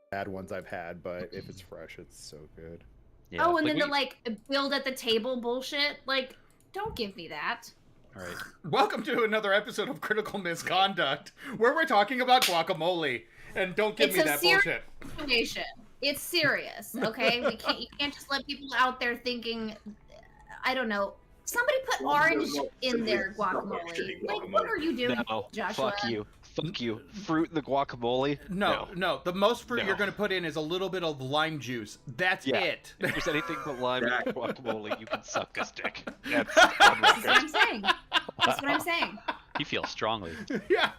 bad ones I've had, but if it's fresh, it's so good. Yeah. Oh, and then the build at the table bullshit. Like, don't give me that. All right. Welcome to another episode of Critical Misconduct, where we're talking about guacamole. And don't give me that bullshit. Situation. It's serious, okay? You can't just let people out there thinking, I don't know. Somebody put orange in their guacamole. Like, what are you doing, No, Joshua? fuck you. Fuck you. Fruit in the guacamole? No. The most fruit you're going to put in is a little bit of lime juice. That's it. If there's anything but lime in guacamole, you can suck this dick. That's That's what I'm saying. That's what I'm saying. He feels strongly. Yeah.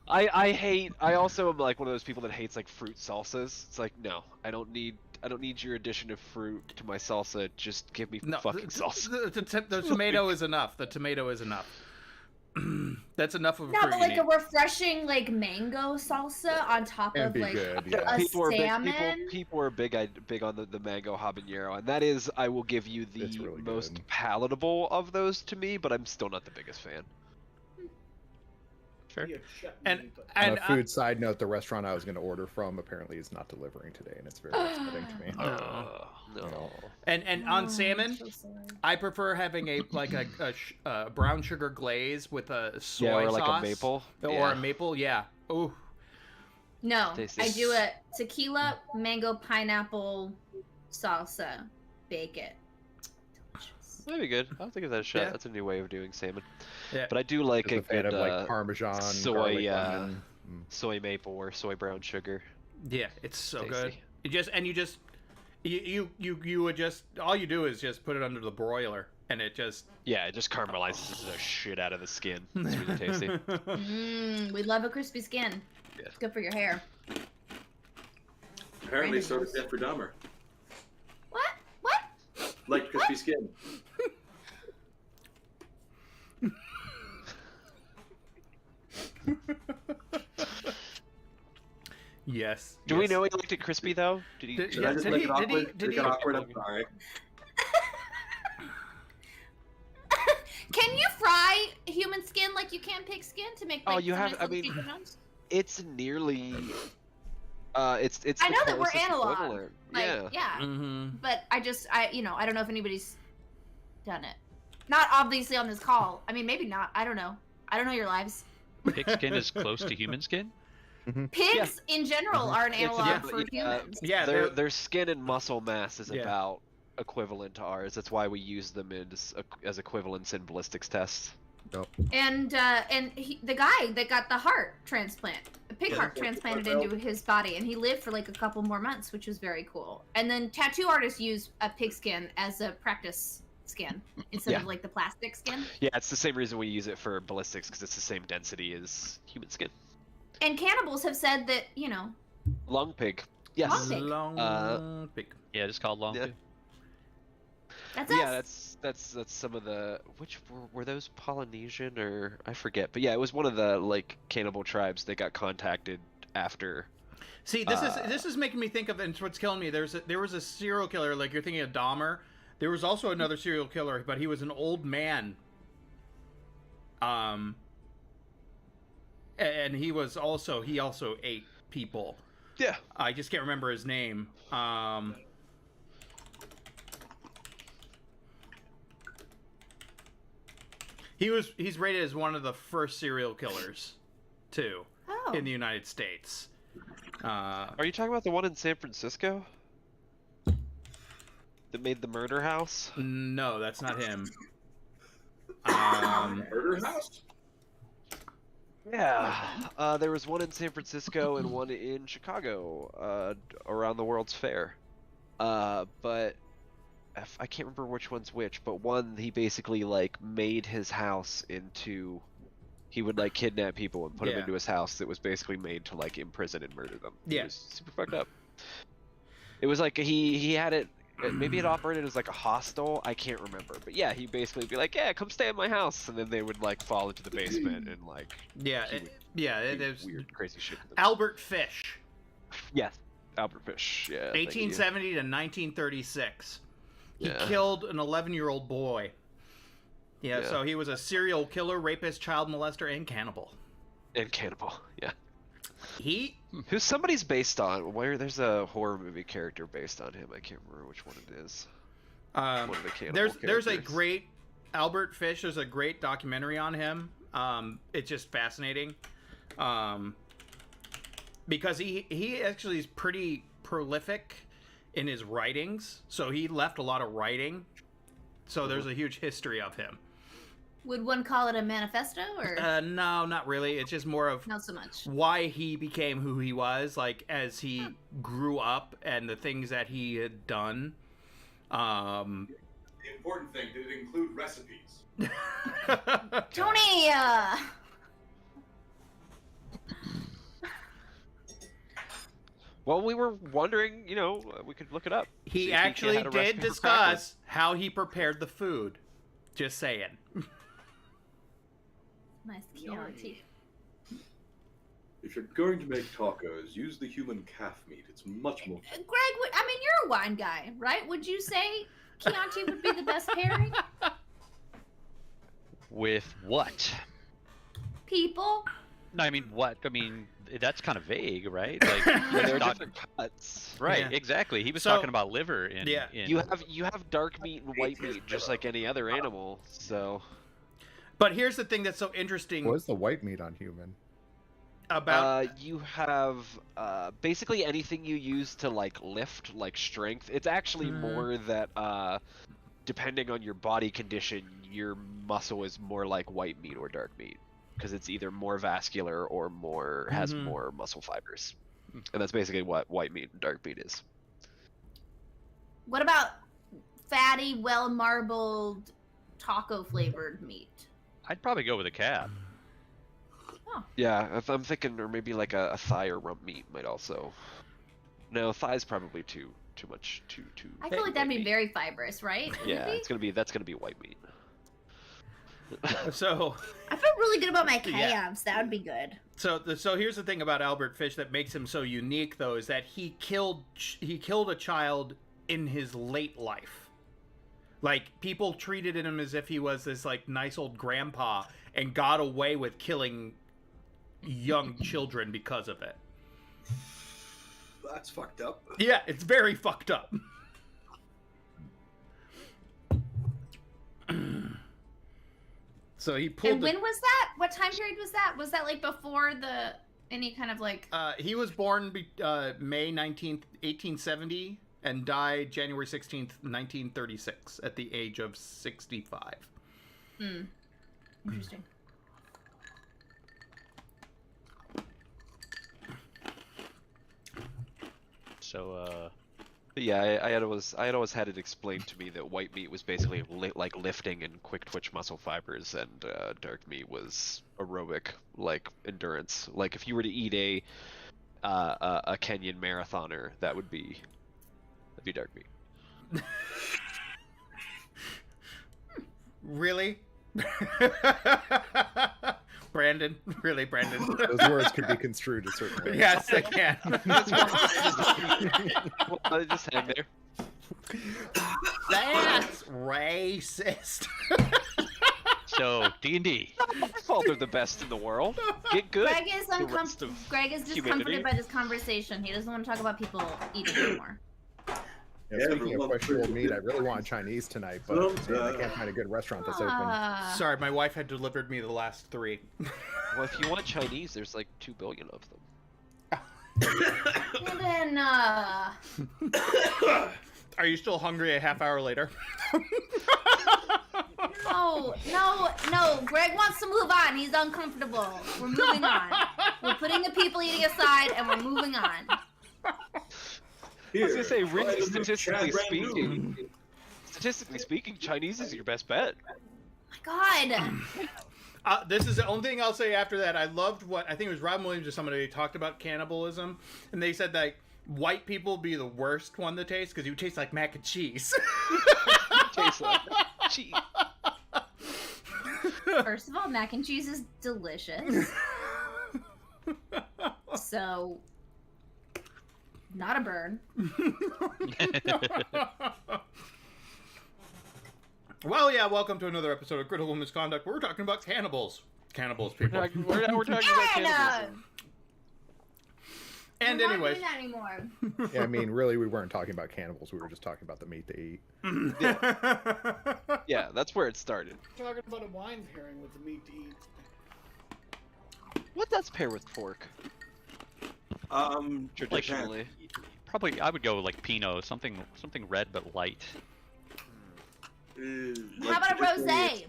I also am like one of those people that hates like fruit salsas. It's like, no, I don't need your addition of fruit to my salsa. Just give me fucking salsa. The tomato is enough. The tomato is enough. That's enough of a No, fruit but you like need. a refreshing like mango salsa on top And of be like good, a yeah. salmon. People are big on the mango habanero, and that is, I will give you the It's really most good. palatable of those to me, but I'm still not the biggest fan. Sure. And On a food side note, the restaurant I was going to order from apparently is not delivering today, and it's very upsetting to me. No. and on Oh, salmon, I'm so sorry. I prefer having a brown sugar glaze with a soy Yeah, or sauce. like a maple. Or Yeah. a maple, yeah. Ooh. No, Tasty. I do a tequila, mango, pineapple salsa. Bake it. Delicious. That'd be good. I'll give that a shot. Yeah. That's a new way of doing salmon. Yeah. But I do like Just a a fan good of like Parmesan, soy, garlic, lemon. soy maple or soy brown sugar. Yeah, it's so Tasty. good. You would just all you do is just put it under the broiler and it just Yeah, it just caramelizes the shit out of the skin. It's really tasty. We love a crispy skin. Yeah. It's good for your hair. Apparently, so does Jeffrey Dahmer. What? What? Like crispy skin. Yes. Do we know he liked it crispy though? Did he? Did- Did I just Did make he- it did awkward? he- did Make it he- awkward? I'm sorry. Can you fry human skin like you can pig skin to make like Oh, you some have- nice I little mean, chicken bones? It's nearly. It's. I the know that we're closest analog. equivalent. Like, Yeah. yeah. Mm-hmm. But I don't know if anybody's done it. Not obviously on this call. I mean, maybe not. I don't know. I don't know your lives. Pig skin is close to human skin? Pigs in general are an analog yeah, for humans. Yeah, Their skin and muscle mass is Yeah. about equivalent to ours. That's why we use them as equivalents in ballistics tests. And the guy that got the heart transplant, a pig Yeah, heart that's transplanted what I into his body, and he lived for like a couple more months, which was very cool. And then tattoo artists use a pig skin as a practice skin instead Yeah. of like the plastic skin. Yeah, it's the same reason we use it for ballistics because it's the same density as human skin. And cannibals have said that Lung pig. Yes. Lung pig. Long pig. Yeah, it's called long Yeah. pig. that's Yeah, us. that's some of the which were those Polynesian or I forget, but yeah, it was one of the like cannibal tribes that got contacted after. See, this is making me think of, and it's what's killing me. There was a serial killer, like you're thinking of Dahmer. There was also another serial killer, but he was an old man. And he also ate people. Yeah. I just can't remember his name. He's rated as one of the first serial killers, too, Oh. in the United States. Are you talking about the one in San Francisco? That made the murder house? No, that's not him. Murder House? Yeah. There was one in San Francisco and one in Chicago, around the World's Fair. But I can't remember which one's which, but one he basically like made his house into. He would like kidnap people and put them Yeah. into his house that was basically made to like imprison and murder them. Yeah. It was super fucked up. It was like he had it. Maybe it operated as like a hostel. I can't remember, but yeah, he basically be like, "Yeah, come stay at my house," and then they would like fall into the basement and like Yeah, He it do is weird, crazy shit. to them. Albert Fish, Yes, Albert Fish. Yeah. thank you. 1870 to 1936. He Yeah. killed an 11-year-old boy. Yeah, Yeah. so he was a serial killer, rapist, child molester, and cannibal. And cannibal. Yeah. Who's somebody's based on? Where there's a horror movie character based on him. I can't remember which one it is. One of the cannibal there's a characters. great Albert Fish. There's a great documentary on him. It's just fascinating, because he actually is pretty prolific in his writings. So he left a lot of writing. So there's a huge history of him. Would one call it a manifesto or No, not really. It's just more of not so much? why he became who he was, like as he grew up and the things that he had done. The important thing, did it include recipes? Tony, Well, we were wondering, we could look it up. See He if actually had a did recipe for discuss how he prepared the food. Just saying. nice Chianti. If you're going to make tacos, use the human calf meat. It's much more. Greg, I mean, you're a wine guy, right? Would you say Chianti would be the best pairing? With what? People. No, I mean what? I mean that's kind of vague, right? Like Yeah, there are not- different cuts. right, Yeah. exactly. He was So- talking about liver in. Yeah. in You have dark meat and white meat just like any other animal. So But here's the thing that's so interesting What is the white meat on human? about you have basically anything you use to like lift, like strength. It's actually more that depending on your body condition, your muscle is more like white meat or dark meat because it's either more vascular or more has more muscle fibers, and that's basically what white meat and dark meat is. What about fatty, well marbled, taco flavored meat? I'd probably go with a cab. Yeah, if I'm thinking, or maybe like a thigh or rump meat might also. No, thigh's probably too much. Too. I feel like that'd white be meat. very fibrous, right? Would Yeah, it be? that's gonna be white meat. so I feel really good about my Yeah. calves. That would be good. so here's the thing about Albert Fish that makes him so unique though is that he killed a child in his late life. Like people treated him as if he was this like nice old grandpa and got away with killing young children because of it. That's fucked up. Yeah, it's very fucked up. So he pulled And when was that? What time period was that? Was that like before any kind of like? he was born May 19th, 1870 and died January 16th, 1936 at the age of 65. Interesting. So But yeah, I had always had it explained to me that white meat was basically like lifting and quick twitch muscle fibers, and dark meat was aerobic, like endurance. Like if you were to eat a Kenyan marathoner, that'd be dark meat. Really? Brandon? Really, Brandon? Those words could be construed a certain way. Yes, they can. Well, just hang there. That's racist. so D&D. My fault they're the best in the world. Get good. Greg is the rest of Greg is humanity. discomforted by this conversation. He doesn't want to talk about people eating anymore. Yeah, Yeah, speaking of everyone- questionable meat, I really want Chinese tonight, but Well, man, I can't find a good restaurant that's open. Sorry, my wife had delivered me the last 3. Well, if you want Chinese, there's like 2 billion of them. Well then, Are you still hungry a half hour later? no. Greg wants to move on. He's uncomfortable. We're moving on. We're putting the people eating aside, and we're moving on. I was gonna say, Here, really, try the statistically Chad Brand New. speaking, Chinese is your best bet. My God. This is the only thing I'll say after that. I loved what I think it was Robin Williams or somebody talked about cannibalism, and they said that white people would be the worst one to taste because you taste like mac and cheese. Tastes like cheese. First of all, mac and cheese is delicious. So, not a burn. Well, yeah, welcome to another episode of Critical Misconduct. We're talking about cannibals. Cannibals, people. We're talking about cannibalism. And, Yeah. Greg And We're not anyways, doing that anymore. Yeah, I mean, really, we weren't talking about cannibals. We were just talking about the meat they eat. Yeah, that's where it started. Talking about a wine pairing with the meat to eat. What does pair with pork traditionally? Probably I would go like Pinot, something red but light. How about a rosé? Like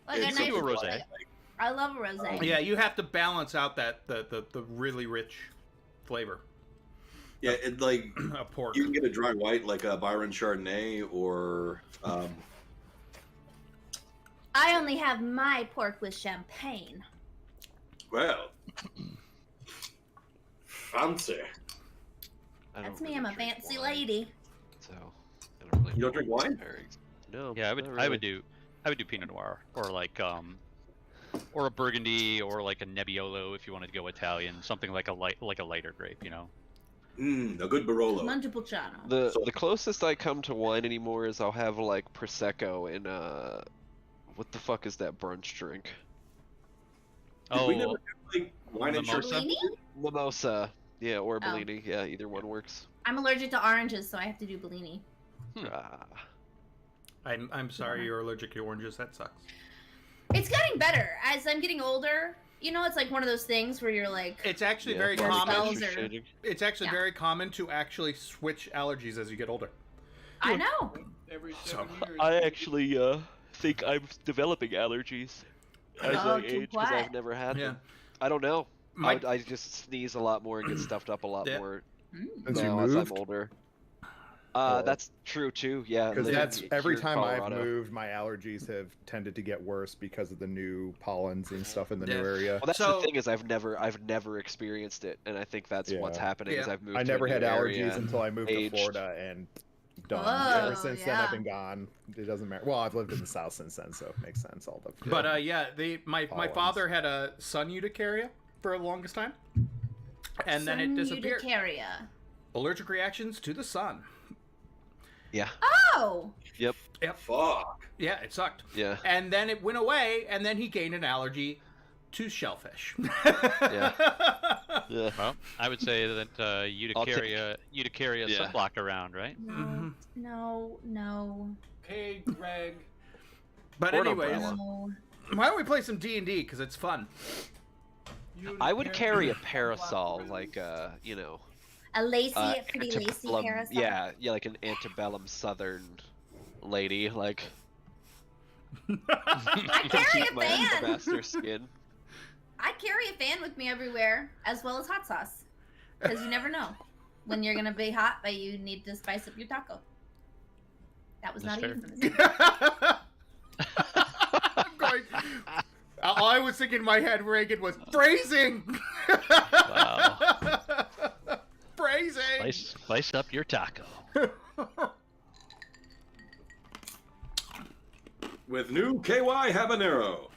Yeah, a you nice could do a rosé. like- I love a rosé. Yeah, you have to balance out that the really rich flavor Yeah, it, like of pork. you can get a dry white like a Byron Chardonnay, or I only have my pork with champagne. well, fancy. I That's don't me. really I'm a drink fancy wine, lady. So I don't really You don't know drink those wine? pairings. No. Yeah, not I really. would do Pinot Noir or like or a Burgundy or like a Nebbiolo if you wanted to go Italian, something like a lighter grape, you know. A good Barolo. Montepulciano. The closest I come to wine anymore is I'll have like prosecco and what the fuck is that brunch drink? Did we Oh, never do, like, wine and Mimosa? Chardonnay? Bellini? Mimosa. Yeah, or Oh. Bellini. Yeah, either one works. I'm allergic to oranges, so I have to do Bellini. Ah. I'm sorry you're allergic to oranges. That sucks. It's getting better as I'm getting older. You know, it's like one of those things where you're like, It's actually Yeah, very Your common. spells are- Shading. It's actually Yeah. very common to actually switch allergies as you get older. I know. Every So, 7 years. I actually think I'm developing allergies as Oh, I to age because I've what? never had Yeah. them. I don't know. My- I just sneeze a lot more and get stuffed up a lot Yeah. more Since you now as I'm moved? older. Oh. That's true too. Yeah, Because living that's here every in time I've Colorado. moved, my allergies have tended to get worse because of the new pollens and stuff in the Yeah. new area. Well, that's So- the thing is I've never experienced it, and I think that's what's Yeah. happening. Is Yeah. I've moved. I to a never new had area allergies until I moved aged. to Florida and done. Whoa, Ever since then, yeah. I've been gone. It doesn't matter. Well, I've lived in the South since then, so it makes sense. All the But yeah, my Pollens. father had a sun urticaria for the longest time, and then it Sun disappeared. urticaria. Allergic reactions to the sun. Yeah, Oh, Yep. Fuck. Yeah, it sucked. yeah. And then it went away, and then he gained an allergy to shellfish. Yeah. well, I would say that I'll take- you'd carry a Yeah. sunblock around, right? no, Mhm. no. Okay, Greg. But Or an anyways, umbrella. No. why don't we play some D&D because it's fun. I would carry a parasol, like you know, A lacy, pretty lacy antebellum- parasol. Yeah, like an antebellum Southern lady, like. I carry a my fan. alabaster skin. I carry a fan with me everywhere, as well as hot sauce, because you never know when you're gonna be hot, but you need to spice up your taco. That was That's not a fair. euphemism. I'm going. All I was thinking in my head, Reagan, was phrasing. Wow. Phrasing. Spice up your taco. With new KY Habanero.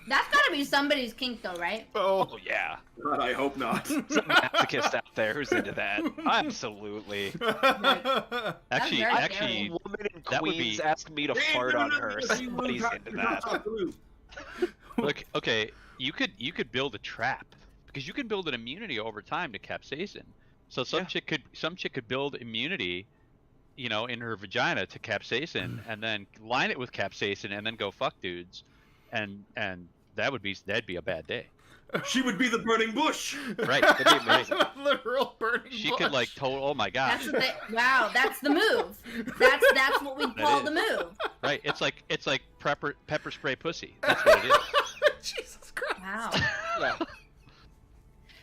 That's gotta be somebody's kink, though, right? Oh, Oh yeah, I hope not. some masochist out there who's into that. Absolutely. Actually, very actually, A woman in that would Queens be- asked me to fart on her. Somebody's into that. look. Okay, you could build a trap because you can build an immunity over time to capsaicin. So some chick could build immunity, you know, in her vagina to capsaicin, and then line it with capsaicin, and then go fuck dudes, and that'd be a bad day. She would be the burning bush. Right. That'd be amazing. Literal burning She bush. could like oh my gosh. That's what wow, that's the move. That's what we call is. the move. Right. It's like pepper spray pussy. That's what it is. Jesus Christ. Wow. Yeah.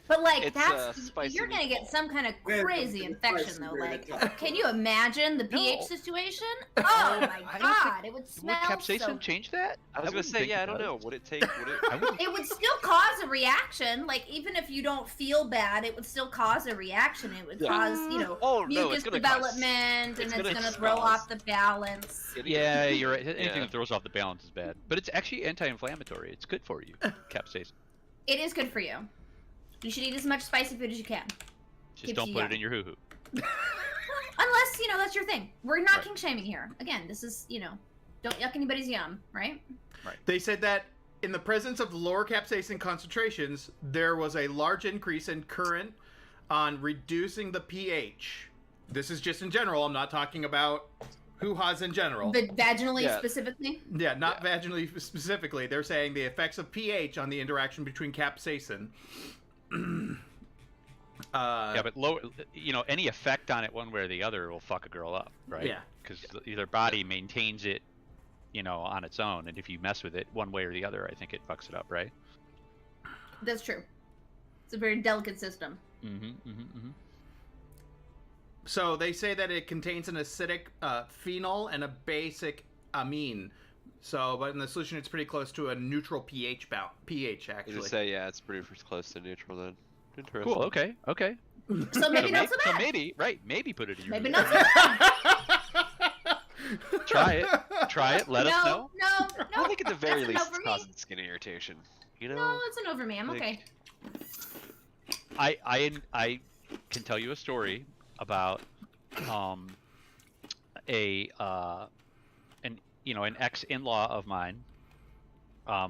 But like It's, that's spicy you're gonna get meatball. some kind of Man, crazy it's infection spicy, though. man. Like, can you imagine the pH No. situation? Oh my I don't god, it would Would smell capsaicin so. change that? I was gonna wouldn't say, think yeah, I it don't does. know. Would it take? Would it? I wouldn't. It would still cause a reaction. Like even if you don't feel bad, it would still cause a reaction. It would Yeah. cause, you know, Oh no, mucus it's gonna development, it's and it's gonna gonna throw cause- off the balance. Yeah, you're right. Anything Yeah. that throws off the balance is bad. But it's actually anti-inflammatory. It's good for you, capsaicin. It is good for you. You should eat as much spicy food as you can. Just Keeps don't you put young. it in your hoo-hoo. Unless, you know, that's your thing. We're not Right. king shaming here. Again, this is, you know, don't yuck anybody's yum, right? They said that in the presence of lower capsaicin concentrations, there was a large increase in current on reducing the pH. This is just in general. I'm not talking about hoo-has in general. But vaginally Yeah. specifically? Yeah, not vaginally specifically. They're saying the effects of pH on the interaction between capsaicin. Yeah, but low, any effect on it one way or the other will fuck a girl up, right? Yeah. Because their body maintains it, on its own, and if you mess with it one way or the other, I think it fucks it up, right? That's true. It's a very delicate system. So they say that it contains an acidic phenol and a basic amine. So, but in the solution, it's pretty close to a neutral pH pH I was actually. gonna say, yeah, it's pretty close to neutral then. Interesting. Cool. Okay. So maybe not so So bad. maybe put it in your Maybe meal. not so bad. Try it. Let us know. No, I think at the very that's a least no it's for me. causing skin irritation. No, it's a no for me. I'm like- okay. I can tell you a story about an ex-in-law of mine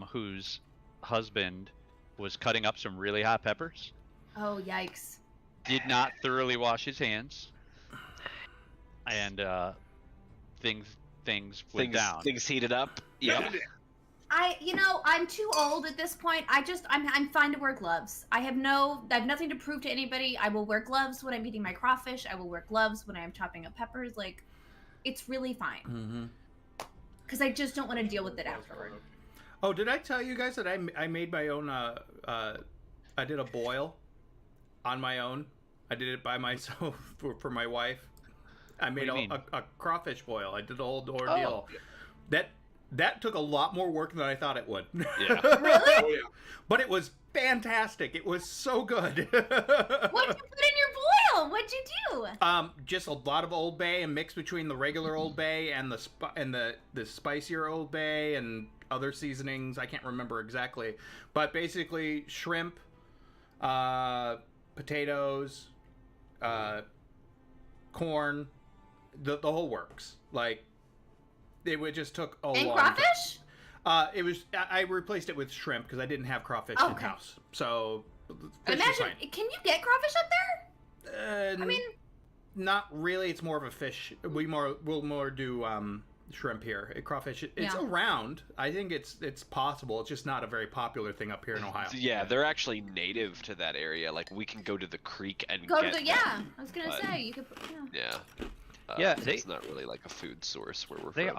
whose husband was cutting up some really hot peppers, Oh, yikes. did not thoroughly wash his hands, and things went down. Things heated up. Yeah. I'm too old at this point. I'm fine to wear gloves. I have nothing to prove to anybody. I will wear gloves when I'm eating my crawfish. I will wear gloves when I'm chopping up peppers. Like, it's really fine. Mm-hmm. Because I just don't want to deal with it afterward. Oh, did I tell you guys that I made my own? I did a boil on my own. I did it by myself for my wife. I made do you mean? a crawfish boil. I did the whole ordeal. That took a lot more work than I thought it would. Yeah. Really? Oh yeah. But it was fantastic. It was so good. What'd you put in your boil? What'd you do? Just a lot of Old Bay, and mix between the regular Old Bay and the spicier Old Bay and other seasonings. I can't remember exactly, but basically shrimp, potatoes, corn, the whole works. Like it just took a And long crawfish? I replaced it with shrimp because I didn't have crawfish in Okay. house. So fish is Imagine, fine. can you get crawfish up there? I mean, not really. It's more of a fish. We'll more do shrimp here. Crawfish. It's Yeah. around. I think it's possible. It's just not a very popular thing up here in Ohio. Yeah, they're actually native to that area. Like we can go to the creek and go get to the, them. yeah. I was gonna but- say you could. Yeah. Yeah. Yeah, so they- it's not really like a food source where we're They from.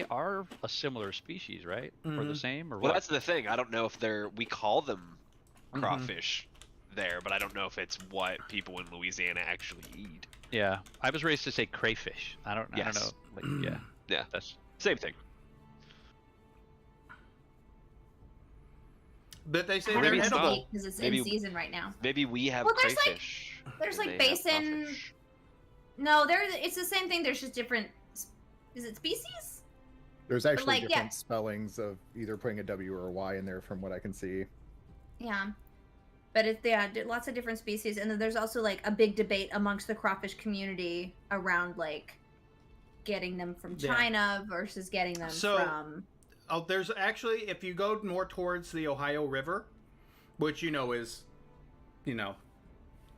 are a similar species, right? Or the Mhm. same, or Well, what? that's the thing. I don't know if we call them Mhm. crawfish there, but I don't know if it's what people in Louisiana actually eat. Yeah, I was raised to say crayfish. I don't Yes. know. Like, yeah, Yeah, that's same thing. But they say I they're Maybe don't it's know edible. because it's Maybe- in season right now. Maybe we have Well, there's, like- crayfish. there's, and like, they have basin- crawfish. No, it's the same thing. There's just different. Is it species? There's actually like, different yeah. spellings of either putting a W or a Y in there from what I can see. Yeah. But lots of different species, and then there's also like a big debate amongst the crawfish community around like getting them from Yeah. China versus getting them So- from. Oh, there's actually, if you go more towards the Ohio River, which is,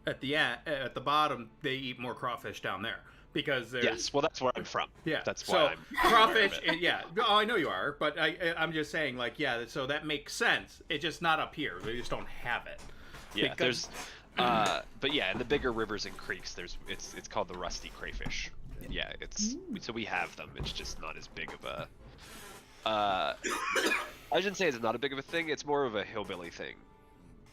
at the bottom, they eat more crawfish down there because there's Yes, well, that's where I'm from. yeah. That's so why I'm crawfish. aware of it. Yeah, oh, I know you are, but I'm just saying, like, yeah. So that makes sense. It's just not up here. They just don't have it. Yeah, Because- there's, but yeah, in the bigger rivers and creeks, it's called the rusty crayfish. Yeah, so we have them. It's just not as big of a. I shouldn't say it's not a big of a thing. It's more of a hillbilly thing.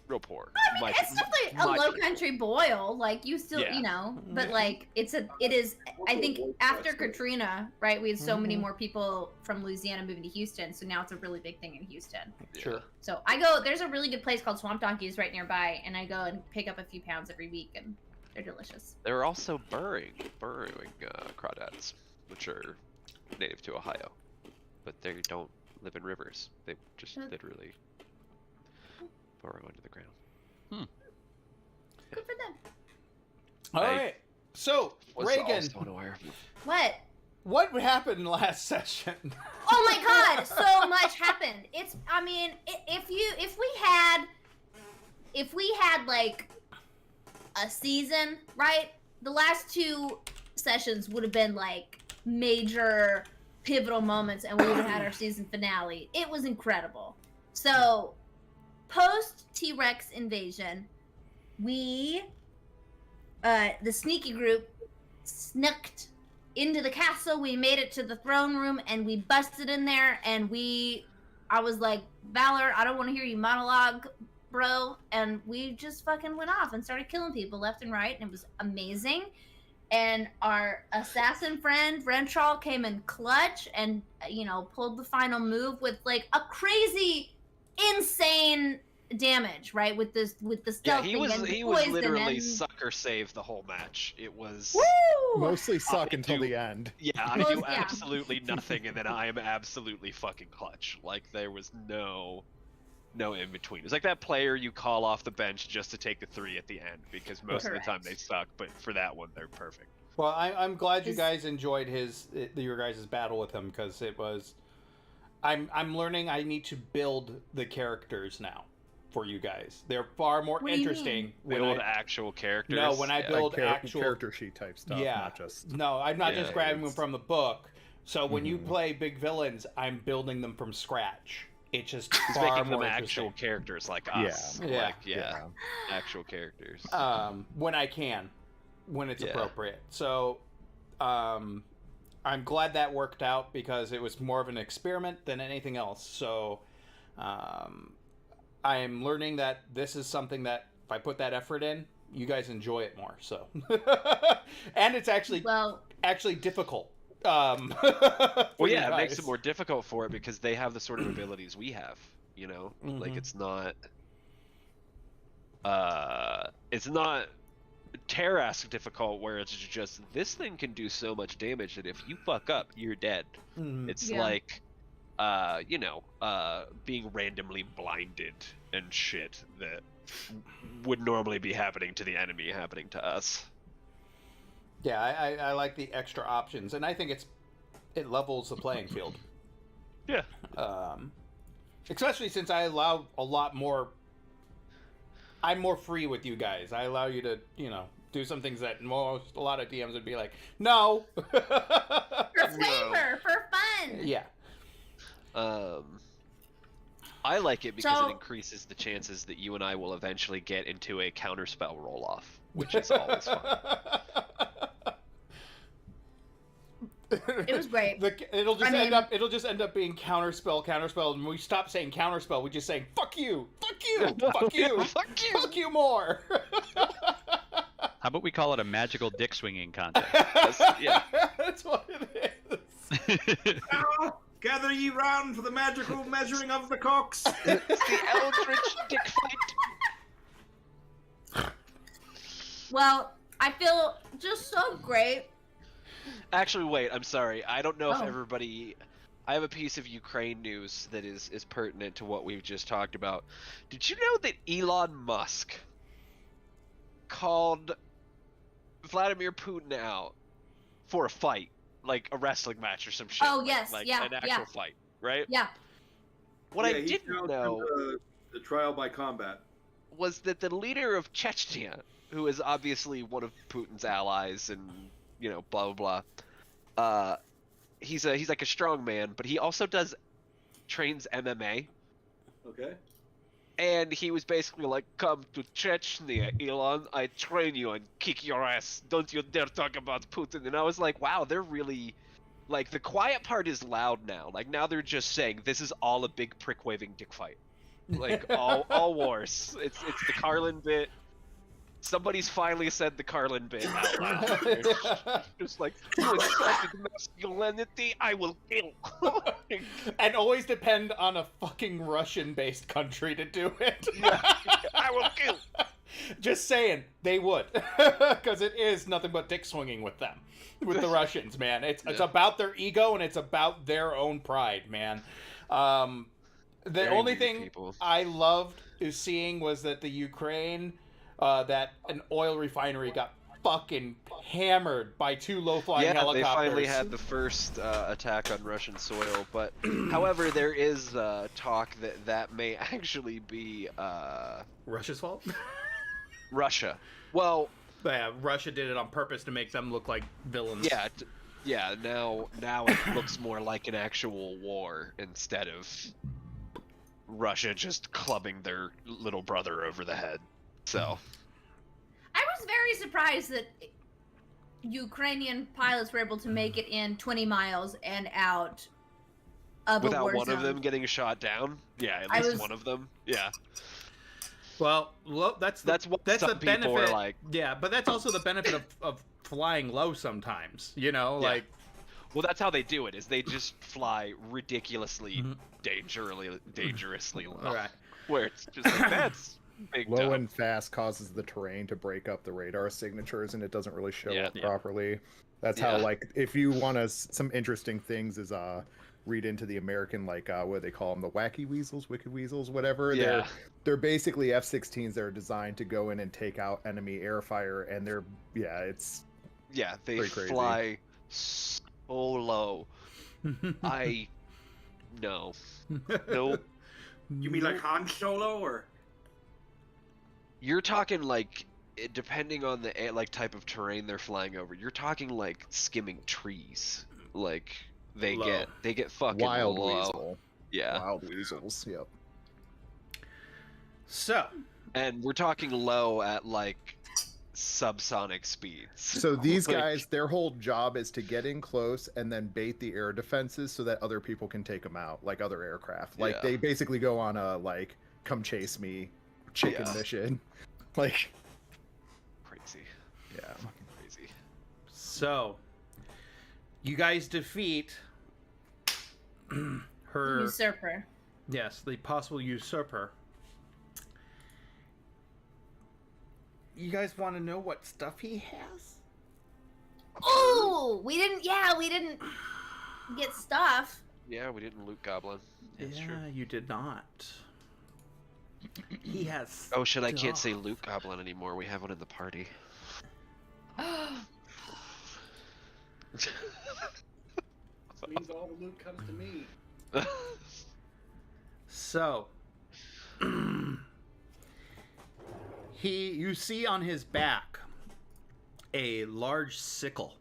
Real poor. I mean, it's definitely a low country boil. Like you still, Yeah. but like it is. I think after Katrina, right? We had so many more people from Louisiana moving to Houston, so now it's a really big thing in Houston. Sure. So I go. There's a really good place called Swamp Donkeys right nearby, and I go and pick up a few pounds every week, and they're delicious. There are also burrowing crawdads, which are native to Ohio, but they don't live in rivers. They just literally burrow into the ground. Good for them. All I right. So Was Reagan, also unaware of What? what happened last session? Oh my God! So much happened. It's. I mean, if we had like a season, right? The last 2 sessions would have been like major pivotal moments, and we would have had our season finale. It was incredible. So, post T-Rex invasion, we, the sneaky group, snuck into the castle. We made it to the throne room, and we busted in there, and I was like, Valor, I don't want to hear you monologue, bro. And we just fucking went off and started killing people left and right, and it was amazing. And our assassin friend, Rentral, came in clutch and, pulled the final move with, like, a crazy, insane damage, right? With the stealth he was and literally and... sucker save the whole match. It was Woo! Mostly suck I until do- the end. Yeah, I Most- do yeah. absolutely nothing, and then I am absolutely fucking clutch. Like, there was no in between. It's like that player you call off the bench just to take the 3 at the end, because most of the time they suck, but for that one, they're perfect. Well, I'm glad you Is- guys enjoyed your guys' battle with him, because it was. I'm learning I need to build the characters now for you guys. They're far more What do you interesting Build actual characters. No, when I Yeah. build Like actual character sheet type stuff, yeah. not just. No, I'm not just Yeah, grabbing them it's- from the book. So when you Mhm. play big villains, I'm building them from scratch. It's just He's far making them more actual interesting. characters like Yeah. us. Yeah. Like, yeah, actual characters. When I can, when it's Yeah. appropriate. So, I'm glad that worked out, because it was more of an experiment than anything else. So, I am learning that this is something that if I put that effort in, you guys enjoy it more. So, and it's actually difficult. Well, for you yeah, it makes guys. it more difficult for it because they have the sort of abilities we have. You know, like Mhm. it's not Terrask difficult where it's just this thing can do so much damage that if you fuck up, you're dead. Mhm. It's Yeah. like, being randomly blinded and shit that would normally be happening to the enemy happening to us. Yeah, I like the extra options, and I think it levels the playing field. Yeah. Especially since I allow a lot more. I'm more free with you guys. I allow you to, do some things that a lot of DMs would be like, no. For flavor, for fun. Yeah. I like it because So- it increases the chances that you and I will eventually get into a counterspell roll-off, which is always fun. It was great. It'll just I end mean- up. It'll just end up being counterspell, and we stop saying counterspell. We just saying fuck you, fuck you, fuck you, Fuck you! fuck you more. How about we call it a magical dick swinging contest? yeah. That's what it is. Now, gather ye round for the magical measuring of the cocks. It's the Eldritch dick fight. Well, I feel just so great. Actually, wait, I'm sorry. I don't know if Oh. everybody... I have a piece of Ukraine news that is pertinent to what we've just talked about. Did you know that Elon Musk called Vladimir Putin out for a fight? Like a wrestling match or some shit? Oh, like- yes, like yeah, an actual yeah. fight, right? Yeah. What Yeah, I he didn't challenged know... him to the trial by combat. was that the leader of Chechnya, who is obviously one of Putin's allies and, blah blah blah, he's like a strong man, but he also trains MMA, Okay. and he was basically like, "Come to Chechnya, Elon, I train you and kick your ass. Don't you dare talk about Putin." And I was like, wow, they're really, like, the quiet part is loud now. Like, now they're just saying this is all a big prick waving dick fight. Like all wars. It's the Carlin bit. Somebody's finally said the Carlin bit out loud. They're just like, you insulted masculinity, I will kill. And always depend on a fucking Russian-based country to do it. I will kill. Just saying, they would, because it is nothing but dick swinging with them, with the Russians, man. It's Yeah. about their ego and it's about their own pride, man. The Very only weird thing people. I loved is seeing was that the Ukraine, that an oil refinery got fucking hammered by 2 low-flying Yeah, helicopters. they finally had the first attack on Russian soil, but however, there is talk that may actually be Russia's fault. Russia. Well, Yeah, Russia did it on purpose to make them look like villains. yeah, yeah. Now it looks more like an actual war instead of Russia just clubbing their little brother over the head. So I was very surprised that Ukrainian pilots were able to make it in 20 miles and out of a without war one zone. of them getting shot down, yeah, I at least was- one of them, yeah. Well, that's the What the some people benefit. are like. Yeah, but that's also the benefit of flying low sometimes. You know, Yeah. like Well, that's how they do it. Is they just fly ridiculously, Mhm. dangerously low. all right. Where it's just like that's big Low dumb. and fast causes the terrain to break up the radar signatures, and it doesn't really show Yeah. up Yeah. properly. That's how, Yeah. like, if you want to some interesting things, is read into the American, like, what do they call them, the wacky weasels, wicked weasels, whatever. Yeah. They're basically F-16s that are designed to go in and take out enemy air fire, and it's Yeah, they Pretty crazy. fly so low. I no. Nope. You mean like Han Solo, or You're talking like depending on the like type of terrain they're flying over. You're talking like skimming trees. Like they Low. get fucking wild low. weasel. Yeah. Wild weasels, yep. So, And we're talking low at like subsonic speeds. So these Like, guys, their whole job is to get in close and then bait the air defenses so that other people can take them out, like other aircraft. Like Yeah. they basically go on a like, come chase me, chicken Yeah. mission. Like, crazy. yeah. Crazy. so you guys defeat her. Usurper. Yes, the possible usurper. You guys want to know what stuff he has? Oh, we didn't get stuff. Yeah, we didn't loot Goblin. That's yeah, true. you did not. He has. Oh shit, I can't say stuff. loot Goblin anymore. We have one in the party. Means all the loot comes to me. So, you see on his back a large sickle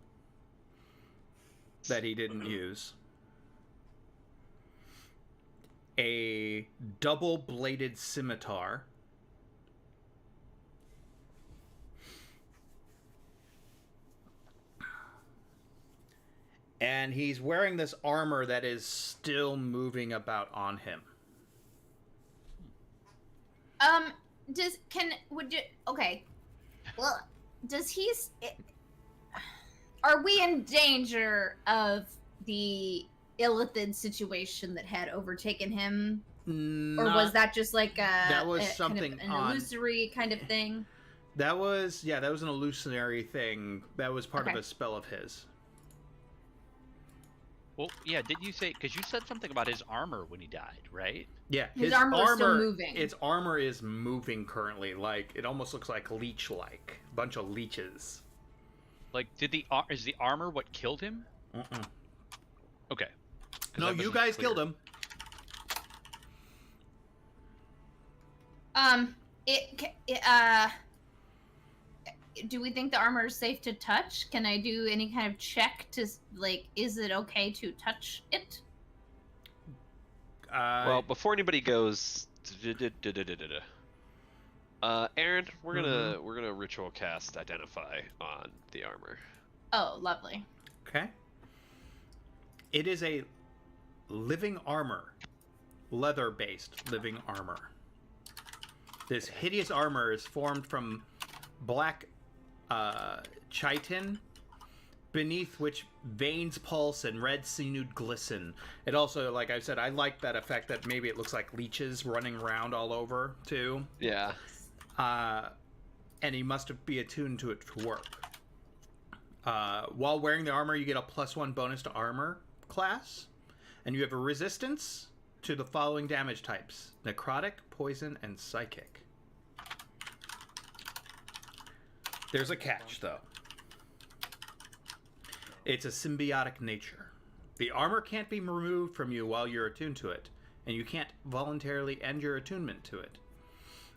that he didn't use, a double-bladed scimitar, and he's wearing this armor that is still moving about on him. Okay. Well, are we in danger of the Illithid situation that had overtaken him? Or was that just like that was kind of something an on- illusory kind of thing? That was an illusionary thing. That was part of Okay. a spell of his. Well, yeah. Did you say? Because you said something about his armor when he died, right? Yeah, His armor was still moving. Its armor is moving currently. Like it almost looks like leech-like, bunch of leeches. Like, is the armor what killed him? Uh-uh. Okay. 'Cause No, that you wasn't guys clear. killed him. Do we think the armor is safe to touch? Can I do any kind of check to like? Is it okay to touch it? Well, before anybody goes, Aaron, we're gonna ritual cast identify on the armor. Oh, lovely. okay. It is a living armor, leather-based living armor. This hideous armor is formed from black chitin, beneath which veins pulse and red sinew glisten. It also, like I said, I like that effect that maybe it looks like leeches running around all over, too. Yeah. And he must be attuned to it to work. While wearing the armor, you get a +1 bonus to armor class, and you have a resistance to the following damage types: necrotic, poison, and psychic. There's a catch, though. It's a symbiotic nature. The armor can't be removed from you while you're attuned to it, and you can't voluntarily end your attunement to it.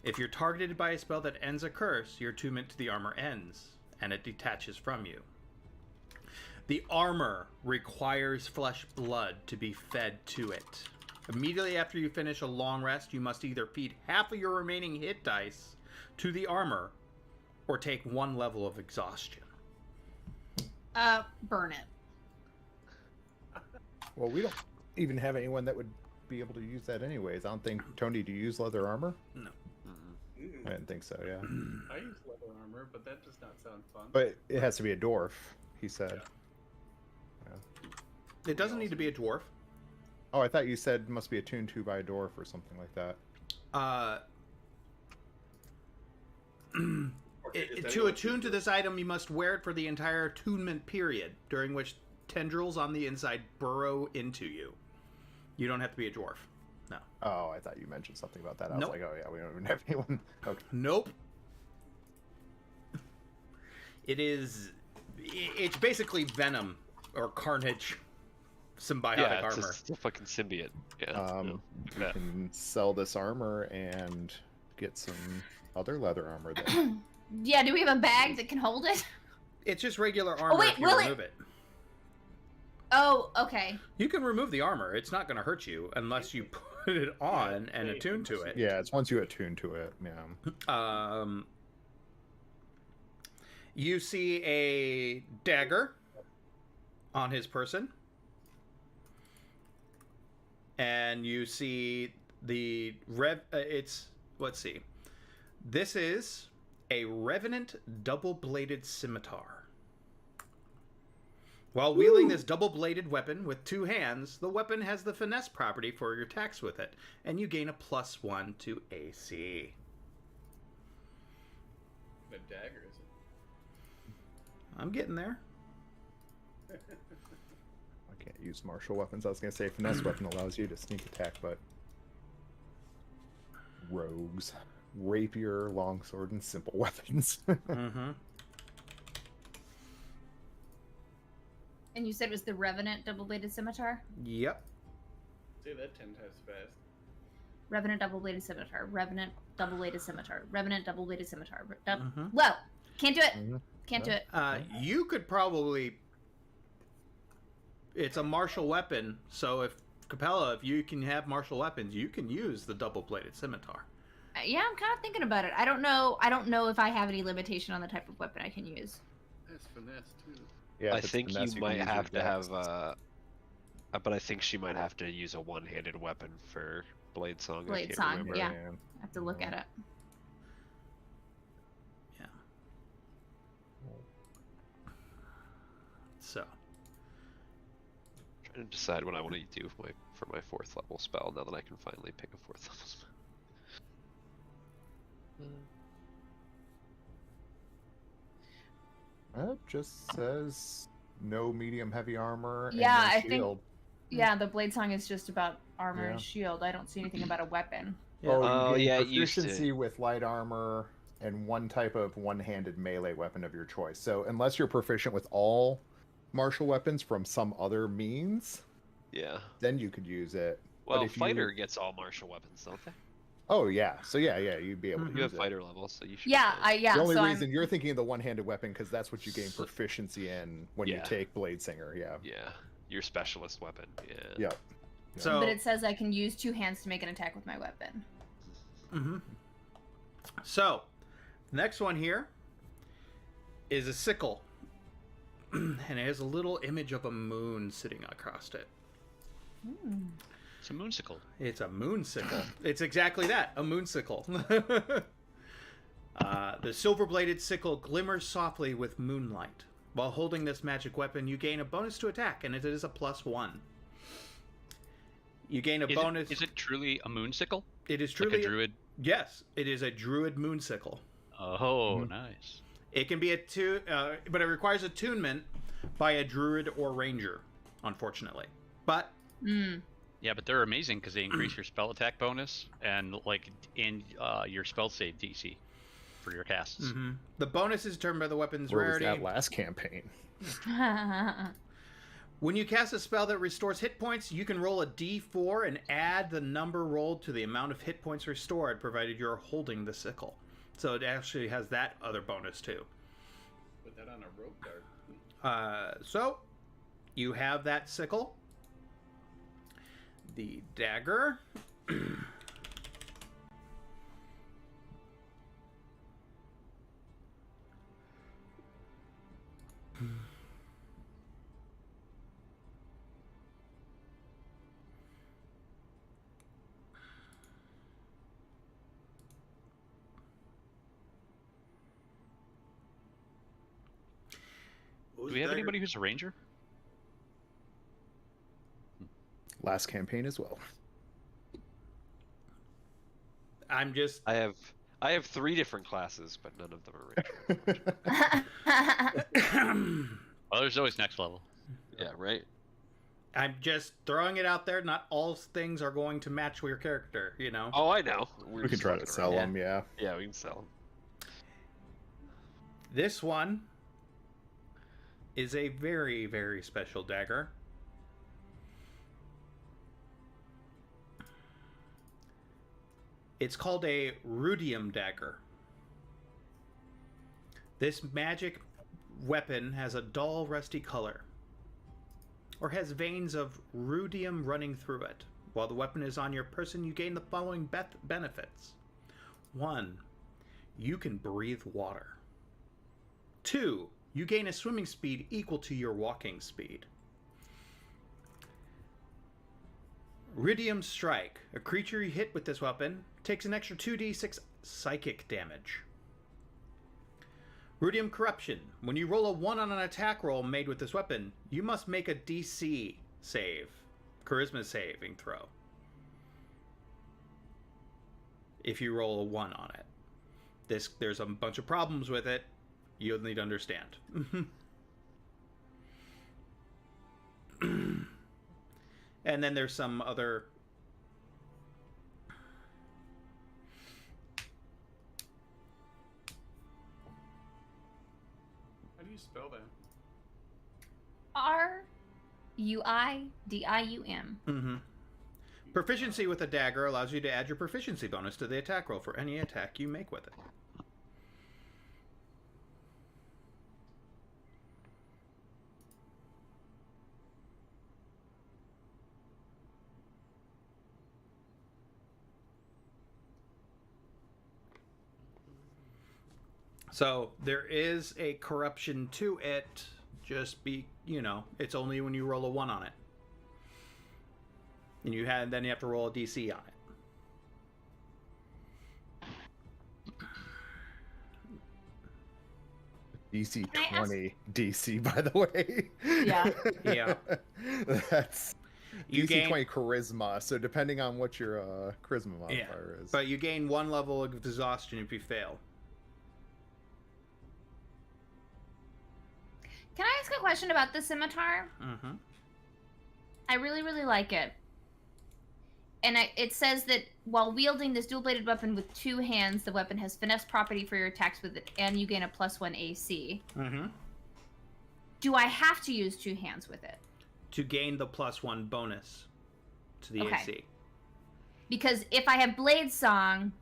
If you're targeted by a spell that ends a curse, your attunement to the armor ends, and it detaches from you. The armor requires flesh blood to be fed to it. Immediately after you finish a long rest, you must either feed half of your remaining hit dice to the armor, or take 1 level of exhaustion. Burn it. Well, we don't even have anyone that would be able to use that anyways. I don't think. Tony, do you use leather armor? No. I didn't think so, yeah. I use leather armor, but that does not sound fun. But it has to be a dwarf, he said. It doesn't need to be a dwarf. Oh, I thought you said it must be attuned to by a dwarf or something like that. To attune to this item, you must wear it for the entire attunement period, during which tendrils on the inside burrow into you. You don't have to be a dwarf. No. Oh, I thought you mentioned something about that. I Nope. was like, oh yeah, we don't even have anyone. Okay. Nope. It's basically venom or carnage symbiotic Yeah, armor. it's a fucking symbiote. Yeah. You Yeah. can sell this armor and get some other leather armor then. Yeah, do we have a bag that can hold it? It's just regular armor wait, if you will it- remove it. Oh, okay. You can remove the armor. It's not going to hurt you unless you put it on and attune to it. Yeah, it's once you attune to it. Yeah. You see a dagger on his person. And you see the let's see. This is a Revenant double-bladed scimitar. While wielding this double-bladed weapon with 2 hands, the weapon has the finesse property for your attacks with it, and you gain a +1 to AC. The dagger, is it? I'm getting there. I can't use martial weapons. I was gonna say finesse weapon allows you to sneak attack, but rogues, rapier, longsword, and simple weapons. Mm-hmm. And you said it was the Revenant double-bladed scimitar? Yep. Say that 10 times fast. Revenant double-bladed scimitar. Revenant double-bladed scimitar. Revenant double-bladed scimitar. Mhm. Whoa! Can't do it. Mhm. Can't do it. You could probably... It's a martial weapon, so if Capella, if you can have martial weapons, you can use the double-bladed scimitar. Yeah, I'm kind of thinking about it. I don't know if I have any limitation on the type of weapon I can use. That's finesse, too. Yeah, I if it's think finesse, you can might use have your to have, dex. but I think she might have to use a one-handed weapon for Blade Song. I Blade can't Song, remember. yeah. I have to look at it. Yeah. So. Trying to decide what I want to do for my 4th level spell now that I can finally pick a 4th level spell. It just says no medium heavy armor. Yeah, and no I think- shield. Yeah, the Blade Song is just about armor Yeah. and shield. I don't see anything about a weapon. Yeah. Oh, you yeah, gain it used to. proficiency with light armor and one type of one-handed melee weapon of your choice. So unless you're proficient with all martial weapons from some other means, Yeah. then you could use it. Well, if you- fighter gets all martial weapons, don't they? Oh yeah, so yeah, you'd be able to You have use it. fighter levels, so you should. Yeah, be fine. The only so reason you're thinking of the one-handed weapon because that's what you gain So- proficiency in when you Yeah. take Blade Singer. Yeah. Yeah, your specialist weapon. Yeah. Yep. So, But it says I can use 2 hands to make an attack with my weapon. Mhm. So, the next one here is a sickle. And it has a little image of a moon sitting across it. It's a moonsicle. It's a moonsicle. It's exactly that, a moonsicle. The silver-bladed sickle glimmers softly with moonlight. While holding this magic weapon, you gain a bonus to attack, and it is a +1. You gain a bonus. Is it truly a moonsicle? It is Like truly a druid? Yes, it is a druid moonsicle. Oh, Mhm. nice. It can be but it requires attunement by a druid or ranger, unfortunately. But Mm. Yeah, but they're amazing because they increase your spell attack bonus and like in your spell save DC for your casts. the bonus is determined by the weapon's Where was rarity. that last campaign? When you cast a spell that restores hit points, you can roll a d4 and add the number rolled to the amount of hit points restored, provided you're holding the sickle. So it actually has that other bonus too. Put that on a rope dart. So you have that sickle, the dagger. Do we have anybody who's a ranger? Last campaign as well. I'm just I have 3 different classes, but none of them are ranger. Oh, there's always next level. Yeah, right. I'm just throwing it out there. Not all things are going to match your character, you know. Oh, I know. We can try to sell them, yeah. Yeah, we can sell them. This one is a very, very special dagger. It's called a rudium dagger. This magic weapon has a dull, rusty color, or has veins of rudium running through it. While the weapon is on your person, you gain the following benefits. 1. You can breathe water. 2. You gain a swimming speed equal to your walking speed. Rudium Strike. A creature you hit with this weapon takes an extra 2d6 psychic damage. Rudium Corruption. When you roll a 1 on an attack roll made with this weapon, you must make a DC save. Charisma saving throw. If you roll a 1 on it. There's a bunch of problems with it. You'll need to understand. And then there's some other... How do you spell that? Ruidium. Mm-hmm. Proficiency with a dagger allows you to add your proficiency bonus to the attack roll for any attack you make with it. So there is a corruption to it. Just be, it's only when you roll a 1 on it. And then you have to roll a DC on it. DC 20 DC, by the way. Yeah. Yeah. That's You DC gain 20 charisma, so depending on what your charisma modifier is. But you gain 1 level of exhaustion if you fail. Can I ask a question about the scimitar? Mm-hmm. I really, really like it. And it says that while wielding this dual-bladed weapon with 2 hands, the weapon has finesse property for your attacks with it, and you gain a +1 AC. Mm-hmm. Do I have to use 2 hands with it? To gain the +1 bonus to the AC. Because if I have Blade Song,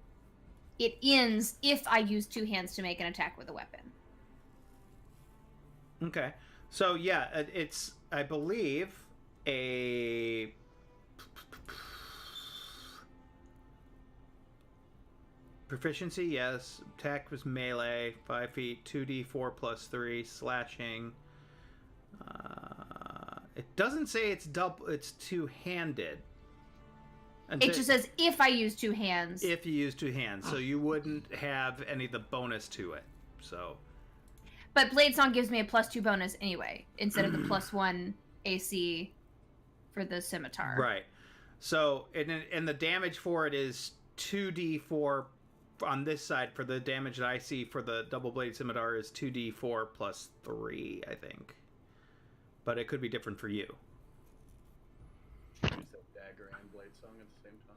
it ends if I use 2 hands to make an attack with a weapon. Okay. So, yeah, it's, I believe, a... Proficiency, yes. Attack was melee, 5 feet, 2d4 plus 3, slashing. It doesn't say it's two-handed. It just says if I use 2 hands. If you use 2 hands, so you wouldn't have any of the bonus to it. So... But Blade Song gives me a +2 bonus anyway, instead of the +1 AC for the scimitar. Right. So, and the damage for it is 2d4 on this side. For the damage that I see for the double-bladed scimitar is 2d4 plus 3, I think. But it could be different for you. Use that dagger and blade song at the same time.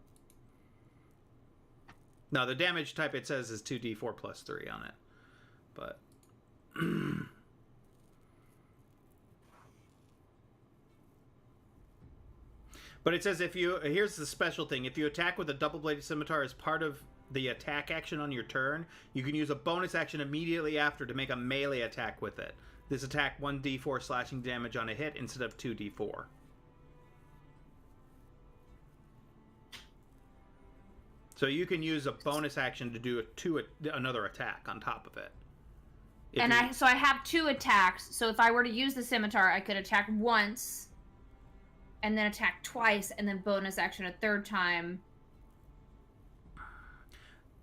No, the damage type it says is 2d4 plus 3 on it. But... But it says if you... Here's the special thing. If you attack with a double-bladed scimitar as part of the attack action on your turn, you can use a bonus action immediately after to make a melee attack with it. This attack 1d4 slashing damage on a hit instead of 2d4. So you can use a bonus action to do another attack on top of it. So I have 2 attacks. So if I were to use the scimitar, I could attack once, and then attack twice, and then bonus action a third time.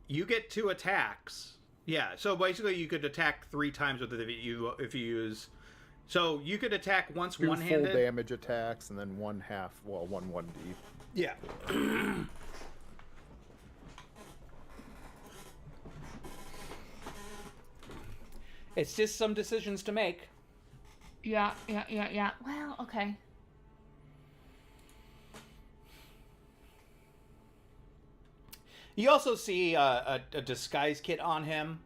You get 2 attacks. Yeah. So basically, you could attack 3 times with it if you use. So you could attack once 2 one-handed. full damage attacks and then 1 1d. Yeah. It's just some decisions to make. Yeah. Well, okay. You also see a disguise kit on him.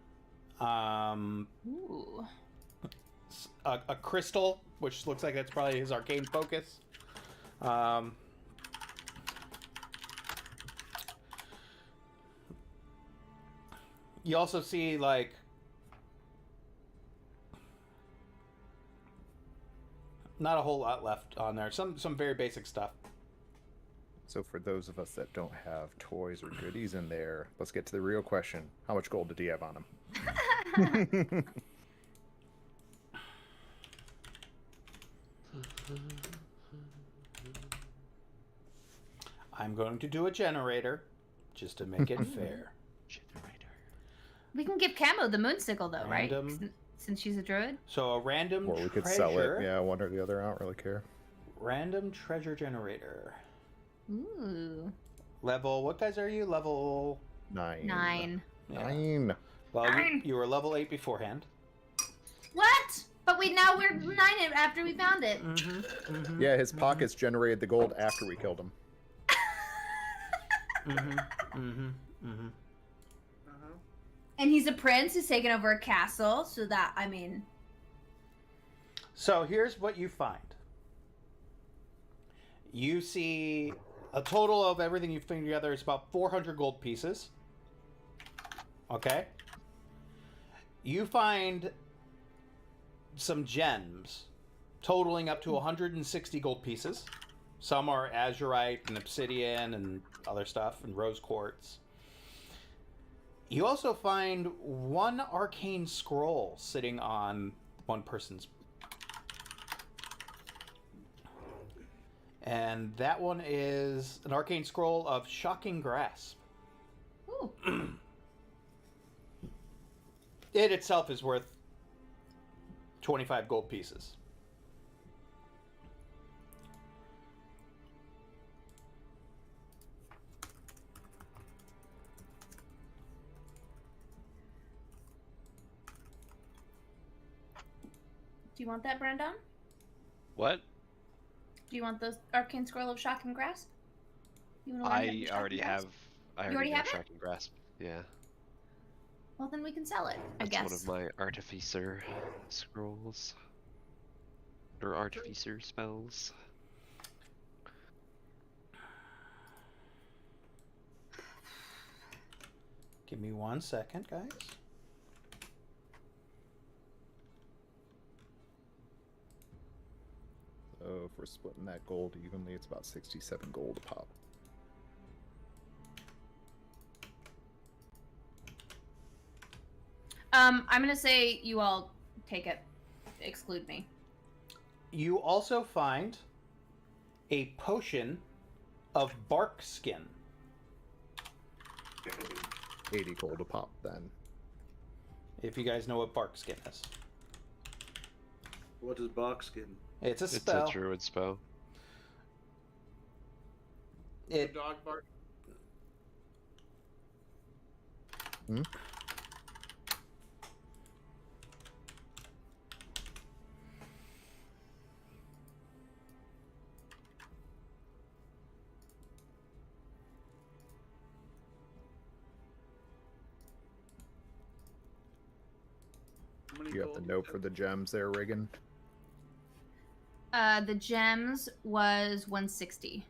Ooh. A crystal, which looks like that's probably his arcane focus. You also see, like... Not a whole lot left on there. Some very basic stuff. So for those of us that don't have toys or goodies in there, let's get to the real question. How much gold did he have on him? I'm going to do a generator, just to make it fair. Generator. We can give Camo the moonsicle, though, Random. right? Since she's a druid. So a random Or we could treasure. sell it. Yeah, one or the other. I don't really care. Random treasure generator. Ooh. Level, what guys are you? Level... 9. 9. Yeah. 9. Well, 9. you were level 8 beforehand. What? But we're 9 after we found it. Yeah, his pockets generated the gold after we killed him. And he's a prince who's taken over a castle, so that, I mean... So here's what you find. You see a total of everything you've thrown together is about 400 gold pieces. Okay? You find some gems totaling up to 160 gold pieces. Some are azurite and obsidian and other stuff, and rose quartz. You also find 1 arcane scroll sitting on one person's. And that one is an arcane scroll of Shocking Grasp. Ooh. It itself is worth 25 gold pieces. Do you want that, Brandon? What? Do you want the arcane scroll of shock and grasp? You wanna learn how to do I shock already and grasp? have. I You already already have have it? Shocking Grasp. Yeah. Well, then we can sell it, I That's guess. one of my Artificer scrolls. Or Artificer spells. Give me 1 second, guys. So if we're splitting that gold evenly, it's about 67 gold a pop. I'm gonna say you all take it. Exclude me. You also find a potion of bark skin. 80 gold a pop then. If you guys know what bark skin is. What is Barkskin? It's a It's spell. a druid spell. It Dog bark. How many You have the gold note is for it? the gems there, Reagan. The gems was 160.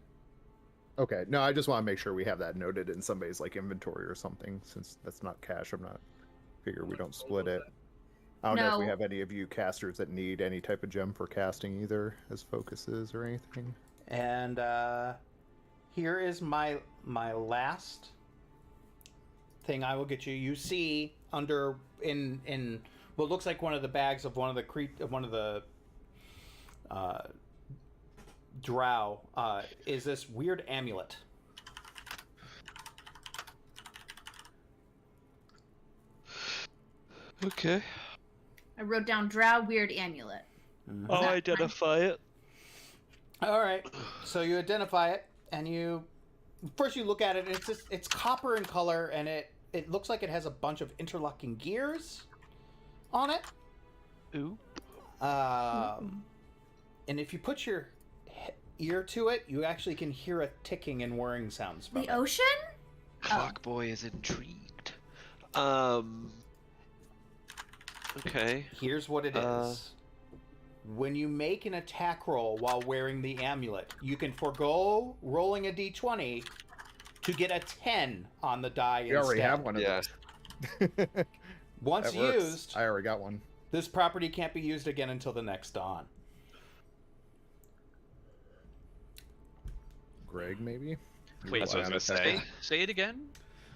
Okay. No, I just want to make sure we have that noted in somebody's like inventory or something, since that's not cash. I'm not figure we don't split it. I don't know if we No. have any of you casters that need any type of gem for casting either as focuses or anything. And here is my last thing I will get you. You see under in what looks like one of the bags of one of the drow is this weird amulet. Okay. I wrote down drow weird amulet. I'll that identify it. All right. So you identify it, and you first you look at it. And it's copper in color, and it looks like it has a bunch of interlocking gears on it. Ooh. And if you put your ear to it, you actually can hear a ticking and whirring sounds from The it. ocean? Clockboy is intrigued. Okay. Here's what it is. When you make an attack roll while wearing the amulet, you can forego rolling a d20 to get a 10 on the die We already instead. have one of Yeah. those. Once That works. used, I already got one. this property can't be used again until the next dawn. Greg, maybe? Wait, That's what I was gonna say it again.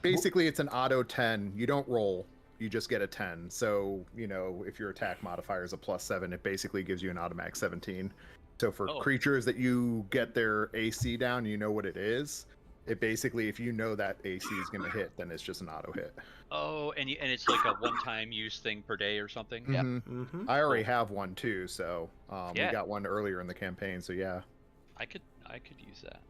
Basically, it's an auto 10. You don't roll. You just get a 10. So, if your attack modifier is a +7, it basically gives you an automatic 17. So for creatures that you get their AC down, you know what it is. It basically, if you know that AC is going to hit, then it's just an auto hit. Oh, and it's like a one-time use thing per day or something. Mhm. Yeah. Mm-hmm. I already have one too, so Yeah. we got one earlier in the campaign. So yeah, I could use that.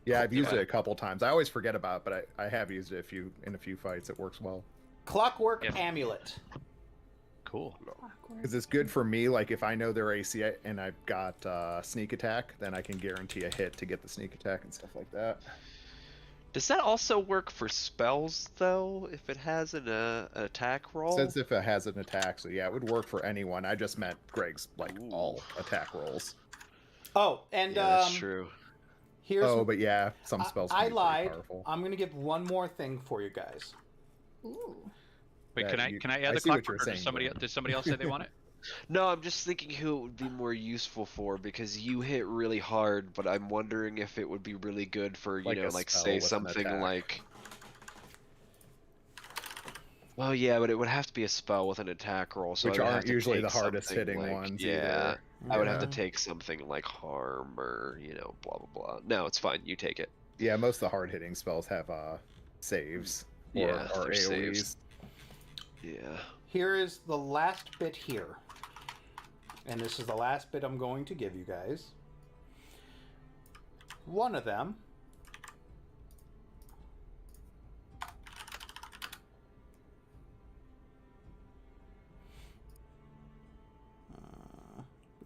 yeah, I've used it a couple times. I always forget about it, but I have used it in a few fights. It works well. Clockwork Yep. amulet. Cool. Because it's good for me, like if I know their AC and I've got sneak attack, then I can guarantee a hit to get the sneak attack and stuff like that. Does that also work for spells though? If it has an attack roll? Says if it has an attack, so yeah, it would work for anyone. I just meant Greg's all attack rolls. Oh, and Yeah, that's true. here's but yeah, some spells. I can be pretty lied. powerful. I'm gonna give one more thing for you guys. Ooh. Wait, Yeah, can I add I the see what you're clockwork, or saying, did somebody else say they want it? No, I'm just thinking who it would be more useful for because you hit really hard, but I'm wondering if it would be really good for, Like a spell say with an something attack. like. Well, yeah, but it would have to be a spell with an attack roll, so Which I would aren't have to usually take the hardest something hitting like- ones Yeah, either. I would have to Yeah. take something like harm or blah blah blah. No, it's fine. You take it. Yeah, most of the hard hitting spells have saves or, Yeah, or they're AoEs. saves. Yeah. Here is the last bit here. And this is the last bit I'm going to give you guys. One of them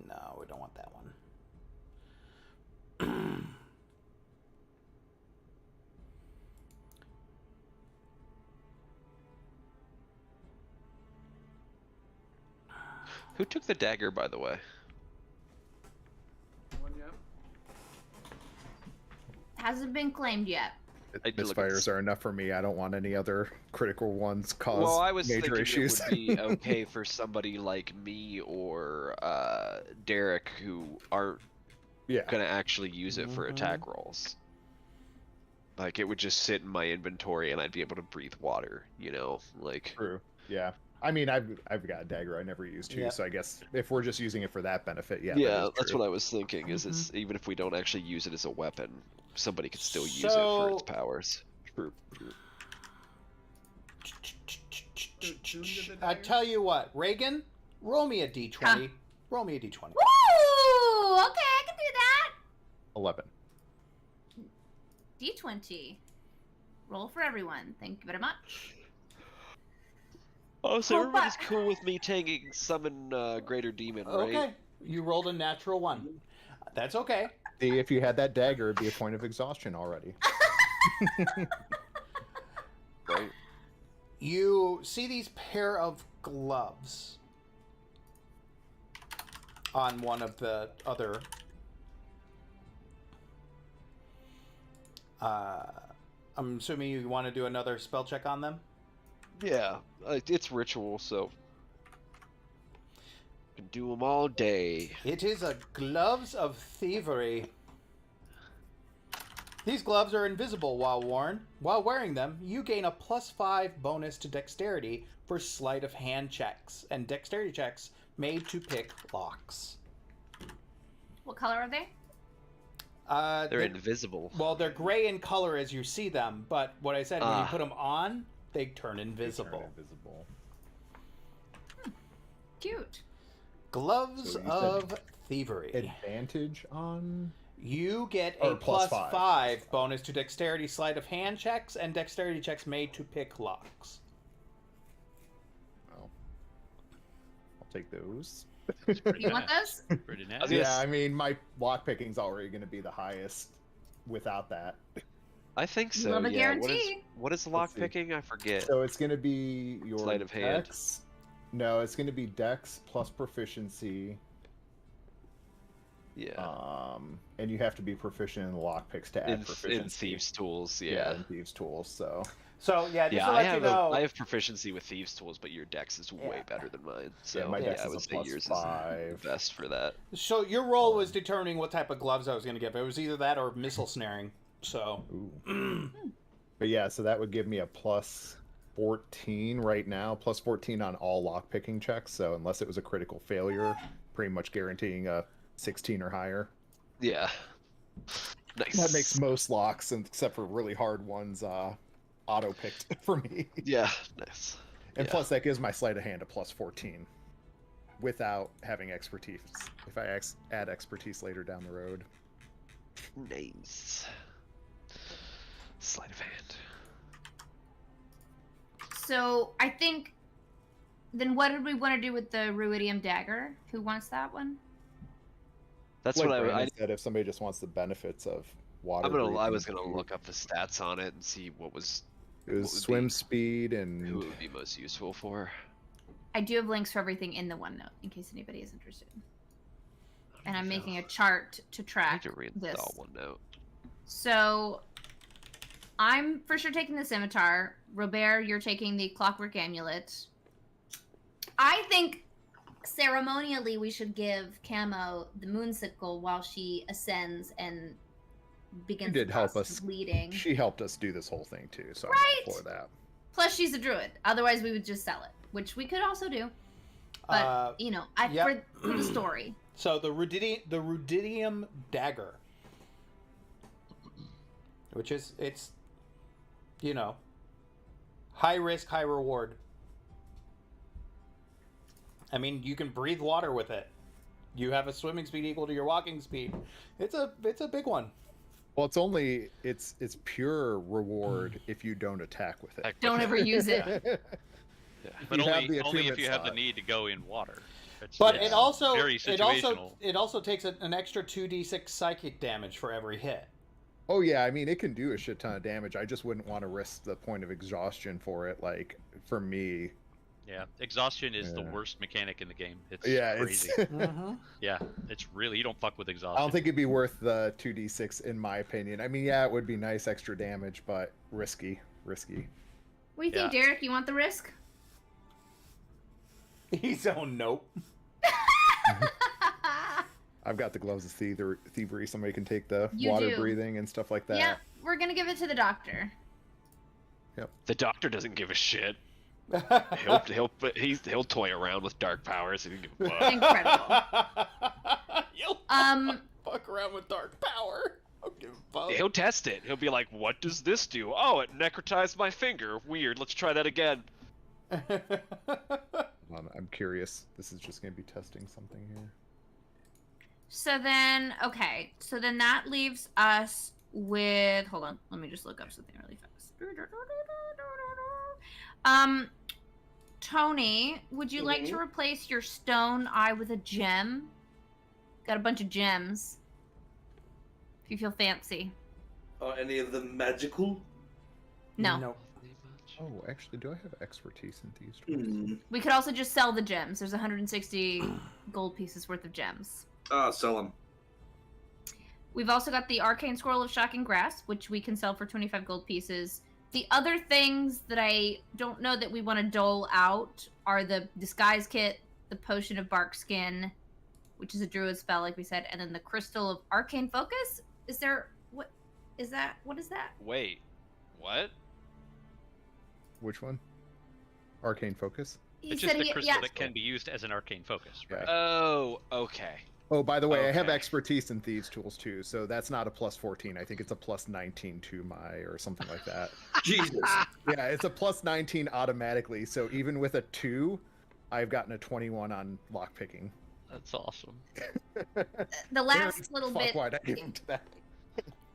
no, we don't want that one. Who took the dagger, by the way? One yet? Hasn't been claimed yet. I did look at Misfires this. are enough for me. I don't want any other critical ones cause Well, I was major thinking issues. it would be okay for somebody like me or Derek who aren't yeah. gonna actually use it for attack rolls. Like it would just sit in my inventory and I'd be able to breathe water, like. True. Yeah. I mean, I've got a dagger I never used too, Yeah. so I guess if we're just using it for that benefit, yeah. Yeah, that's what I was thinking. Is it's even if we don't actually use it as a weapon, somebody could still use it for its powers. True. I tell you what, Reagan, roll me a d20. Huh. Roll me a d20. Woo! Okay, I can do that. 11. D20. Roll for everyone. Thank you very much. Oh, so Oh, everybody's but- cool with me taking summon Greater Demon, right? Okay, you rolled a natural one. That's okay. See, if you had that dagger, it'd be a point of exhaustion already. Right. You see these pair of gloves on one of the other. I'm assuming you want to do another spell check on them? Yeah, it's ritual, so can do them all day. It is a Gloves of Thievery. These gloves are invisible while worn. While wearing them, you gain a +5 bonus to dexterity for sleight of hand checks and dexterity checks made to pick locks. What color are they? They're invisible. Well, they're gray in color as you see them, but what I said, when you put them on, they turn invisible. Cute. Gloves So you of Thievery. Advantage on. You get Or a plus +5 bonus to dexterity sleight of hand checks and dexterity checks made to pick locks. Oh, I'll take those. You want those? Pretty nice. Yeah, I mean, my lock picking's already going to be the highest without that. I think so. Love a yeah. guarantee. What is Let's lock see. picking? I forget. So it's going to be your Sleight of hand. dex. No, it's going to be dex plus proficiency. Yeah. And you have to be proficient in lock picks to add proficiency. In thieves' tools, Yeah, yeah. in thieves' tools. So So, yeah, just Yeah, to I let have you know... I have proficiency with thieves' tools, but your dex is way Yeah. better than mine. So yeah, my dex I is would a say plus yours 5. is the best for that. So your role was determining what type of gloves I was going to give. It was either that or missile snaring. So, Ooh. But yeah, so that would give me a plus 14 right now, plus 14 on all lock picking checks. So unless it was a critical failure, pretty much guaranteeing a 16 or higher. Yeah. Nice. That makes most locks, except for really hard ones, auto picked for me. Yeah, nice. And Yeah. plus, that gives my sleight of hand a plus 14 without having expertise. If I add expertise later down the road. Nice. Sleight of hand. So I think. Then what did we want to do with the Ruidium dagger? Who wants that one? That's Like what I Brandon said, if somebody just wants the benefits of water. I was breathing, gonna look up the stats on it and see what It was what would swim be- speed who and it would be most useful for. I do have links for everything in the OneNote in case anybody is interested. And I'm making a chart to I need track to read this. OneNote. So I'm for sure taking the scimitar. Robert, you're taking the clockwork amulet. I think ceremonially we should give Camo the moon sickle while she ascends and begins did the help process us. of leading. She helped us do this whole thing too, so Right. I'm all for that. Plus she's a druid. Otherwise we would just sell it, which we could also do. But you know, yep. for the story. So the Rudidium dagger, which is high risk, high reward. I mean, you can breathe water with it. You have a swimming speed equal to your walking speed. It's a big one. Well, it's pure reward if you don't attack with it. Don't ever use it. But You have only the if attunement you have the slot. need to go in water. But It's it also very situational. it also takes an extra 2d6 psychic damage for every hit. Oh yeah, I mean it can do a shit ton of damage. I just wouldn't want to risk the point of exhaustion for it. Like for me, Yeah, exhaustion is the Yeah. worst mechanic in the game. It's yeah, crazy. it's. Yeah, it's really you don't fuck with exhaustion. I don't think it'd be worth the 2d6 in my opinion. I mean, yeah, it would be nice extra damage, but risky. What do you think, Yeah. Derek? You want the risk? He's oh nope. I've got the gloves of thievery. Somebody can take the You water do. breathing and stuff like that. Yeah, we're gonna give it to the doctor. The doctor doesn't give a shit. He'll toy around with dark powers. He doesn't give a fuck. Incredible. You'll fuck around with dark power. I'll give a fuck. He'll test it. He'll be like, "What does this do? Oh, it necrotized my finger. Weird. Let's try that again." Hold on, I'm curious. This is just going to be testing something here. So then, okay. So then that leaves us with. Hold on. Let me just look up something really fast. Tony, would you like to replace your stone eye with a gem? Got a bunch of gems. If you feel fancy. Are any of them magical? No. Nope. Oh, actually, do I have expertise in these tools? Hmm. We could also just sell the gems. There's 160 gold pieces worth of gems. Sell them. We've also got the Arcane Scroll of Shocking Grasp, which we can sell for 25 gold pieces. The other things that I don't know that we want to dole out are the Disguise Kit, the Potion of Bark Skin, which is a druid spell, like we said, and then the Crystal of Arcane Focus. Is there... What is that? What is that? Wait, what? Which one? Arcane Focus? It's just a crystal that can be used as an arcane focus, right? Oh, okay. Oh, by the way, I have Okay. expertise in thieves tools too, so that's not a plus 14. I think it's a plus 19 to my or something like that. Jesus. Yeah, it's a plus 19 automatically. So even with a 2, I've gotten a 21 on lockpicking. That's awesome. The last little Fuck, bit why'd I give him to that?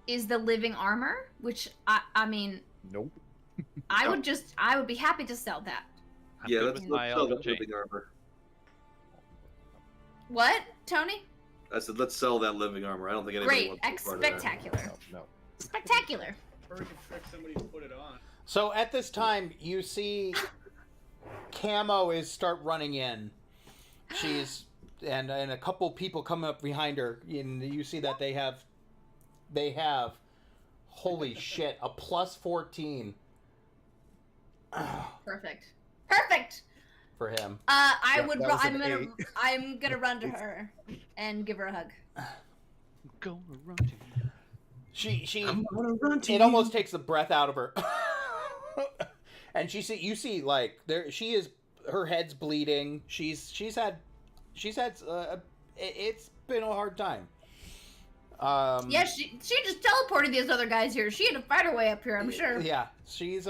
is the Living Armor, which I mean, Nope. I would be happy to sell that. I'm Yeah, good let's with my sell Elven that Chain. living armor. What, Tony? I said, let's sell that living armor. I don't think anybody Great, wants to be part of that. spectacular, No. spectacular. Or we could trick somebody to put it on. So at this time, you see Camo is start running in. She's and a couple people come up behind her, and you see that they have holy shit, a plus 14 Perfect. for him. I Yeah, would. that was I'm an gonna. 8. I'm gonna run to her and give her a hug. Go around to you. She I'm gonna run to it you. almost takes the breath out of her. And you see like there she is, her head's bleeding. She's had it's been a hard time. Yeah, she just teleported these other guys here. She had to fight her way up here, I'm sure. Yeah, she's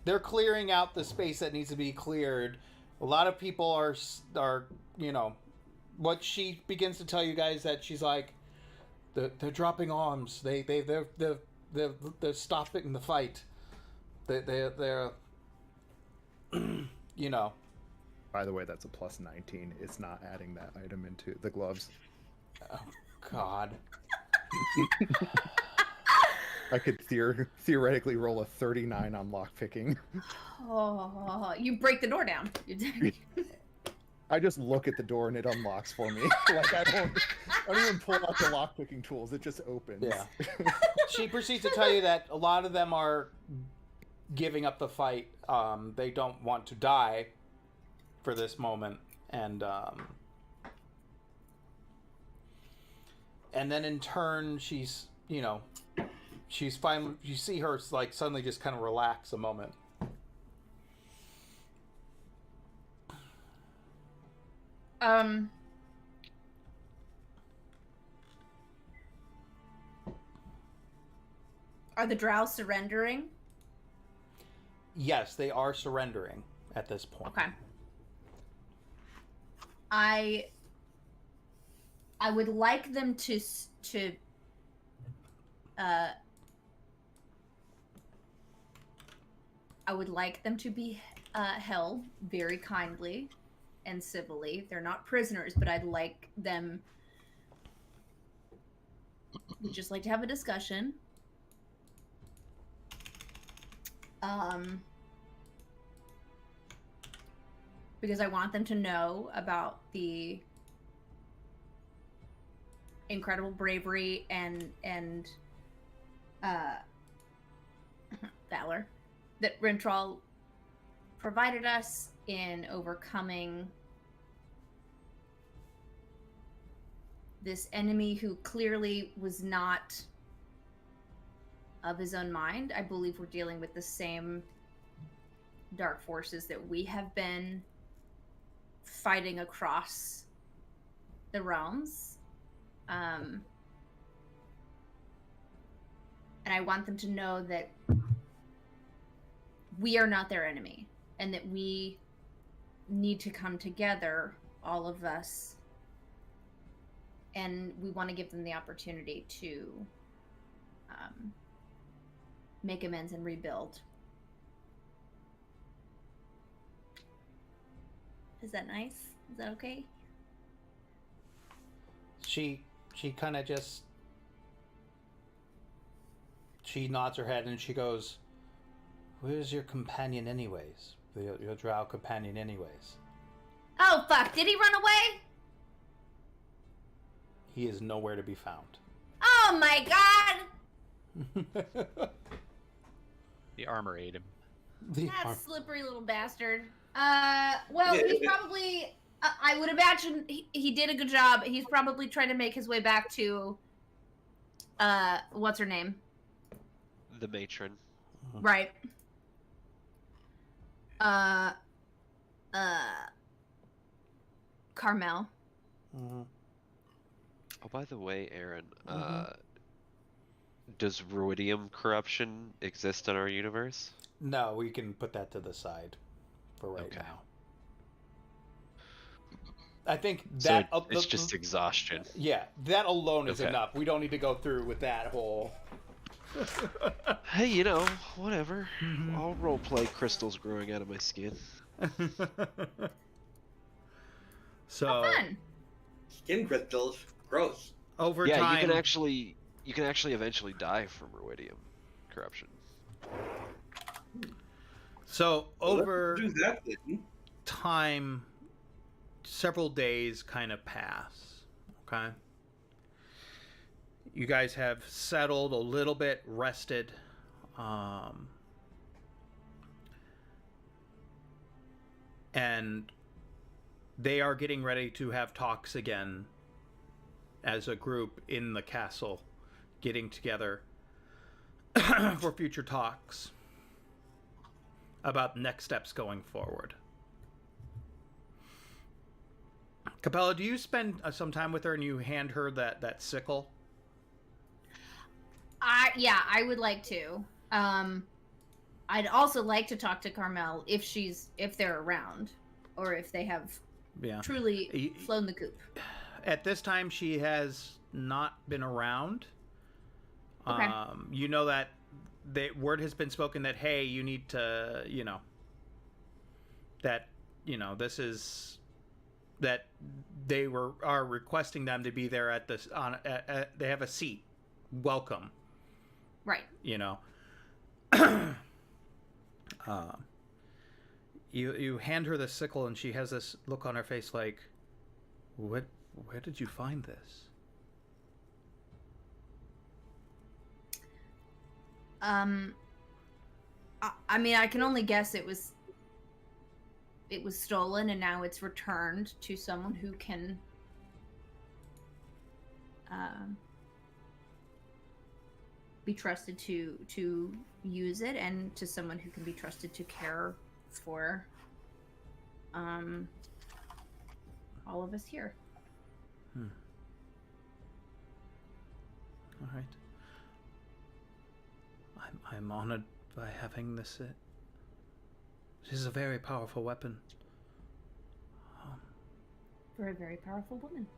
they're clearing out the space that needs to be cleared. A lot of people are you know, what she begins to tell you guys that she's like they're dropping arms. They're stopping the fight. They're you know. By the way, that's a plus 19. It's not adding that item into the gloves. Oh God. I could theoretically roll a 39 on lockpicking. Oh, you break the door down. I just look at the door and it unlocks for me. Like I don't even pull out the lockpicking tools. It just opens. Yeah. She proceeds to tell you that a lot of them are giving up the fight. They don't want to die for this moment, and then in turn, she's finally, you see her like suddenly just kind of relax a moment. Are the drow surrendering? Yes, they are surrendering at this point. Okay. I would like them to I would like them to be held very kindly and civilly. They're not prisoners, but I'd like them. We'd just like to have a discussion. Because I want them to know about the incredible bravery and valor that Rintrall provided us in overcoming this enemy who clearly was not of his own mind. I believe we're dealing with the same dark forces that we have been fighting across the realms. And I want them to know that we are not their enemy and that we need to come together, all of us, and we want to give them the opportunity to make amends and rebuild. Is that nice? Is that okay? She kind of just, she nods her head and she goes, "Where's your companion anyways? Your drow companion anyways?" Oh fuck, did he run away? He is nowhere to be found. Oh Oh my god! The armor ate him. That slippery little bastard. Well, he's probably. I would imagine he did a good job. He's probably trying to make his way back to. What's her name? The matron. Right. Carmel. Oh, by the way, Aaron, does ruidium corruption exist in our universe? No, we can put that to the side for right now. I think that so it's just exhaustion. Yeah, that alone is enough. We don't need to go through with that whole. Hey, you know, whatever. I'll roleplay crystals growing out of my skin. So fun. Skin crystals, gross. Over time, time, you can actually eventually die from ruidium corruption. So over time, several days kind of pass. Okay. You guys have settled a little bit, rested. And they are getting ready to have talks again as a group in the castle, getting together for future talks about next steps going forward. Capella, do you spend some time with her and you hand her that sickle? Yeah, I would like to. I'd also like to talk to Carmel if they're around, or if they have truly flown the coop. At this time, she has not been around. Okay. You know that the word has been spoken that, hey, you need to, this is that they are requesting them to be there at this they have a seat. Welcome. Right. You hand her the sickle and she has this look on her face like, where did you find this? I mean, I can only guess it was stolen and now it's returned to someone who can be trusted to use it, and to someone who can be trusted to care for all of us here. All right. I'm honored by having this. This is a very powerful weapon. For a very powerful woman.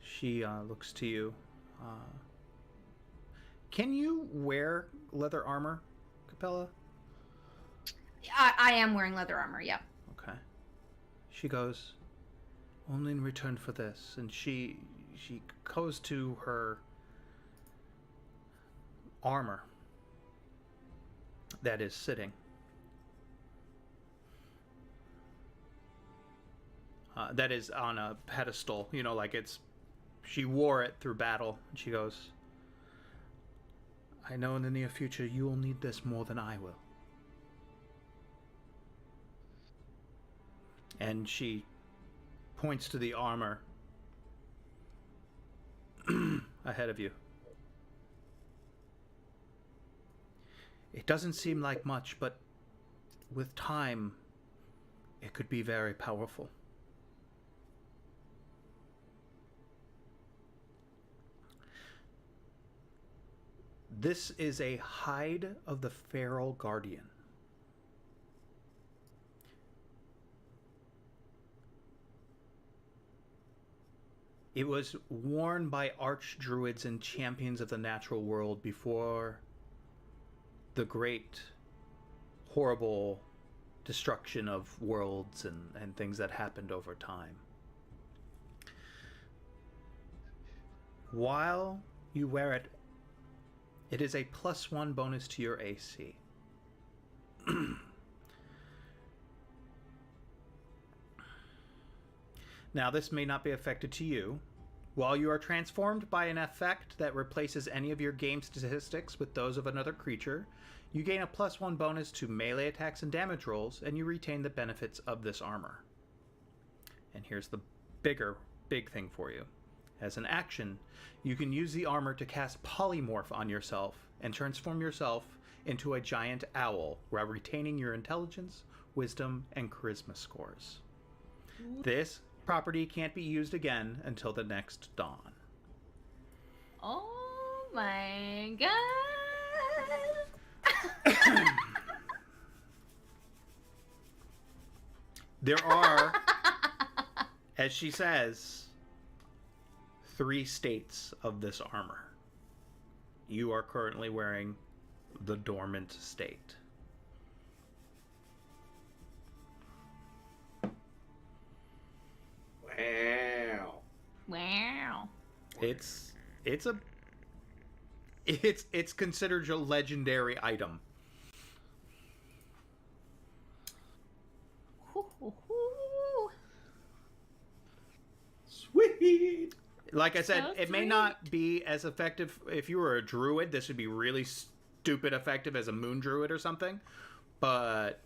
She looks to you. Can you wear leather armor, Capella? I am wearing leather armor, yeah. Okay. She goes, only in return for this. And she goes to her armor that is sitting. That is on a pedestal, like she wore it through battle. And she goes, I know in the near future you will need this more than I will. And she points to the armor ahead of you. It doesn't seem like much, but with time, it could be very powerful. This is a hide of the Feral Guardian. It was worn by archdruids and champions of the natural world before the great, horrible destruction of worlds and things that happened over time. While you wear it, it is a +1 bonus to your AC. Now, this may not be affected to you, While you are transformed by an effect that replaces any of your game statistics with those of another creature, you gain a +1 bonus to melee attacks and damage rolls, and you retain the benefits of this armor. And here's the big thing for you. As an action, you can use the armor to cast Polymorph on yourself and transform yourself into a giant owl while retaining your intelligence, wisdom, and charisma scores. This property can't be used again until the next dawn. Oh my god. There are, as she says, 3 states of this armor. You are currently wearing the dormant state. Wow. It's considered a legendary item. Sweet. Like I said, So it may sweet. not be as effective if you were a druid. This would be really stupid effective as a moon druid or something. But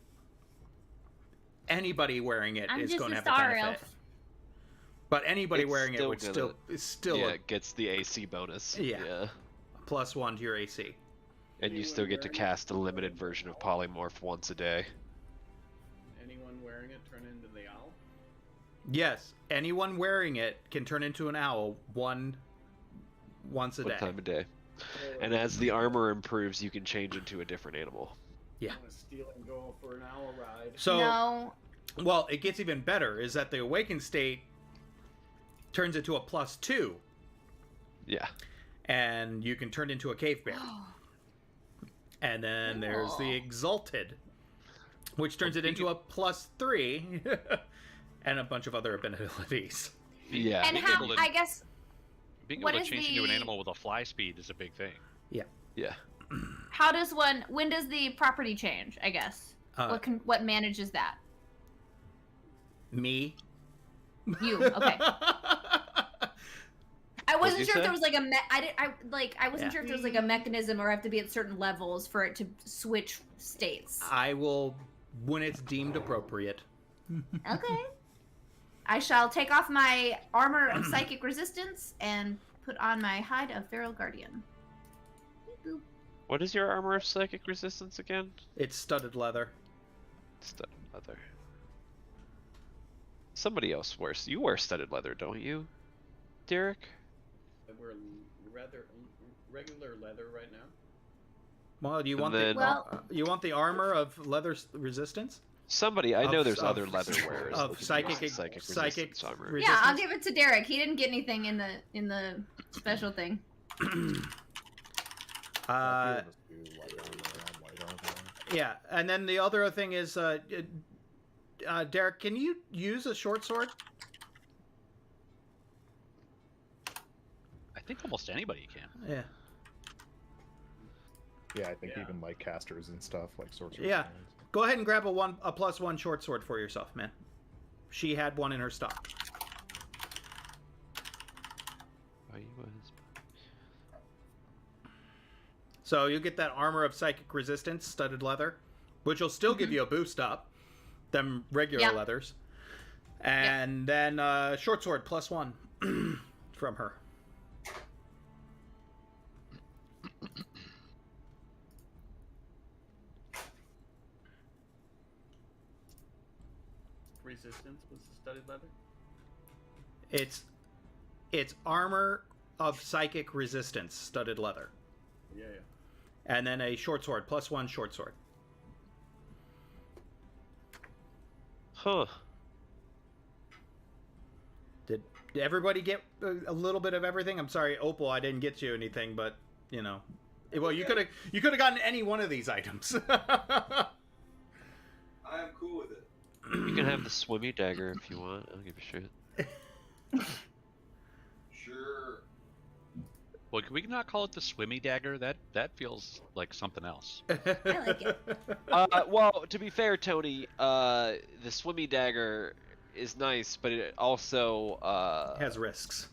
anybody wearing it I'm is just going to a have a star benefit. elf. But anybody It's wearing it still would gonna- still yeah, a it gets the AC bonus. Yeah. +1 to your AC. And you still get to cast a limited version of Polymorph once a day. Anyone wearing it turn into the owl? Yes, anyone wearing it can turn into an owl once a One day. time a day. And as the armor improves, you can change into a different animal. Yeah. I'm gonna steal and go for an owl ride. So, No. well, it gets even better. Is that the awakened state turns into a +2, Yeah. and you can turn into a cave bear. And then there's the Cool. exalted, which turns it into a +3, and a bunch of other abilities. Yeah. And being how, able to- I guess, Being What able to is change into an the- animal with a fly speed is a big thing. Yeah. how does when does the property change, I guess? What manages that? Me. You, okay. I wasn't you sure if say? there was like I wasn't sure if there was like a mechanism or have to be at certain levels for it to switch states. I will, when it's deemed appropriate. Okay. I shall take off my armor of psychic resistance and put on my hide of feral guardian. Beep boop. What is your armor of psychic resistance again? It's studded leather. Studded leather. Somebody else wears. You wear studded leather, don't you, Derek? I wear regular leather right now. Well, do you And want then- you want the armor of leather resistance? Somebody, I know Of- there's of- other leather wearers. of that can psychic- use psychic resistance armor. Yeah, I'll resistance? give it to Derek. He didn't get anything in the special thing. Yeah, and then the other thing is, Derek, can you use a short sword? I think almost anybody can. Yeah. Yeah, I think Yeah. even like casters and stuff, like sorcerers. Yeah. Go ahead and grab a +1 short sword for yourself, man. She had one in her stock. So you get that armor of psychic resistance, studded leather, which will still give you a boost up, them regular Yeah. leathers. And then short sword +1 from her. Resistance was the studded leather. It's armor of psychic resistance, studded leather. Yeah. And then a short sword, +1 short sword. Huh. Did everybody get a little bit of everything? I'm sorry, Opal, I didn't get you anything, but you know, well, you could have gotten any one of these items. I am cool with it. You can have the swimmy dagger if you want. I don't give a shit. Sure. Well, can we not call it the swimmy dagger? That feels like something else. I like it. Well, to be fair, Tony, the swimmy dagger is nice, but it also Has risks.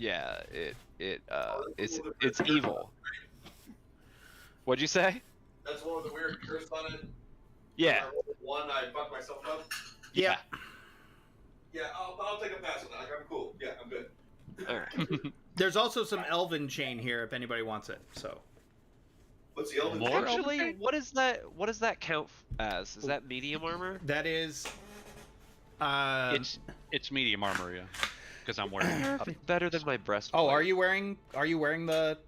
yeah, it's evil. What'd you say? That's one with the weird curse on it. Yeah. One, I fucked myself up. Yeah. Yeah, I'll take a pass on that. I'm cool. Yeah, I'm good. All right. There's also some Elven chain here if anybody wants it. So. What's the Elven? More? Actually, what is that? What does that count as? Is that medium armor? That is. It's medium armor, yeah. Because I'm wearing it. Perfect. Better than my breastplate. Oh, are you wearing the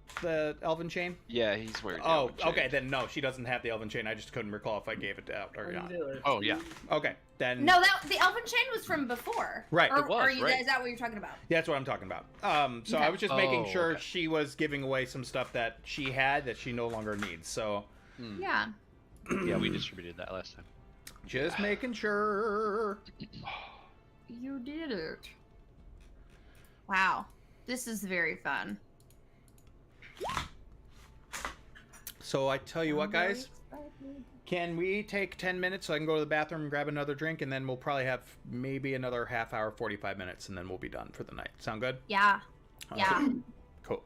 Elven chain? Yeah, he's wearing. The Oh, Elven chain. okay. Then no, she doesn't have the Elven chain. I just couldn't recall if I gave it out or not. Oh yeah. Okay, then. No, that the Elven chain was from before. Right, Or, it was, Are you, right. Is that what you're talking about? That's what I'm talking about. So Okay. I was just making Oh, sure okay. she was giving away some stuff that she had that she no longer needs. So Yeah. Yeah, we distributed that last time. just making sure. You did it. Wow. This is very fun. So I tell you what, guys. Can we take 10 minutes so I can go to the bathroom and grab another drink, and then we'll probably have maybe another half hour, 45 minutes, and then we'll be done for the night. Sound good? Yeah. Yeah. Cool.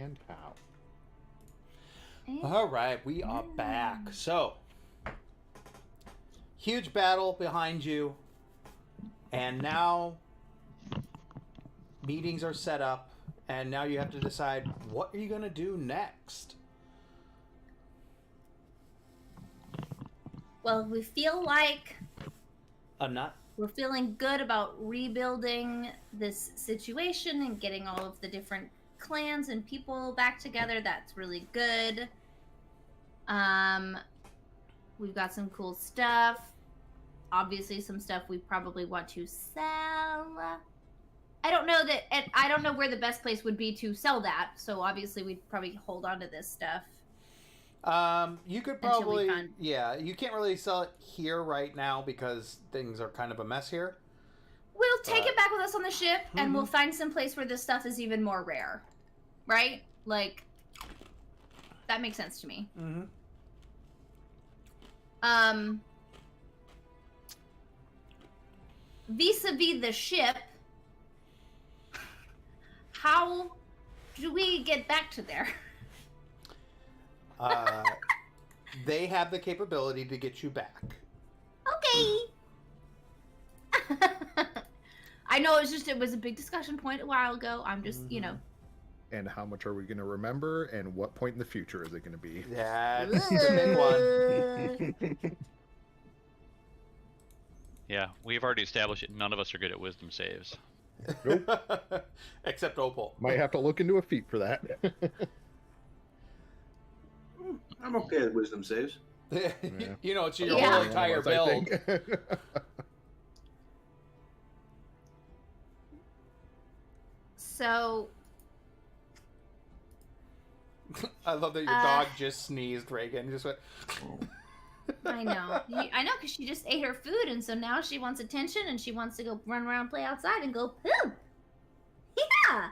and how. All right, we are back. So, huge battle behind you, and now meetings are set up, and now you have to decide what are you going to do next. Well, we feel like Not. we're feeling good about rebuilding this situation and getting all of the different clans and people back together. That's really good. We've got some cool stuff. Obviously, some stuff we probably want to sell. I don't know that, and I don't know where the best place would be to sell that. So obviously, we'd probably hold on to this stuff. You could Until we probably, find- yeah, you can't really sell it here right now because things are kind of a mess here. We'll take it back with us on the ship, and we'll find some place where this stuff is even more rare, right? Like, that makes sense to me. Mm-hmm. Vis-a-vis the ship, how do we get back to there? They have the capability to get you back. Okay. I know it was a big discussion point a while ago. I'm just, you know. And how much are we going to remember, and what point in the future is it going to be? That's the big one. Yeah, we've already established that none of us are good at wisdom saves. Except Opal. Might have to look into a feat for that. I'm okay at wisdom saves. You know, it's your Yeah. whole entire build. So, I love that your dog just sneezed, Reagan. Just went. I know. I know, because she just ate her food, and so now she wants attention, and she wants to go run around, play outside, and go poo. Yeah,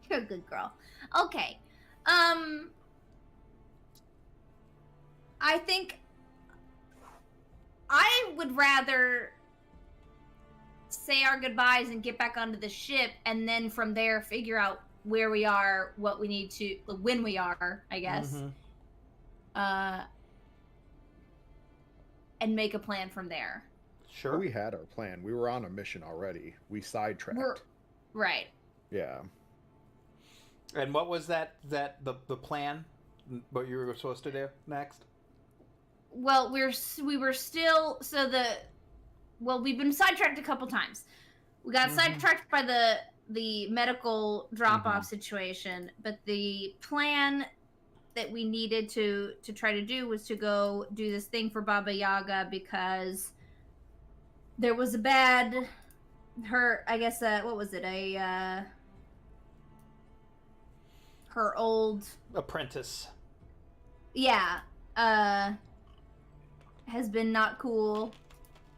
you're a good girl. Okay. I think I would rather say our goodbyes and get back onto the ship, and then from there figure out where we are, what we need to, when we are, I guess. And make a plan from there. Sure. We had our plan. We were on a mission already. We sidetracked. Right. Yeah. And what was the plan? What you were supposed to do next? Well, we were still we've been sidetracked a couple times. We got sidetracked by the medical drop-off situation, but the plan that we needed to try to do was to go do this thing for Baba Yaga, because there was what was it, her old apprentice, has been not cool.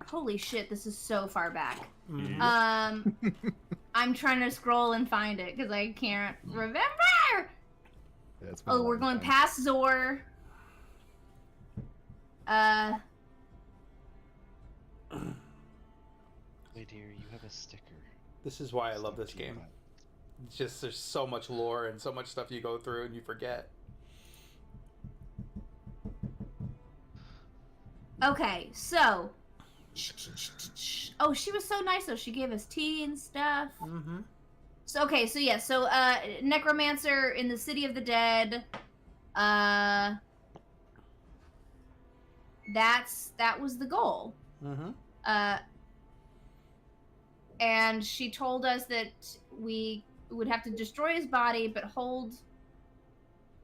Holy shit, this is so far back. I'm trying to scroll and find it because I can't remember. We're going past Zor. My dear, you have a sticker. This is why I love this game. It's just there's so much lore and so much stuff you go through and you forget. Okay, so oh, she was so nice though. She gave us tea and stuff. So necromancer in the city of the dead. That was the goal. And she told us that we would have to destroy his body, but hold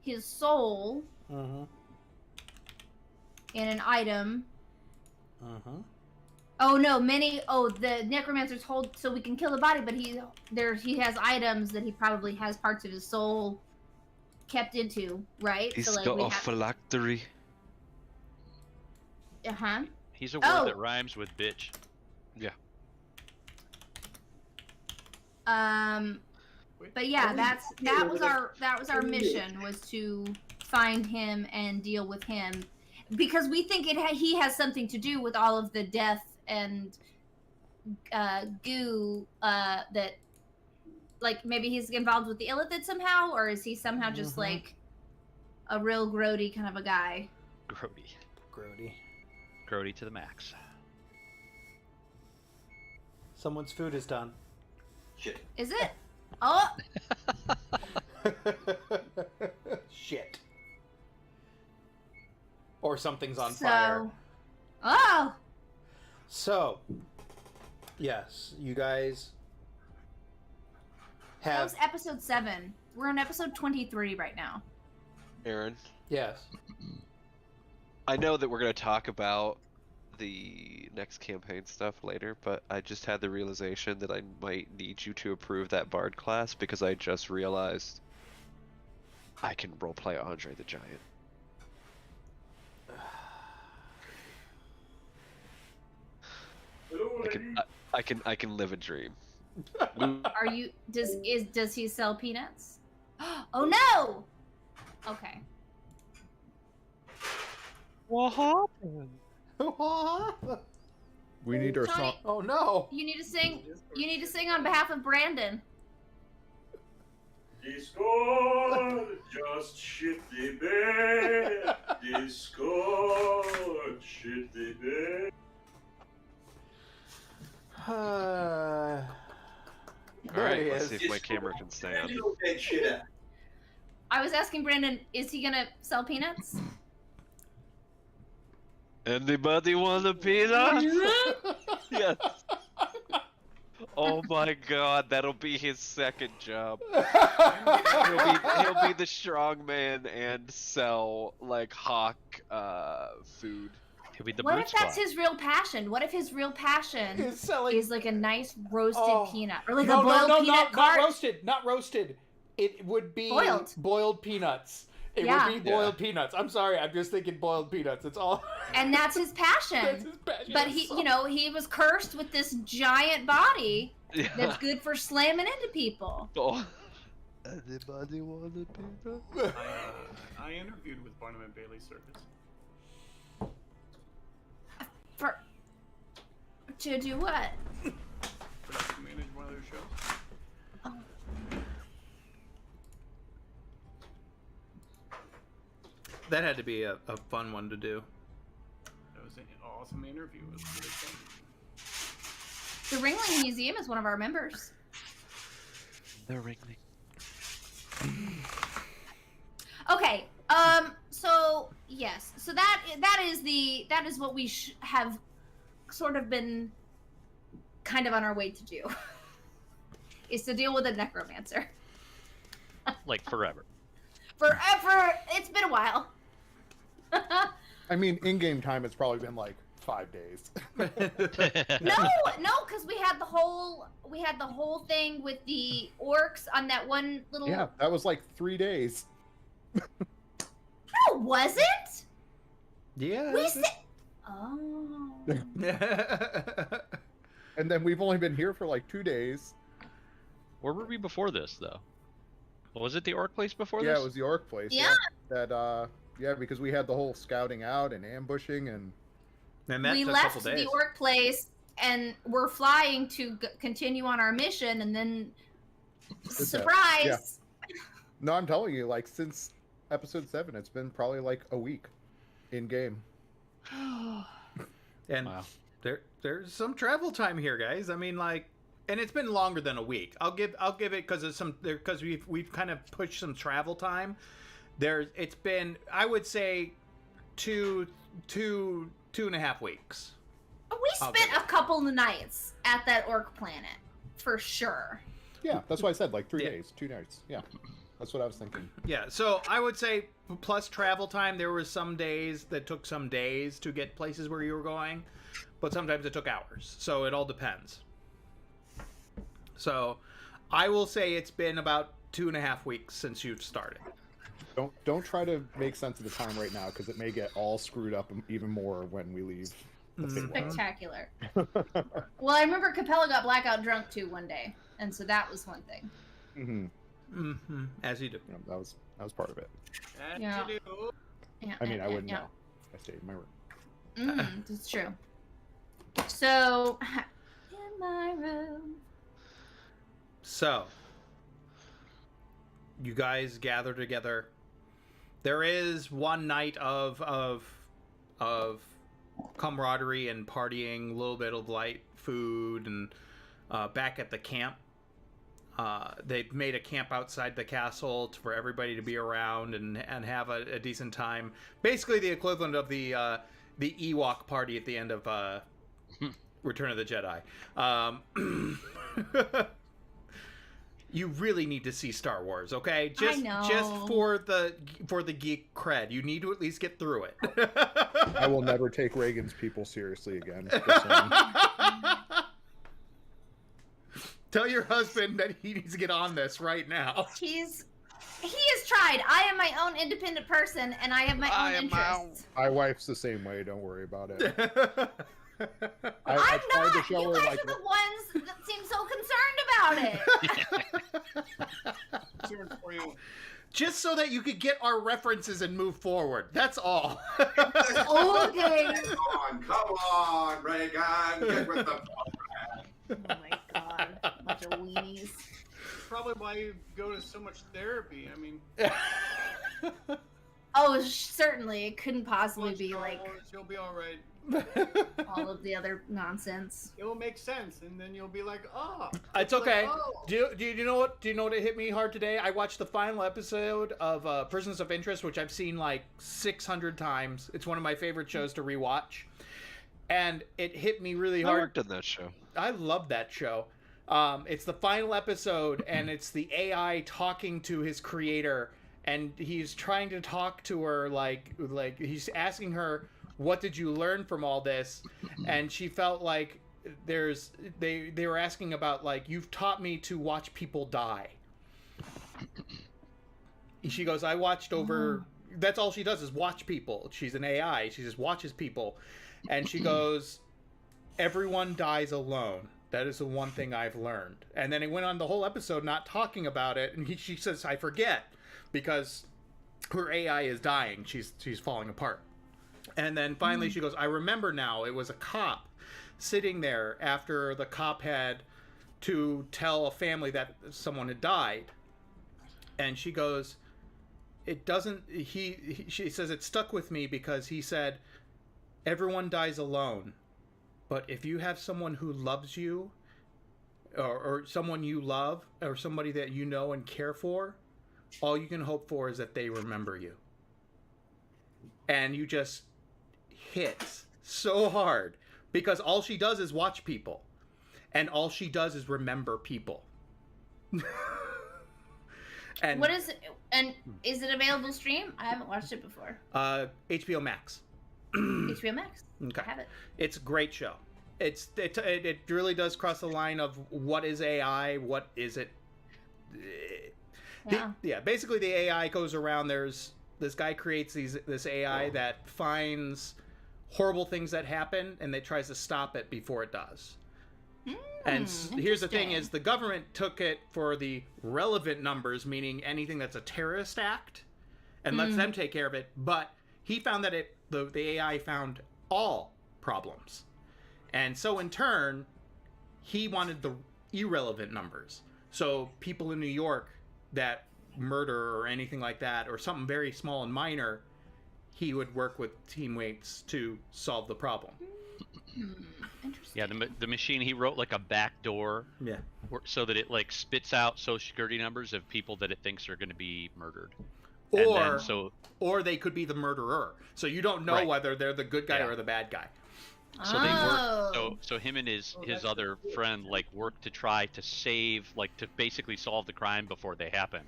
his soul in an item. Oh no, the necromancers hold so we can kill the body, but he has items that he probably has parts of his soul kept into, right? He's so, got a phylactery. He's a word that rhymes with bitch. Yeah. But yeah, that was our mission, was to find him and deal with him, because we think he has something to do with all of the death and goo that like maybe he's involved with the Illithid somehow, or is he somehow just like a real grody kind of a guy? Grody to the max. Someone's food is done. Shit. Is it? Oh, Shit. Or something's on so. fire. Oh, So, yes, you guys that have. was episode 7. We're on episode 23 right now. Aaron, Yes. I know that we're going to talk about the next campaign stuff later, but I just had the realization that I might need you to approve that Bard class because I just realized I can roleplay Andre the Giant. Hello, I can live a dream. Are you? Does he sell peanuts? Oh no! Okay. What happened? We need our Tony, song. Oh no! you need to sing. You need to sing on behalf of Brandon. Discord, just shit the bed. Discord, shit the bed. There Alright, he let's is. see if my camera can stay on. I was asking Brandon, is he gonna sell peanuts? Anybody want a peanut? Yes. Oh my god, that'll be his second job. He'll be the strong man and sell like hawk food. He'll be the What brute if that's squad. his real passion? What if his real passion Is selling. is like a nice roasted Oh. peanut, or like no, a boiled no, peanut not bar? roasted. Not roasted. It would be Boiled. peanuts. It Yeah. would be boiled peanuts. I'm sorry, I'm just thinking boiled peanuts. It's all. And that's his passion. That's his passion. But he, you know, he was cursed with this giant body Yeah. that's good for slamming into people. Oh. Anybody want a peanut? I interviewed with Barnum and Bailey Circus. To do what? Production manage one of their shows. That had to be a fun one to do. It was an awesome interview. It was really fun. The Ringling Museum is one of our members. The Ringling. Okay. So yes. So that is what we have sort of been kind of on our way to do. Is to deal with a necromancer. Like forever. Forever. It's been a while. I mean, in-game time, it's probably been like 5 days. No, because we had the whole thing with the orcs on that one little. Yeah, that was like 3 days. No, was it? Yeah. We said. Oh. And then we've only been here for like 2 days. Where were we before this, though? Was it the orc place before Yeah, this? it was the orc place. Yeah. That yeah, because we had the whole scouting out and ambushing and And that We took a left couple days. the orc place and we're flying to continue on our mission, and then surprise. Yeah. No, I'm telling you, like since episode 7, it's been probably like a week in game. And Wow. there's some travel time here, guys. I mean, like, and it's been longer than a week. I'll give it because we've kind of pushed some travel time. It's been, I would say, two and a half weeks. We spent a couple of nights at that orc planet, for sure. Yeah, that's why I said like 3 Yeah. days, 2 nights. Yeah, that's what I was thinking. Yeah, so I would say plus travel time, there were some days that took some days to get places where you were going, but sometimes it took hours. So it all depends. So I will say it's been about 2.5 weeks since you've started. Don't try to make sense of the time right now because it may get all screwed up even more when we leave. Spectacular. Well, I remember Capella got blackout drunk too one day, and so that was one thing. As you do. Yeah, that was part of it. And Yeah. you do. Yeah, I mean, I wouldn't yeah. know. I stayed in my room. That's true. So, in my room. So, you guys gather together. There is one night of camaraderie and partying, a little bit of light food, and back at the camp. They've made a camp outside the castle for everybody to be around and have a decent time. Basically, the equivalent of the Ewok party at the end of Return of the Jedi. You really need to see Star Wars, okay? I know. Just for the geek cred, you need to at least get through it. I will never take Reagan's people seriously again. Just saying. Tell your husband that he needs to get on this right now. He has tried. I am my own independent person, and I have my own interests. My wife's the same way. Don't worry about it. I I'm tried not. to show You her, guys like, are the ones that seem so concerned about it. Concerned for you. Just so that you could get our references and move forward. That's all. Okay. Come on, Reagan, get with the Oh my god, bunch of weenies. Probably why you go to so much therapy. I mean, Oh, certainly. It couldn't possibly watch be Star like Wars, you'll be all right. all of the other nonsense. It will make sense, and then you'll be like, oh. It's okay. Like, oh. Do you know what? Do you know what hit me hard today? I watched the final episode of Prisons of Interest, which I've seen like 600 times. It's one of my favorite shows to rewatch, and it hit me really I hard. worked on that show. I love that show. It's the final episode, and it's the AI talking to his creator, and he's trying to talk to her like he's asking her, "What did you learn from all this?" And she felt like they were asking about, like, "You've taught me to watch people die." She goes, "I watched over." That's all she does is watch people. She's an AI. She just watches people, and she goes, "Everyone dies alone. That is the one thing I've learned." And then it went on the whole episode not talking about it, and she says, "I forget," because her AI is dying. She's falling apart. And then finally she goes, "I remember now. It was a cop sitting there after the cop had to tell a family that someone had died." And she goes, "It doesn't," she says, "it stuck with me because he said, everyone dies alone. But if you have someone who loves you, or someone you love, or somebody that you know and care for, all you can hope for is that they remember you." And you just hit so hard, because all she does is watch people, and all she does is remember people. And What is it? And is it available to stream? I haven't watched it before. HBO Max. HBO Max. Okay. I have it. It's a great show. It really does cross the line of what is AI, what is it. Yeah. Basically the AI goes around. There's this guy creates this AI that finds horrible things that happen, and they tries to stop it before it does. And here's the thing: is the government took it for the relevant numbers, meaning anything that's a terrorist act, and lets them take care of it. But he found that the AI found all problems, and so in turn, he wanted the irrelevant numbers. So people in New York that murder or anything like that, or something very small and minor, he would work with teammates to solve the problem. Interesting. Yeah, the machine, he wrote like a backdoor, Yeah. so that it like spits out social security numbers of people that it thinks are going to be murdered. Or they could be the murderer. So you don't know whether they're the good guy or the bad guy. So they work. So him and his other friend like work to try to save, like to basically solve the crime before they happen,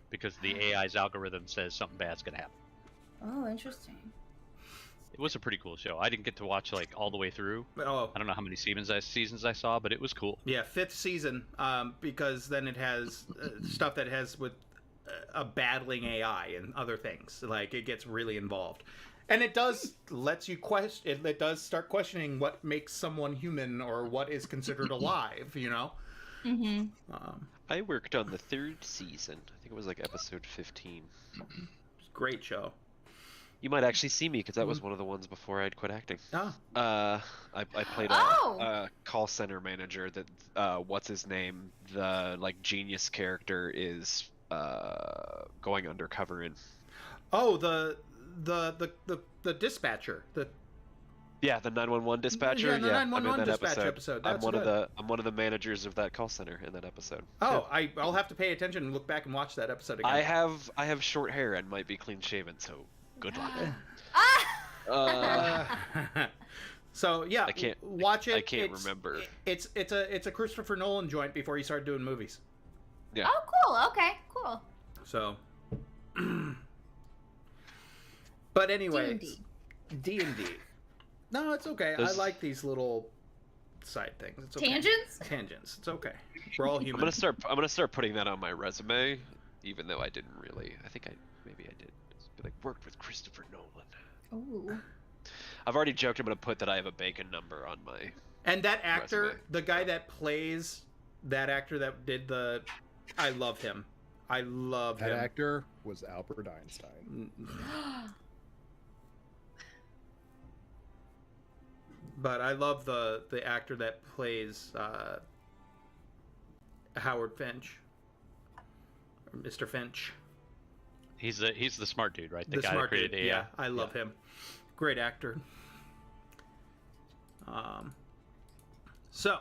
because the AI's algorithm says something bad's gonna happen. Oh, interesting. It was a pretty cool show. I didn't get to watch like all the way through. Oh, I don't know how many seasons I saw, but it was cool. yeah, 5th season. Because then it has stuff that has with a battling AI and other things. Like, it gets really involved. And it does lets you question. It does start questioning what makes someone human, or what is considered alive. You know. Mm-hmm. I worked on the 3rd season. I think it was like episode 15. Great show. You might actually see me, because that was one of the ones before I'd quit acting. Oh. I played a call center manager that, what's his name? The like genius character is going undercover in. Oh, the dispatcher. Yeah, the 911 dispatcher. Yeah, the I'm 911 in that dispatch episode. That's I'm one of the managers of that call center in that episode. Oh, yeah. I'll have to pay attention and look back and watch that episode again. I have short hair and might be clean shaven, so good luck. So yeah, watch it. I can't remember. It's a Christopher Nolan joint before he started doing movies. Yeah. Oh, cool. Okay, cool. So, but anyway, D&D. No, it's okay. I like these little side things. It's okay. Tangents. It's okay. We're all human. I'm gonna start putting that on my resume, even though I didn't really. Maybe I did. Be like, worked with Christopher Nolan. Ooh. I've already joked I'm gonna put that I have a bacon number on my. And that actor, resume. the guy that plays that actor that did the, I love him. I love that him. That actor was Albert Einstein. But I love the actor that plays Howard Finch, or Mr. Finch. He's the smart dude, right? The guy smart that created dude. AI. Yeah, I love him. Great actor. So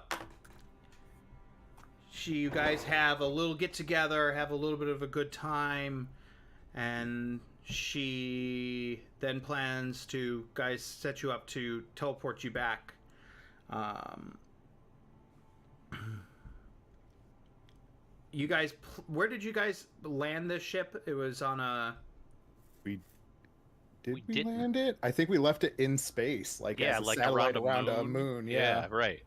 you guys have a little get together, have a little bit of a good time, and she then plans to set you up to teleport you back. You guys, where did you guys land this ship? It was on a. Did we land it? I think we left it in space, like as a satellite around a moon. Yeah, right.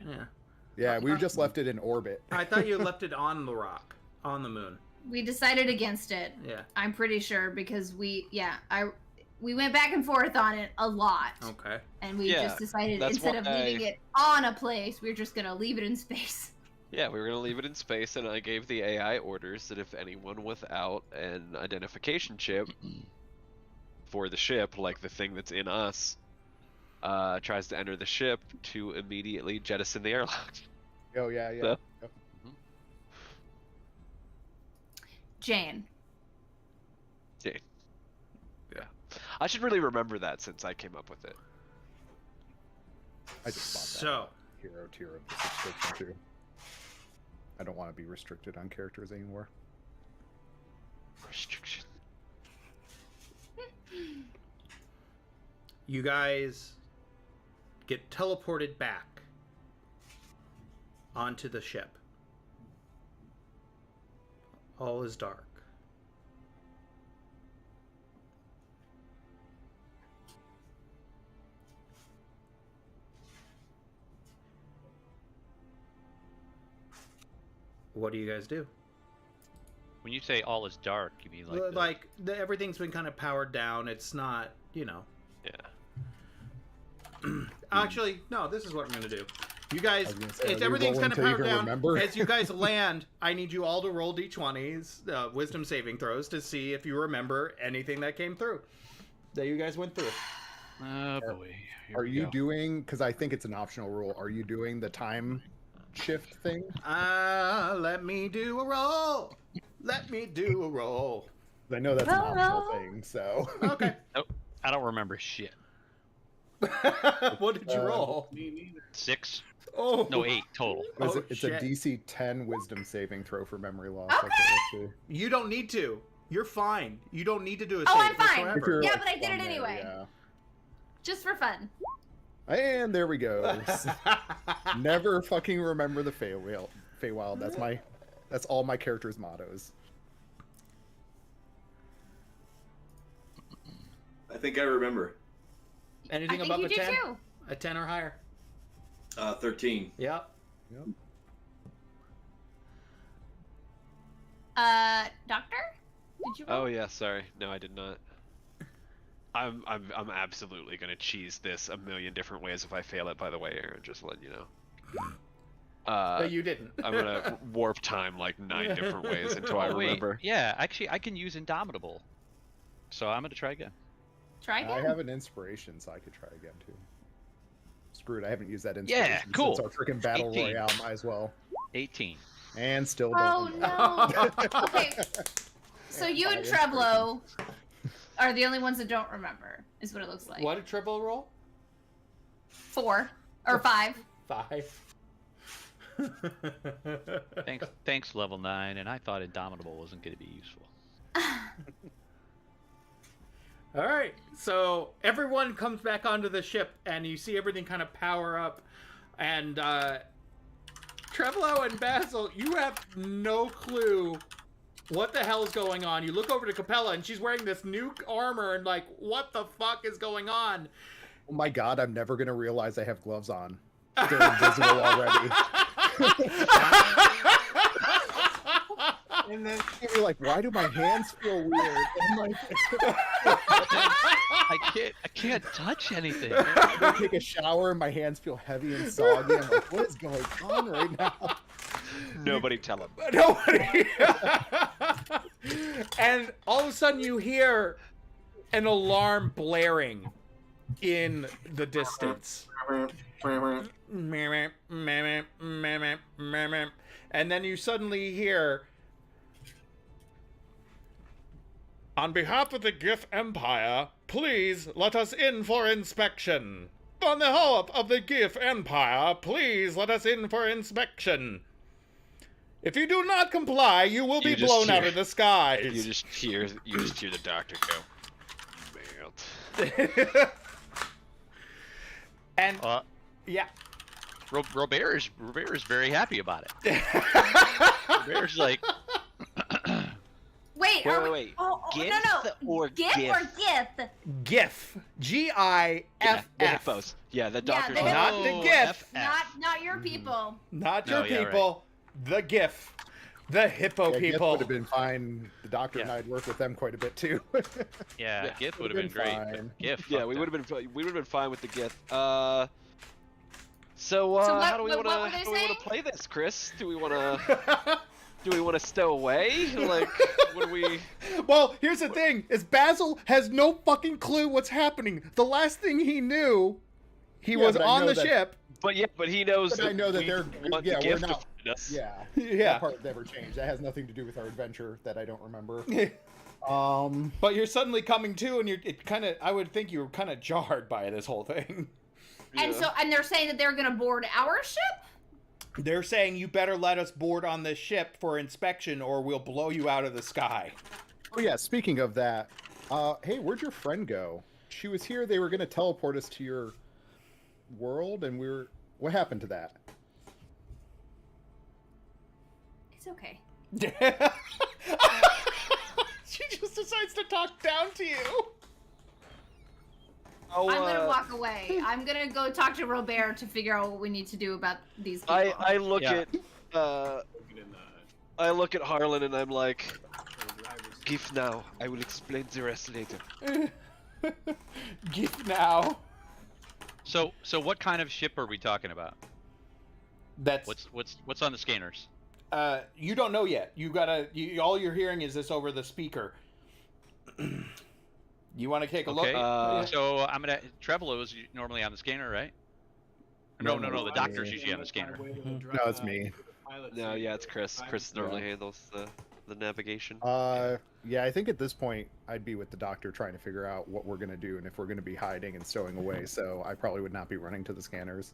Yeah, we just left it in orbit. I thought you left it on the rock, on the moon. We decided against it. Yeah. I'm pretty sure because we went back and forth on it a lot. Okay. And we just decided instead of leaving it on a place, we were just gonna leave it in space. Yeah, we were gonna leave it in space, and I gave the AI orders that if anyone without an identification chip for the ship, like the thing that's in us, tries to enter the ship, to immediately jettison the airlock. Oh yeah. So, Jane. Yeah. I should really remember that since I came up with it. I just bought that hero tier of the subscription too. I don't want to be restricted on characters anymore. Restriction. You guys get teleported back onto the ship. All is dark. What do you guys do? When you say all is dark, you mean like everything's been kind of powered down. It's not, Yeah. Actually, no. This is what I'm gonna do. You guys, everything's kind of powered down. As you guys land, I need you all to roll d20s, wisdom saving throws, to see if you remember anything that came through that you guys went through. Oh boy. Are you doing? Because I think it's an optional rule. Are you doing the time shift thing? Let me do a roll. Let me do a roll. I know that's an optional thing, so. Okay. Nope. I don't remember shit. What did you roll? 6. Oh. No, 8 total. It's a DC 10 wisdom saving throw for memory loss. Okay. You don't need to. You're fine. You don't need to do a save. Oh, I'm fine. Whatsoever. Yeah, but I did it anyway. Yeah. Just for fun. And there we go. Never fucking remember the Feywild. That's all my characters' mottos. I think I remember. Anything I above think a you 10? do too. A 10 or higher? 13. Yep. Doctor? Did you Oh yeah, sorry. No, I did not. I'm absolutely gonna cheese this a million different ways if I fail it, by the way, Aaron, just letting you know. But you didn't. I'm gonna warp time like 9 different ways until I remember. Yeah, actually I can use Indomitable. So I'm gonna try again. Try again. I have an inspiration, so I could try again too. Screwed, I haven't used that inspiration Yeah, cool. since our freaking battle 18. royale. Might as well. 18. And still Oh don't. no. Okay. So you and Treblo are the only ones that don't remember, is what it looks like. What did Treblo roll? 4 or 5. 5. Thanks, level 9. And I thought Indomitable wasn't going to be useful. All right, so everyone comes back onto the ship, and you see everything kind of power up. And Treblo and Basil, you have no clue what the hell is going on. You look over to Capella, and she's wearing this new armor, and like, what the fuck is going on? Oh my god, I'm never gonna realize I have gloves on. They're invisible already. And then you're like, why do my hands feel weird? And I'm like, I can't touch anything. I take a shower and my hands feel heavy and soggy. I'm like, what is going on right now? Nobody tell him. Nobody. And all of a sudden you hear an alarm blaring in the distance. And then you suddenly hear, on behalf of the GIF Empire, please let us in for inspection. On behalf of the GIF Empire, please let us in for inspection. If you do not comply, you will be blown out of the skies. You just hear the doctor go, man. And yeah, Robert is very happy about it. Robert's like, Wait, wait. Oh, GIF no. or GIF GIF? or GIF? GIF. G-I-F-F. Yeah, the hippos. Yeah, the doctor's the like, Not the GIF. Not your people. Not No, your yeah, people. The GIF. The hippo Yeah, GIF people. would have been fine. The doctor and I'd worked with them quite a bit too. yeah, Yeah, GIF would have been great. fine. GIF. yeah, we would have been fine with the GIF. So what- how do we what want were they to saying? play this, Chris? Do we want to stow away? Like, what do we? Well, here's the thing: is Basil has no fucking clue what's happening. The last thing he knew, he Yeah, was but I on know the that- ship. But he knows. But I know that we they're want yeah, the we're GIF to not. find us. Yeah, Yeah. that part never changed. That has nothing to do with our adventure that I don't remember. But you're suddenly coming to, and I would think you were kind of jarred by this whole thing. And they're saying that they're gonna board our ship? They're saying you better let us board on this ship for inspection, or we'll blow you out of the sky. Oh yeah, speaking of that, hey, where'd your friend go? She was here. They were gonna teleport us to your world, and what happened to that? It's okay. She just decides to talk down to you. Oh, I'm gonna walk away. I'm gonna go talk to Robert to figure out what we need to do about these people. I look Yeah. at I look at Harlan and I'm like, GIF now. I will explain the rest later. GIF now. So what kind of ship are we talking about? That's What's on the scanners? you don't know yet. All you're hearing is this over the speaker. You want to take a Okay. look? So Treblo is normally on the scanner, right? No. The doctor's usually on the scanner. No, it's me. No, yeah, it's Chris. Chris normally handles the navigation. Yeah, I think at this point I'd be with the doctor trying to figure out what we're gonna do and if we're gonna be hiding and stowing away. So I probably would not be running to the scanners.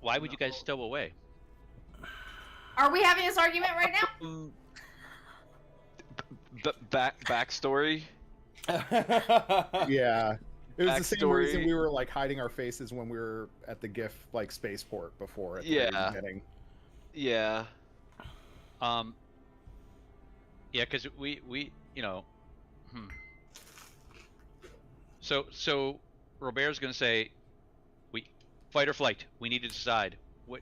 Why would you guys stow away? Are we having this argument right now? Backstory. Yeah. It was the same Backstory. reason we were like hiding our faces when we were at the GIF like spaceport before at the very Yeah. beginning. Yeah. Yeah, because we So Robert's gonna say, we fight or flight. We need to decide. What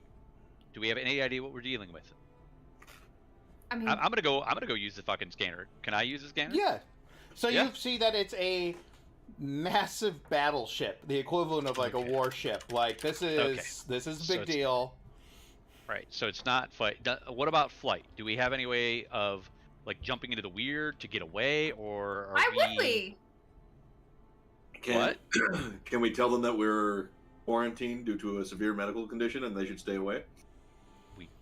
do we have any idea what we're dealing with? I mean, I'm gonna go use the fucking scanner. Can I use the scanner? Yeah. So Yeah. you see that it's a massive battleship, the equivalent of like a warship. Like this is a So big it's- deal. Right. So it's not flight. What about flight? Do we have any way of like jumping into the weird to get away, or are why would we? What? Can we tell them that we're quarantined due to a severe medical condition and they should stay away?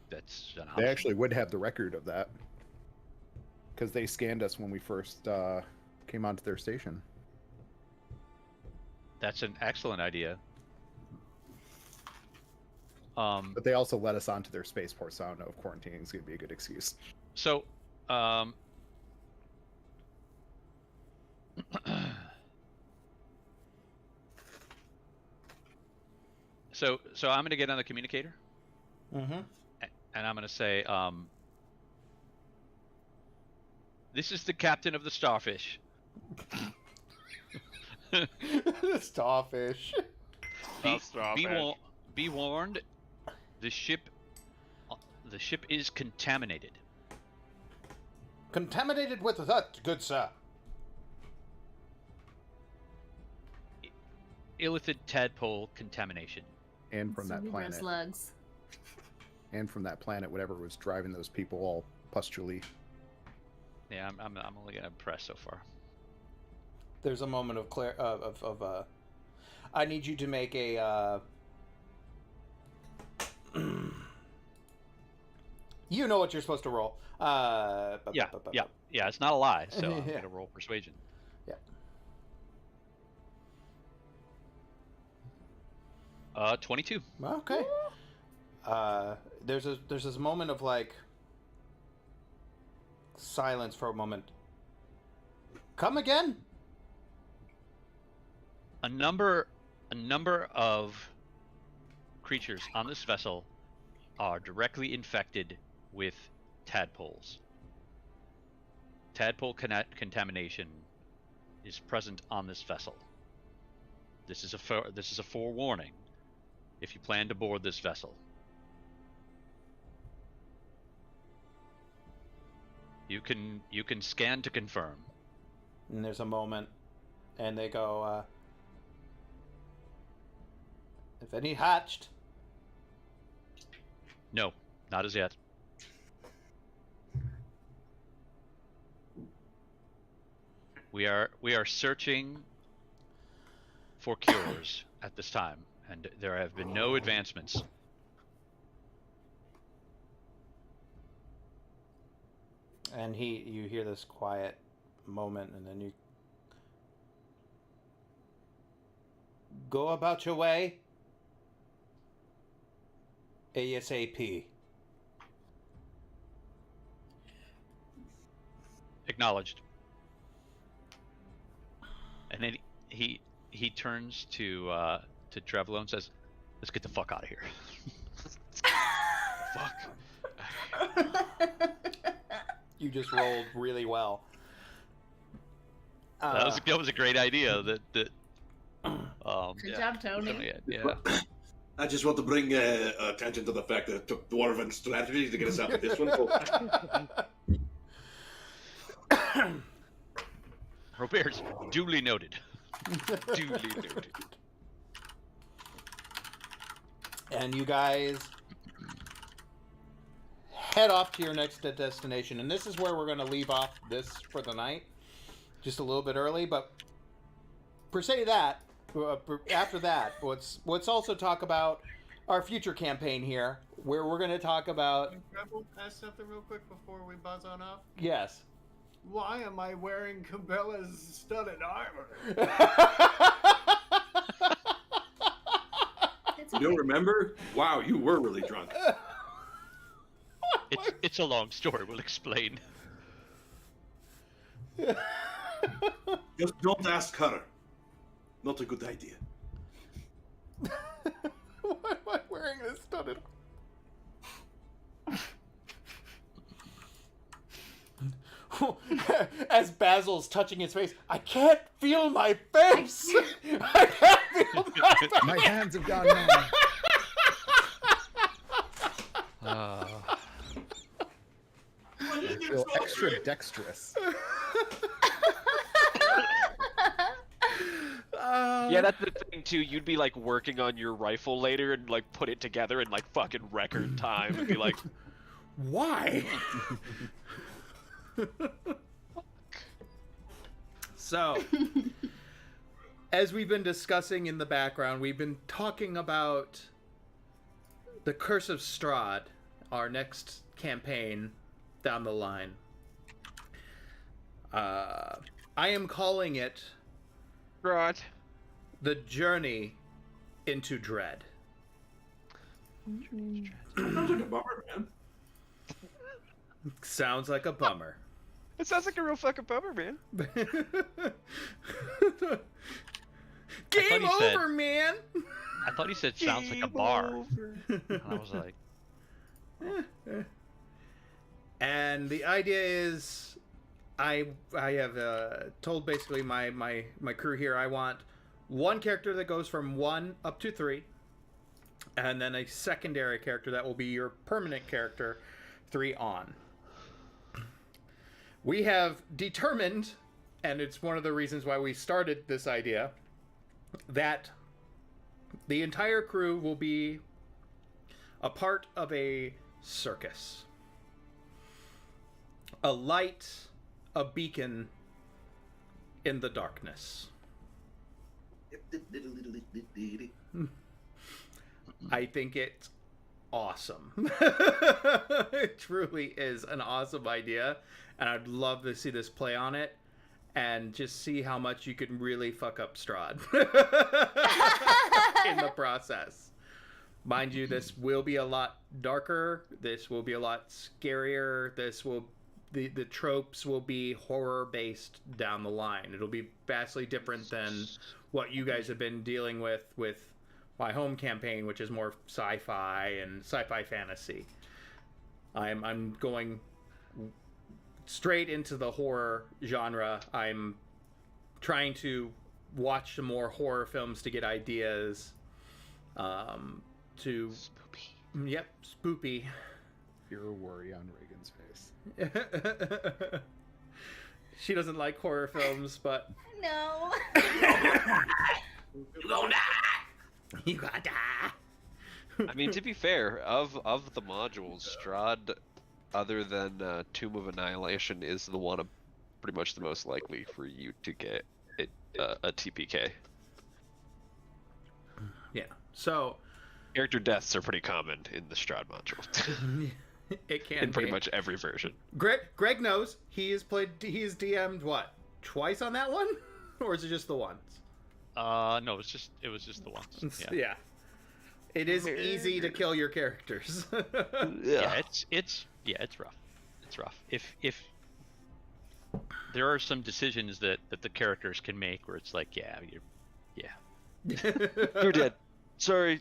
That's an They option. actually would have the record of that. because they scanned us when we first came onto their station. That's an excellent idea. But they also let us onto their spaceport, so I don't know if quarantining is going to be a good excuse. So, so I'm going to get on the communicator, Mm-hmm. and I'm going to say, this is the captain of the Starfish. Starfish. Be warned, the ship is contaminated. Contaminated with what, good sir? Illithid tadpole contamination. And from that planet. Slugs. And from that planet, whatever was driving those people all pustulely. Yeah, I'm only gonna press so far. There's a moment of I need you to make a you know what you're supposed to roll. Yeah. It's not a lie, so I'm Yeah. gonna roll persuasion. Yeah. 22. Okay. There's this moment of like silence for a moment. Come again? A number of creatures on this vessel are directly infected with tadpoles. Tadpole contamination is present on this vessel. This is a forewarning if you plan to board this vessel. You can scan to confirm. And there's a moment, and they go, if any hatched. No, not as yet. We are searching for cures at this time, and there have been no advancements. And you hear this quiet moment, and then you go about your way ASAP. Acknowledged. And then he turns to Trevlo and says, "Let's get the fuck out of here." Fuck. You just rolled really well. That was a great idea. That Good job, Tony. Yeah. I just want to bring attention to the fact that it took Dwarven strategy to get us out of this one. Robert's duly noted. Duly noted. And you guys head off to your next destination, and this is where we're going to leave off this for the night, just a little bit early. But per se that after that, let's also talk about our future campaign here, where we're going to talk about. Can Rebel ask something real quick before we buzz on off? Yes. Why am I wearing Cabela's studded armor? You don't remember? Wow, you were really drunk. It's a long story. We'll explain. Just don't ask her. Not a good idea. Why am I wearing this studded? As Basil's touching his face, I can't feel my face. I can't feel my face. My hands have gone numb. I feel extra dexterous. Yeah, that's the thing too. You'd be like working on your rifle later and like put it together in like fucking record time and be like, why? So, as we've been discussing in the background, we've been talking about the Curse of Strahd, our next campaign down the line. I am calling it Right. The Journey into Dread. Sounds like a bummer, man. Sounds like a bummer. It sounds like a real fucking bummer, man. Game he said- over, man! I thought he said sounds like a bar. And I was like, And the idea is, I have told basically my crew here, I want one character that goes from 1 up to 3, and then a secondary character that will be your permanent character, 3 on. We have determined, and it's one of the reasons why we started this idea, that the entire crew will be a part of a circus. A light, a beacon in the darkness. I think it's awesome. It truly is an awesome idea, and I'd love to see this play on it and just see how much you can really fuck up Strahd in the process. Mind you, this will be a lot darker. This will be a lot scarier. The tropes will be horror based down the line. It'll be vastly different than what you guys have been dealing with my home campaign, which is more sci-fi and sci-fi fantasy. I'm going straight into the horror genre. I'm trying to watch some more horror films to get ideas. Yep, spoopy. You're a worry on Reagan's face. She doesn't like horror films, but No. You gonna die! you gotta die. I mean, to be fair, of the modules, Strahd, other than Tomb of Annihilation, is the one pretty much the most likely for you to get a TPK. Yeah. So Character deaths are pretty common in the Strahd module. it can in pretty be. much every version. Greg knows he's DM'd what, twice on that one, or is it just the once? no, it was just the once. Yeah. Yeah. It is easy to kill your characters. Yeah, it's rough. It's rough. If there are some decisions that the characters can make where it's like, You're dead. Sorry.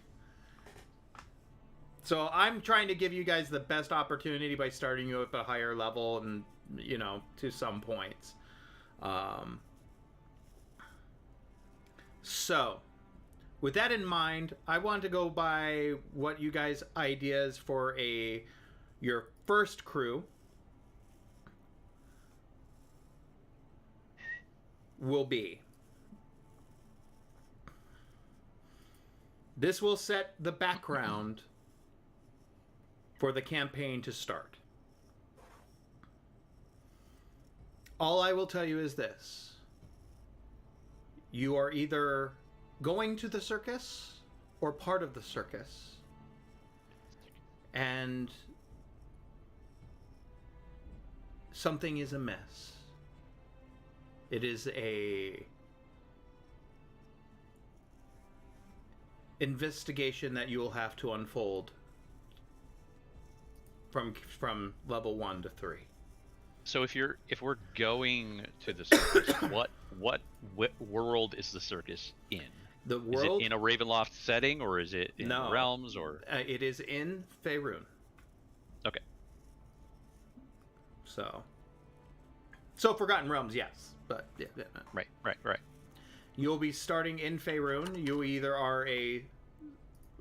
So I'm trying to give you guys the best opportunity by starting you at a higher level and, to some points. So, with that in mind, I want to go by what you guys' ideas for your first crew will be. This will set the background for the campaign to start. All I will tell you is this. You are either going to the circus or part of the circus. And something is amiss. It is a investigation that you will have to unfold from level 1 to 3. So if we're going to the circus, what world is the circus in? The world Is it in a Ravenloft setting, or is it in No. the realms, or it is in Faerun. okay? So Forgotten Realms, yes, but yeah. Right. You'll be starting in Faerun. You either are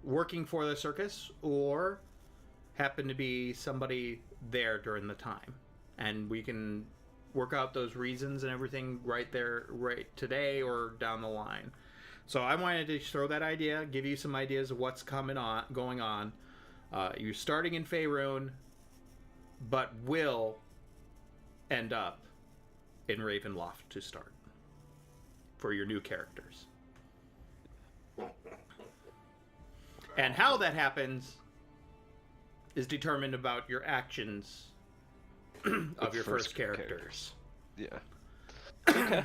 working for the circus or happen to be somebody there during the time, and we can work out those reasons and everything right today or down the line. So I wanted to throw that idea, give you some ideas of what's going on. You're starting in Faerun, but will end up in Ravenloft to start for your new characters. And how that happens is determined about your actions of your first characters. Yeah. Okay.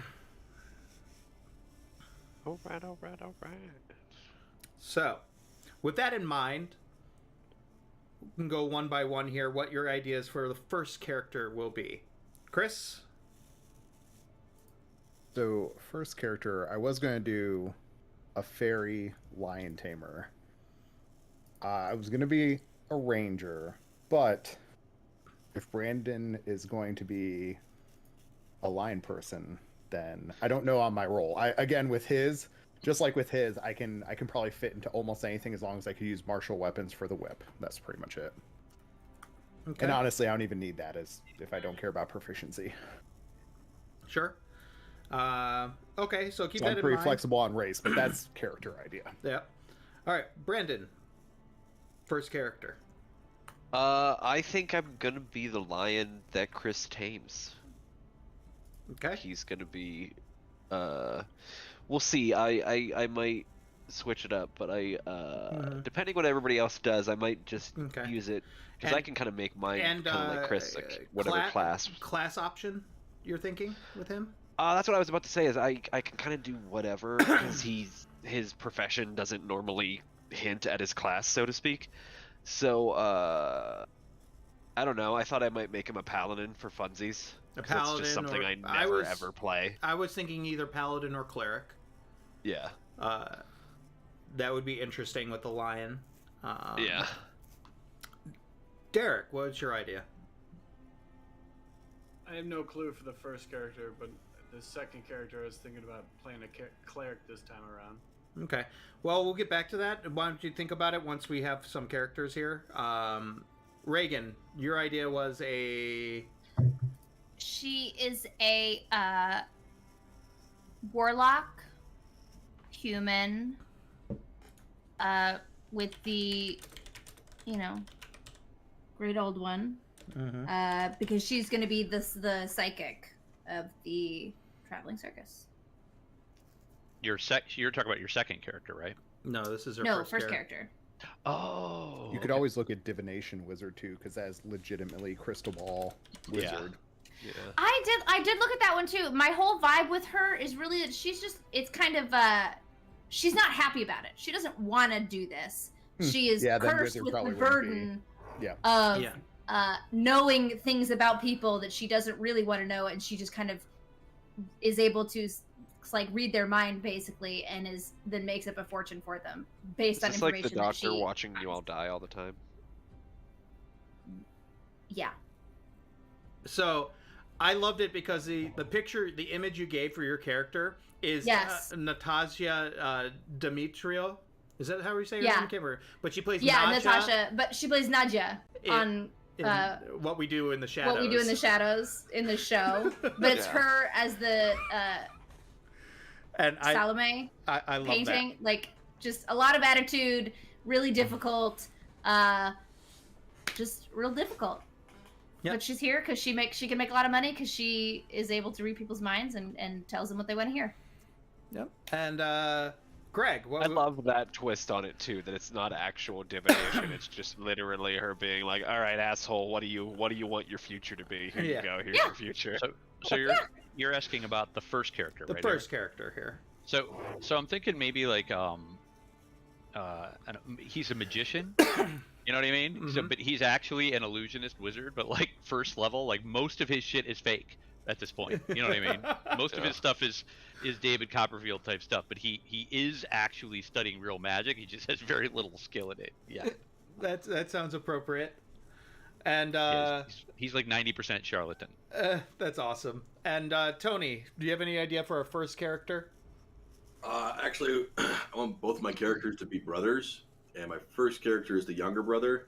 All right. So, with that in mind, we can go one by one here. What your ideas for the first character will be, Chris? So, first character, I was going to do a fairy lion tamer. I was going to be a ranger, but if Brandon is going to be a lion person, then I don't know on my role. With his, just like with his, I can probably fit into almost anything as long as I could use martial weapons for the whip. That's pretty much it. Okay. And honestly, I don't even need that as if I don't care about proficiency. Sure. Okay, so keep that in mind. I'm pretty flexible on race, but that's character idea. Yeah. All right, Brandon. First character. I think I'm gonna be the lion that Chris tames. Okay. He's gonna be. We'll see. I might switch it up, but depending what everybody else does, I might just use it because I can kind of make mine kind of like Chris, like whatever class. Class option. You're thinking with him? That's what I was about to say. Is I can kind of do whatever because his profession doesn't normally hint at his class, so to speak. So I don't know. I thought I might make him a paladin for funsies. A paladin, that's just something I never ever play. I was thinking either paladin or cleric. Yeah. That would be interesting with the lion. Yeah. Derek, what's your idea? I have no clue for the first character, but the second character I was thinking about playing a cleric this time around. Okay. Well, we'll get back to that. Why don't you think about it once we have some characters here? Reagan, your idea was a... She is a warlock, human, with the, great old one. Mm-hmm. Because she's going to be the psychic of the traveling circus. You're talking about your second character, right? No, this is her first character. Oh. You could always look at divination wizard too, because that's legitimately crystal ball wizard. Yeah. I did look at that one too. My whole vibe with her is really that it's kind of she's not happy about it. She doesn't want to do this. She is cursed with the burden of knowing things about people that she doesn't really want to know, and she just kind of is able to read their mind basically, and then makes up a fortune for them based on information. Like the doctor watching you all die all the time. Yeah. So, I loved it because the image you gave for your character is Natasha Demetrio. Is that how we say her name? I can't remember. But she plays Natasha, but she plays Nadia on What We Do in the Shadows. What We Do in the Shadows in the show. But it's her as the and Salome I love painting. that. Like, just a lot of attitude, really difficult, just real difficult. Yep. But she's here because she can make a lot of money because she is able to read people's minds and tells them what they want to hear. Yep. And Greg, I love that twist on it too. That it's not actual divination. It's just literally her being like, "All right, asshole, what do you want your future to be? Here you go. Here's your future." So you're asking about the first character, right? The first character here. So I'm thinking maybe like he's a magician. You know what I mean? Mm-hmm. So, but he's actually an illusionist wizard, but like first level, like most of his shit is fake at this point. You know what I mean? Most of his stuff is David Copperfield type stuff, but he is actually studying real magic. He just has very little skill in it. Yeah. That sounds appropriate. And he's like 90% charlatan. That's awesome. And Tony, do you have any idea for our first character? Actually, I want both of my characters to be brothers. And my first character is the younger brother,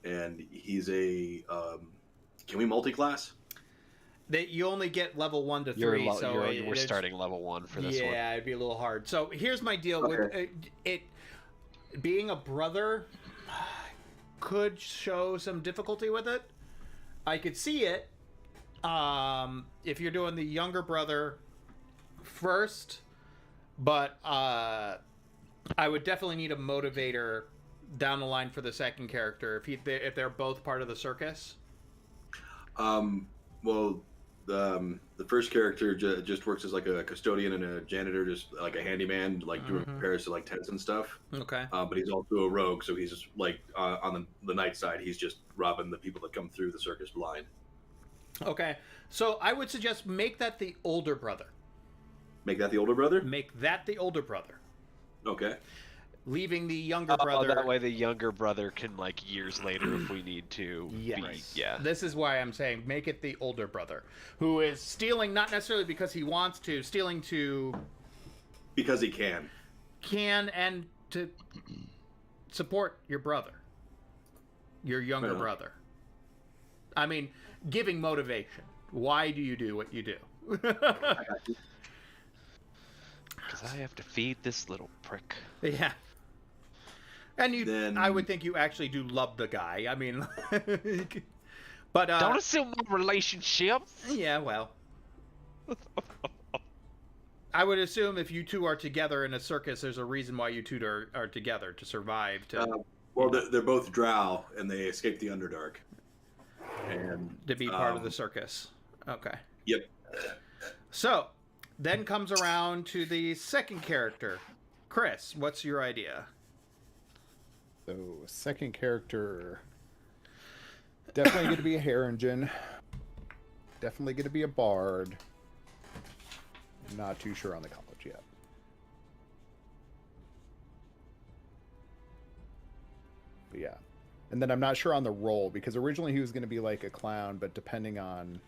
and he's a. Can we multi-class? That you only get level 1 to 3, we're starting level 1 for this one. Yeah, it'd be a little hard. So here's my deal with it. Being a brother could show some difficulty with it. I could see it. If you're doing the younger brother first, but I would definitely need a motivator down the line for the second character if they're both part of the circus. Well, the first character just works as like a custodian and a janitor, just like a handyman, like doing repairs to like tents and stuff. Okay. But he's also a rogue, so he's just like on the night side, he's just robbing the people that come through the circus blind. Okay. So I would suggest make that the older brother. Make that the older brother? Make that the older brother. Okay. Leaving the younger brother. That way the younger brother can, like, years later, if we need to. Yes. Yeah. This is why I'm saying make it the older brother, who is stealing not necessarily because he wants to, stealing to. Because he can. And to support your brother, your younger brother. I mean, giving motivation. Why do you do what you do? Because I have to feed this little prick. Yeah. And I would think you actually do love the guy. I mean, but don't assume my relationship. Yeah, well, I would assume if you two are together in a circus, there's a reason why you two are together to survive. Well, they're both drow, and they escaped the Underdark, and to be part of the circus. Okay. Yep. So, then comes around to the second character, Chris. What's your idea? So, second character, definitely going to be a Haringen. Definitely going to be a bard. Not too sure on the college yet. But yeah. And then I'm not sure on the role, because originally he was going to be like a clown, but depending on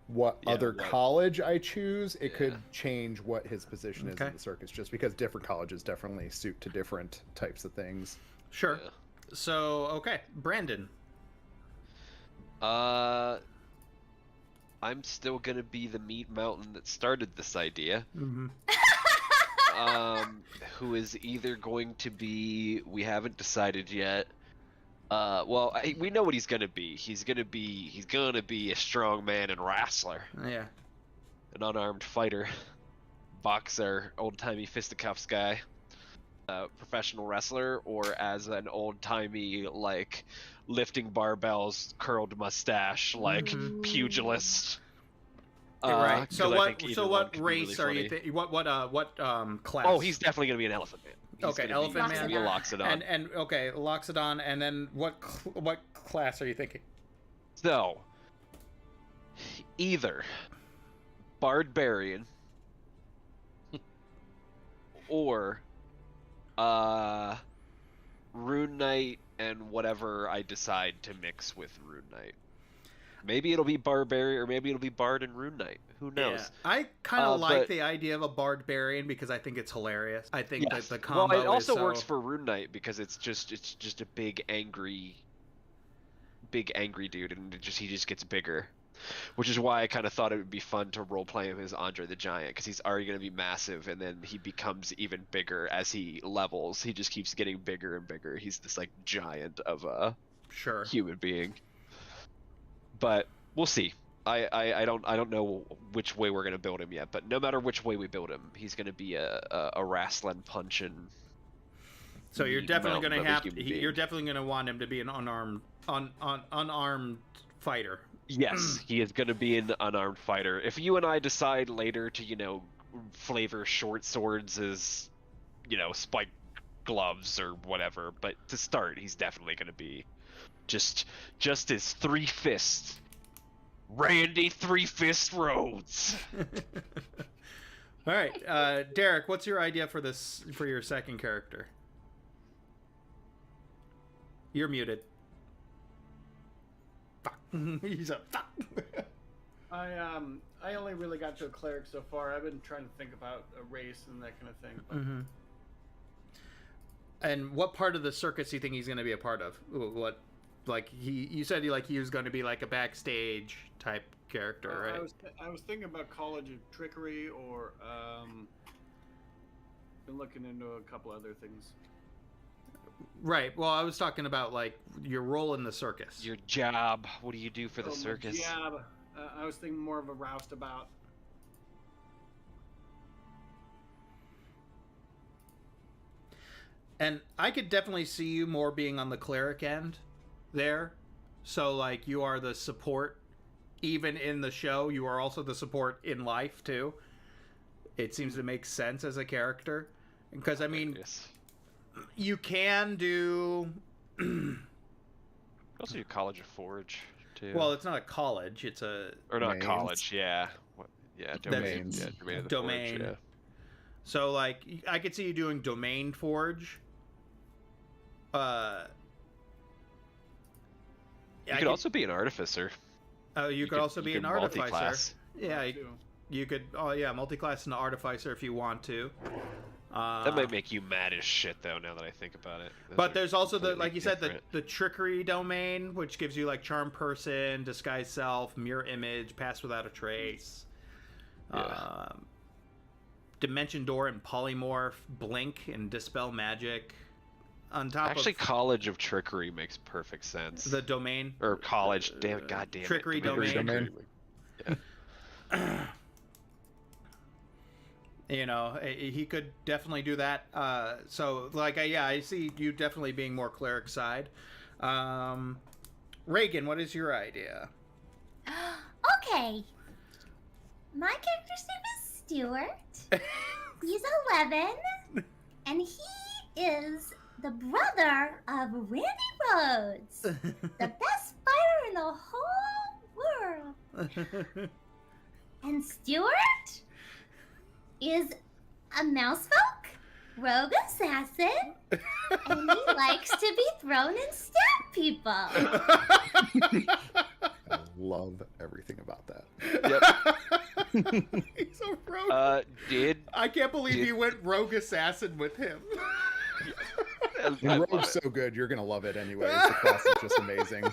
what other college I choose, it could change what his position is in the circus, just because different colleges definitely suit to different types of things. Sure. Yeah. So, okay, Brandon. I'm still gonna be the meat mountain that started this idea. Mm-hmm. Who is either going to be, we haven't decided yet. We know what he's gonna be. He's gonna be a strong man and wrestler. Yeah. An unarmed fighter, boxer, old-timey fisticuffs guy, professional wrestler, or as an old-timey, like, lifting barbells, curled mustache, like, pugilist. Right. So what race are you thinking? What class? Oh, he's definitely gonna be an elephant man. Okay, elephant man. Be a Loxodon. And okay, Loxodon, and then what class are you thinking? So, either Barbarian or Rune Knight and whatever I decide to mix with Rune Knight. Maybe it'll be Barbarian, or maybe it'll be Bard and Rune Knight. Who knows? Yeah. I kind of like the idea of a Barbarian because I think it's hilarious. I think that the combo. Well, it also works for Rune Knight because it's just a big angry dude, and he just gets bigger. Which is why I kind of thought it would be fun to roleplay him as Andre the Giant, because he's already going to be massive, and then he becomes even bigger as he levels. He just keeps getting bigger and bigger. He's this like giant of a human being. But we'll see. I don't know which way we're gonna build him yet. But no matter which way we build him, he's gonna be a wrestling, punching. So you're definitely gonna you're definitely gonna want him to be an unarmed fighter. Yes, he is gonna be an unarmed fighter. If you and I decide later to flavor short swords as spiked gloves or whatever, but to start, he's definitely gonna be. Just his three fists. Randy Three Fist Rhodes. All right, Derek, what's your idea for your second character? You're muted. Fuck. He's a fuck. I only really got to a cleric so far. I've been trying to think about a race and that kind of thing. But... Mm-hmm. And what part of the circus do you think he's going to be a part of? What? Like you said he was going to be like a backstage type character, right? I was thinking about College of Trickery, or been looking into a couple other things. Right. Well, I was talking about like your role in the circus. Your job. What do you do for the circus? Yeah, I was thinking more of a roustabout. And I could definitely see you more being on the cleric end there. So like you are the support even in the show, you are also the support in life too. It seems to make sense as a character, because I mean, you can do. Also, do College of Forge too. Well, it's not a college; it's a or not domains. college. Yeah, yeah, domains. Yeah, domain. Of the Domain. Forge, yeah. So, like, I could see you doing Domain Forge. You could also be an artificer. You could also be an artificer. multi-class. Yeah, you could. Oh yeah, multi-class and artificer if you want to. That might make you mad as shit, though. Now that I think about it. Those But are there's also the, completely like you said, different. the trickery domain, which gives you like charm person, disguise self, mirror image, pass without a trace, Yeah. dimension door and polymorph, blink and dispel magic. On top Actually, of College of Trickery makes perfect sense. the domain, Or College, damn it, god damn it. Trickery Domain. domain. You know, he could definitely do that. So, like, yeah, I see you definitely being more cleric side. Reagan, what is your idea? Okay. My character's name is Stuart. He's 11, and he is the brother of Randy Rhodes, the best fighter in the whole world. And Stuart is a mousefolk, rogue assassin, and he likes to be thrown and stab people. I love everything about that. Yep. He's a rogue. I can't believe did- you went rogue assassin with him. And Rogue's so good, you're gonna love it anyways. The class is just amazing.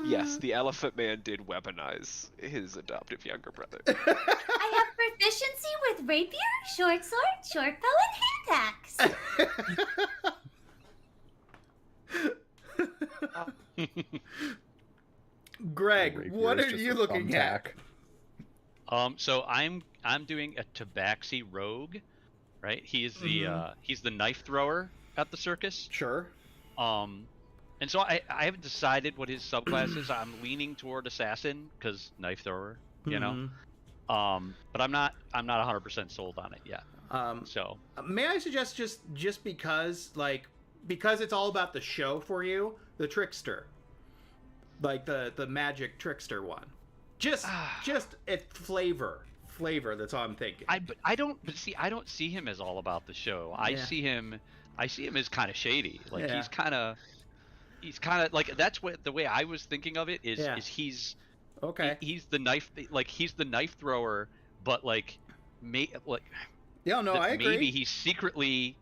Yes, the Elephant Man did weaponize his adoptive younger brother. I have proficiency with rapier, short sword, short bow, and hand axe. Greg, Rapier what is are just you a looking at? thumbtack. So I'm doing a Tabaxi rogue, right? He is the he's the knife thrower at the circus. Sure. And so I haven't decided what his subclass is. I'm leaning toward assassin because knife thrower, you know. But I'm not 100% sold on it yet. So May I suggest just because it's all about the show for you, the trickster, like the magic trickster one, just a flavor. That's all I'm thinking. I don't see him as all about the show. I see him as kind of shady. Like he's kind of like, that's what the way I was thinking of it is he's okay. He's the knife, like he's the knife thrower, but like Yeah, no, I agree. maybe he's secretly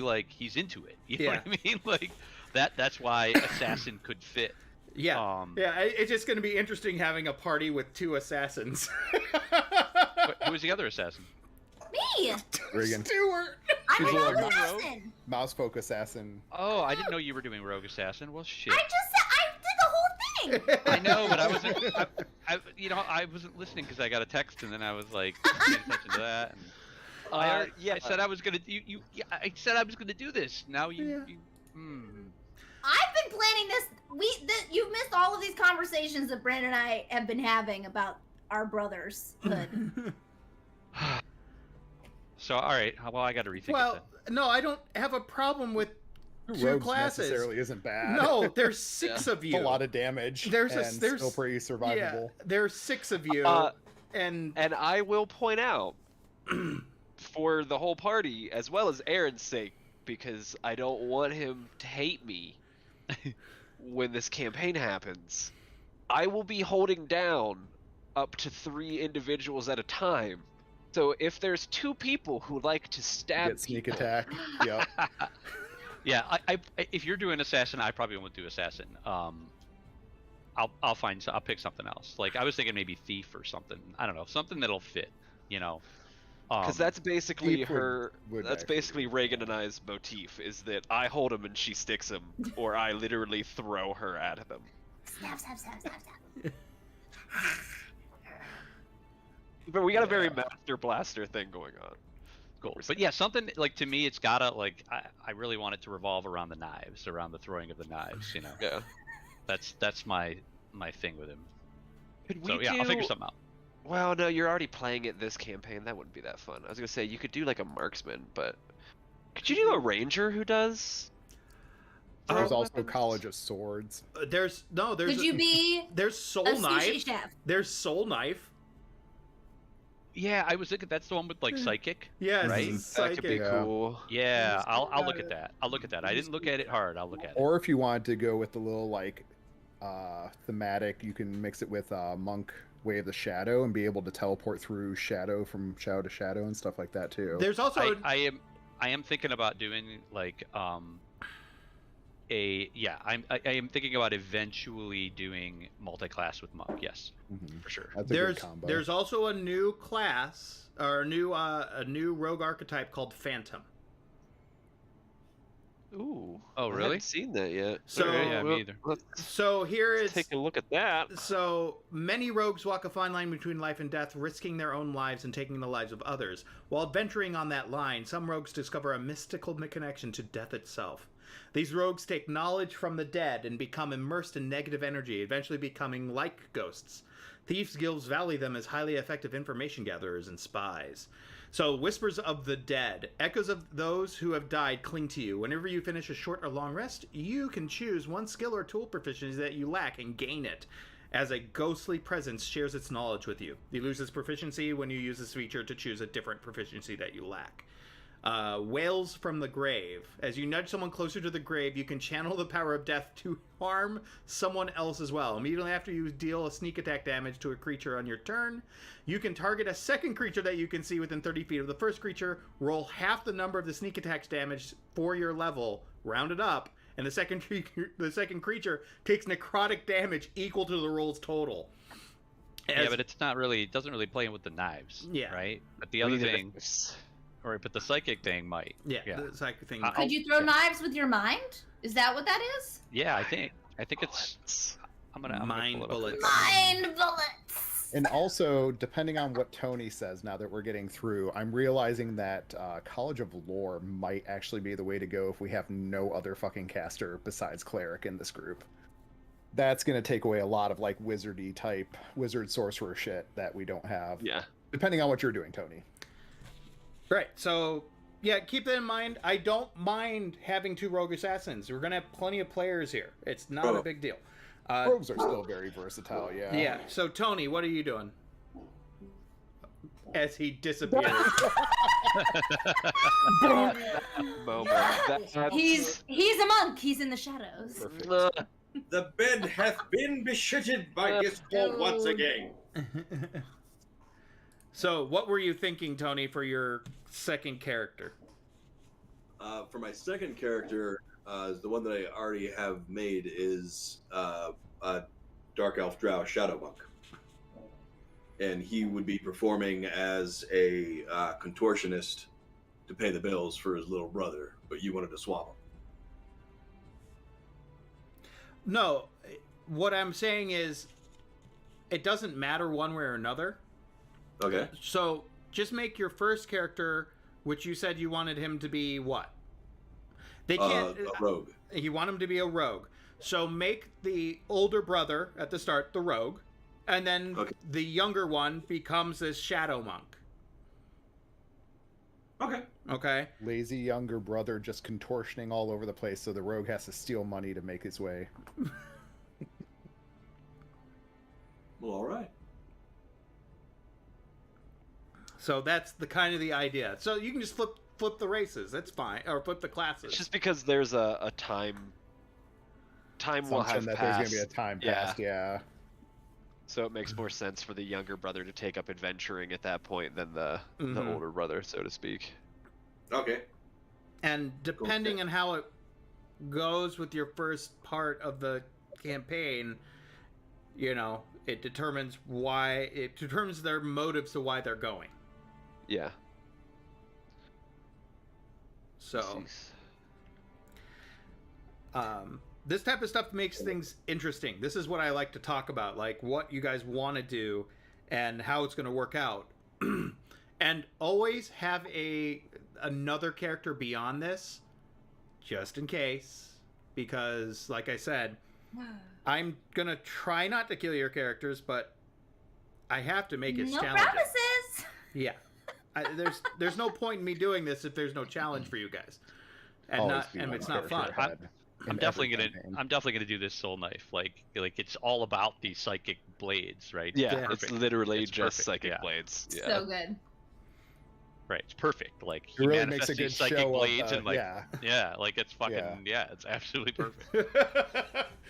like he's into it. You know what I mean? Like that's why assassin could fit. Yeah. It's just going to be interesting having a party with two assassins. Who was the other assassin? Me! Reagan. Stuart! I'm She's a a rogue little assassin! Mousefolk assassin. Oh, I didn't know you were doing rogue assassin. Well, shit. I did the whole thing! I know, but I wasn't. I wasn't listening because I got a text and then I was like paying attention to that. And I said I was gonna. I said I was gonna do this. Now you. I've been planning this. You've missed all of these conversations that Brandon and I have been having about our brotherhood. So all right, well I got to rethink. Well, it then. no, I don't have a problem with two Rogues classes. necessarily isn't bad. No, there's six of It's you. a lot of damage. There's still pretty survivable. Yeah, there's six of you, and I will point out, for the whole party as well as Aaron's sake, because I don't want him to hate me when this campaign happens, I will be holding down up to 3 individuals at a time. So if there's 2 people who like to stab Get sneak people, attack. Yep. Yeah, I if you're doing assassin, I probably won't do assassin. I'll pick something else. Like I was thinking maybe thief or something. I don't know, something that'll fit. You know. because that's basically Thief would that's actually basically Reagan and I's motif, is that I hold him and she sticks him, or I literally throw her at them. Snap, snap, snap, snap, snap. But we got a very Master Blaster thing going on. Cool. But yeah, something like, to me, it's gotta like I really want it to revolve around the knives, around the throwing of the knives. You know. Yeah. That's my thing with him. Could So we yeah, do... I'll figure something out. Well, no, you're already playing it this campaign. That wouldn't be that fun. I was gonna say you could do like a marksman, but could you do a ranger who does? There's throw also weapons? College of Swords. There's Could you be there's Soul a sushi Knife. chef? There's Soul Knife. Yeah, I was thinking that's the one with like psychic. Yes, Right? That could be psychic. Yeah. cool. Yeah, I'll look at that. I'll look at that. I didn't look at it hard. I'll look at it. Or if you wanted to go with the little like thematic, you can mix it with Monk Way of the Shadow and be able to teleport through shadow from shadow to shadow and stuff like that too. There's also I am thinking about doing like I am thinking about eventually doing multi-class with Monk. Yes, Mhm. for sure. That's a there's good combo. there's also a new class or a new rogue archetype called Phantom. Ooh. Oh, I really? haven't seen that yet. So- Okay, yeah, me either. Let's So here is take a look at that. So many rogues walk a fine line between life and death, risking their own lives and taking the lives of others. While adventuring on that line, some rogues discover a mystical connection to death itself. These rogues take knowledge from the dead and become immersed in negative energy, eventually becoming like ghosts. Thieves' guilds value them as highly effective information gatherers and spies. So, whispers of the dead. Echoes of those who have died cling to you. Whenever you finish a short or long rest, you can choose one skill or tool proficiency that you lack and gain it, as a ghostly presence shares its knowledge with you. You lose this proficiency when you use this feature to choose a different proficiency that you lack. Wails from the grave. As you nudge someone closer to the grave, you can channel the power of death to harm someone else as well. Immediately after you deal a sneak attack damage to a creature on your turn, you can target a second creature that you can see within 30 feet of the first creature, roll half the number of the sneak attacks damage for your level, round it up, and the second creature takes necrotic damage equal to the roll's total. Yeah, but it's not really. It doesn't really play with the knives. Yeah. Right. But the other thing, or but the psychic thing might. Yeah, Yeah. the psychic thing. Could you throw knives with your mind? Is that what that is? Yeah, I think it's. I'm gonna Mind pull it up bullets. later. Mind bullets. And also, depending on what Tony says, now that we're getting through, I'm realizing that College of Lore might actually be the way to go if we have no other fucking caster besides Cleric in this group. That's going to take away a lot of like wizardy type, wizard sorcerer shit that we don't have. Yeah. Depending on what you're doing, Tony. Right, so yeah, keep that in mind. I don't mind having two rogue assassins. We're gonna have plenty of players here. It's not a big deal. Rogues are still very versatile, yeah. Yeah. So Tony, what are you doing? As he disappears. He's a monk. He's in the shadows. Perfect. The bed hath been beshitted by Discord once again. So, what were you thinking, Tony, for your second character? For my second character, the one that I already have made is a Dark Elf Drow Shadow Monk. And he would be performing as a contortionist to pay the bills for his little brother, but you wanted to swap him. No, what I'm saying is, it doesn't matter one way or another. Okay. So, just make your first character, which you said you wanted him to be what? They can't. A rogue. You want him to be a rogue. So make the older brother at the start the rogue, and then the younger one becomes this shadow monk. Okay. Okay. Lazy younger brother just contortioning all over the place, so the rogue has to steal money to make his way. Well, all right. So that's the kind of the idea. So you can just flip the races. That's fine, or flip the classes. It's just because there's a time will have that passed. there's gonna be a time passed, yeah. So it makes more sense for the younger brother to take up adventuring at that point than the older brother, so to speak. Okay. And depending on how it goes with your first part of the campaign, you know, it determines their motives to why they're going. Yeah. So, this type of stuff makes things interesting. This is what I like to talk about, like what you guys want to do and how it's going to work out. And always have another character beyond this, just in case, because like I said, I'm gonna try not to kill your characters, but I have to make it No challenging. promises. Yeah, there's no point in me doing this if there's no challenge for you guys, and it's not fun. I'm definitely gonna do this soul knife. Like it's all about these psychic blades, right? Yeah, it's literally It's just perfect, psychic yeah. blades. Yeah. So good. Right, it's perfect. Like It he really manifests makes a good these psychic show blades of, and like yeah. like it's fucking it's absolutely perfect.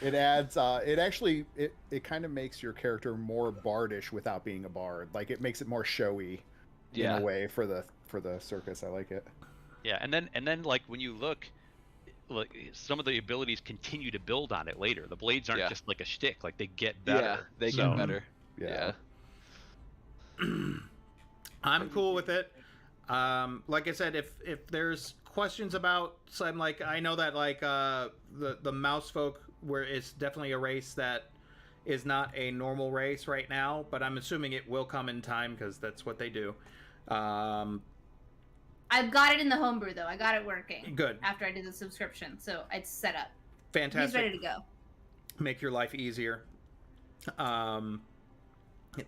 It adds it kind of makes your character more bardish without being a bard. Like it makes it more showy in a way for the circus. I like it. Yeah, and then like when you look, like some of the abilities continue to build on it later. The blades aren't just like a shtick; like they get better. Yeah, they get better. Yeah. I'm cool with it. Like I said, if there's questions about some, like I know that like the mouse folk, where it's definitely a race that is not a normal race right now, but I'm assuming it will come in time because that's what they do. I've got it in the homebrew though. I got it working. Good. After I did the subscription, so it's set up. Fantastic. He's ready to go. Make your life easier.